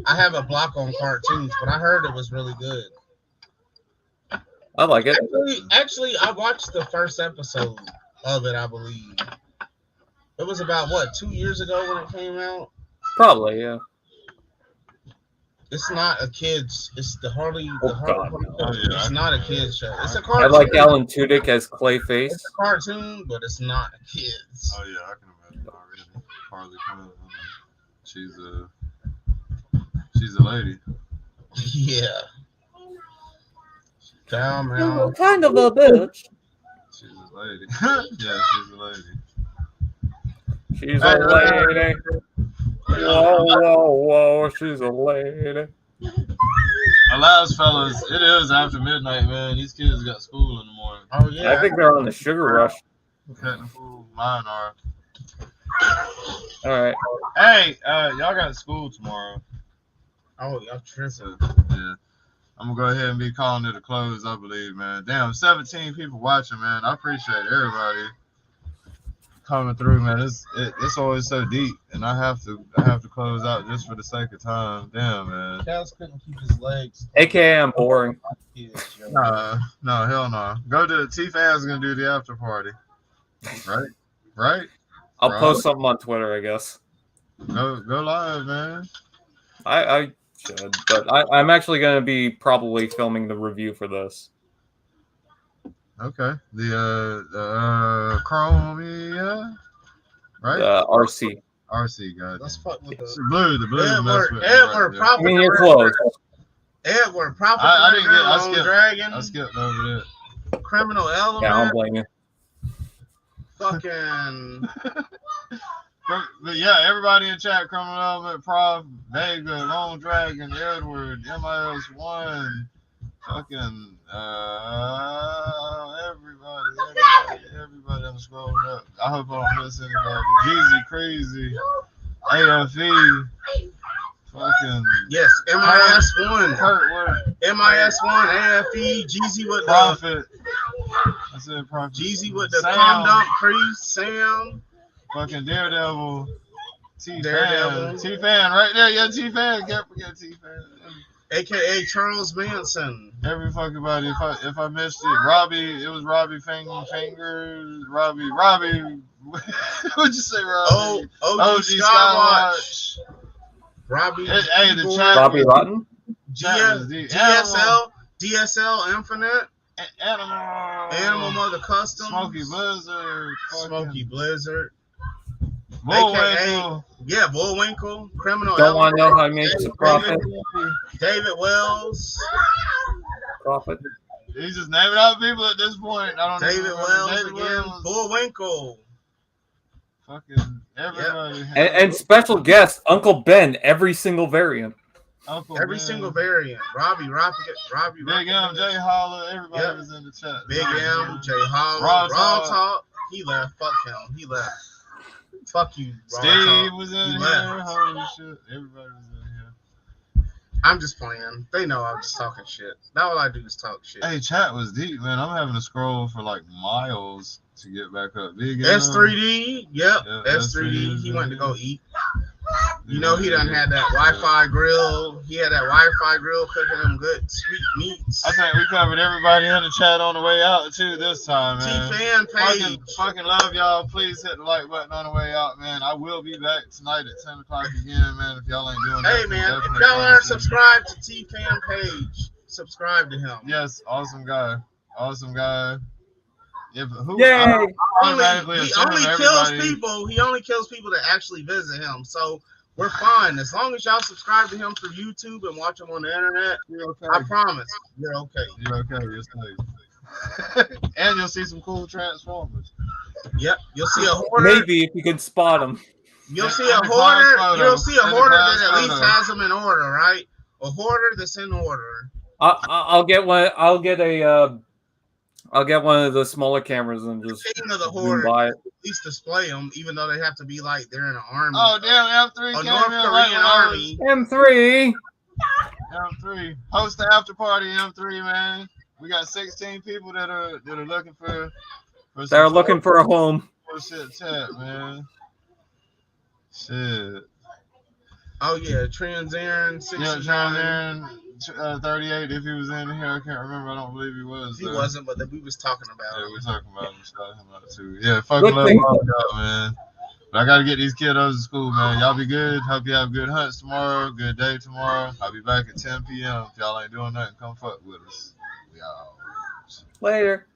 I have a block on cartoons, but I heard it was really good. I like it. Actually, I watched the first episode of it, I believe. It was about, 2 years ago when it came out? Probably, yeah. It's not a kid's. It's the Harley. God, no. It's not a kid's show. It's a I cartoon. like Alan Tudyk as Clayface. It's a cartoon, but it's not a kid's. Oh yeah, I can imagine already. Harley Quinn. She's a lady. Yeah. Damn, She's man. kind of a bitch. She's a lady. Yeah, she's a lady. She's Hey, a lady. Whoa, she's a lady. Alas, fellas, it is after midnight, man. These kids got school in the morning. Oh, yeah. I think they're on the sugar rush. Technical, mine are. All right. Hey, y'all got school tomorrow. Oh, y'all tripping. So, yeah. I'm gonna go ahead and be calling it a close, I believe, man. Damn, 17 people watching, man. I appreciate everybody coming through, man. It's always so deep, and I have to close out just for the sake of time. Damn, man. Kaz couldn't keep his legs. AKA I'm boring. No, hell no. Go to T-Fan's gonna do the after party. Right? I'll Right. post something on Twitter, I guess. Go live, man. I should, but I'm actually going to be probably filming the review for this. Okay. The Chromia, right? RC. RC, God. Let's fuck with The blue. Edward, I mean, you're close. Edward, proper. I didn't get. Lone Dragon. I skipped over that. Criminal Element. Yeah, I don't blame you. Fucking. But yeah, everybody in chat, Criminal Element, Prof, Vega, Lone Dragon, Edward, MIS1, fucking everybody I'm scrolling up. I hope I don't miss anybody. Jeezy Crazy, AFE, fucking Yes, MIS1. Kurt Word, MIS1, AFE, Jeezy with Prophet. I said Prophet. Jeezy with the Sam. Cum Dump Priest, Sam. Fucking Daredevil. Daredevil. T-Fan right there. Yeah, T-Fan. Can't forget T-Fan. AKA Charles Manson. Every fucking body. If I missed it, Robbie. It was Robbie Fingers. Robbie. What'd you say, Robbie? OG Skywatch. Robbie. Hey, the chat. Robbie Rotten? DSL Infinite. Animal Mother Custom. Smoky Blizzard. AKA, yeah, Bullwinkle, Criminal Don't want to know Element, how he makes a profit. David Wells. Profit. He's just naming out people at this point. I don't know. David Wells again. Bullwinkle. Fucking everybody. And special guest, Uncle Ben, every single variant. Every single variant. Robbie. Big M, J Holler, everybody was in the chat. Big M, J Holler, Raw Talk. Talk. He left. Fuck him. He left. Fuck you, Raw Steve Talk. was in He here. left. Holy shit. Everybody was in here. I'm just playing. They know I'm just talking shit. Now all I do is talk shit. Hey, chat was deep, man. I'm having to scroll for like miles to get back up. Big M. S3D, yep. Yeah, S3D. He went to go eat. You know Yeah, he done had that Wi-Fi grill. He had that Wi-Fi grill cooking them good sweet meats. I think we covered everybody in the chat on the way out too this time, man. T-Fan page. Fucking love y'all. Please hit the like button on the way out, man. I will be back tonight at 10 o'clock again, man. If y'all ain't doing that, Hey man, if definitely y'all aren't come subscribed to T-Fan page, subscribe to him. Yes, awesome guy. Yeah, but who? Yay! I He automatically assume only kills everybody- people. He only kills people that actually visit him. So we're fine as long as y'all subscribe to him through YouTube and watch him on the internet. You're okay. I promise, you're okay. You're okay. You're safe. And you'll see some cool Transformers. Yep, you'll see a hoarder. Maybe if you can spot him. You'll see In a the class hoarder. photo. You'll see a In the hoarder class that at least photo. has them in order, right? A hoarder that's in order. I'll get one. I'll get one of the smaller cameras and just Speaking of the zoom hoarder, by at it. least display them, even though they have to be like they're in an army. Oh damn, M3 A came North in right Korean when I was- army. M3. M3. Host the after party, M3, man. We got 16 people that are looking for They're looking for a home. shit chat, man. Shit. Oh yeah, Trans Aaron, Yeah, 69. John Aaron, 38. If he was in here, I can't remember. I don't believe he was. He though. wasn't, but we was talking about Yeah, him. we're talking about him. Shout him out too. Yeah, fucking Good love thing. all y'all, man. But I gotta get these kiddos to school, man. Y'all be good. Hope you have good hunts tomorrow. Good day tomorrow. I'll be back at 10 p.m. If y'all ain't doing nothing, come fuck with us. Y'all. Later.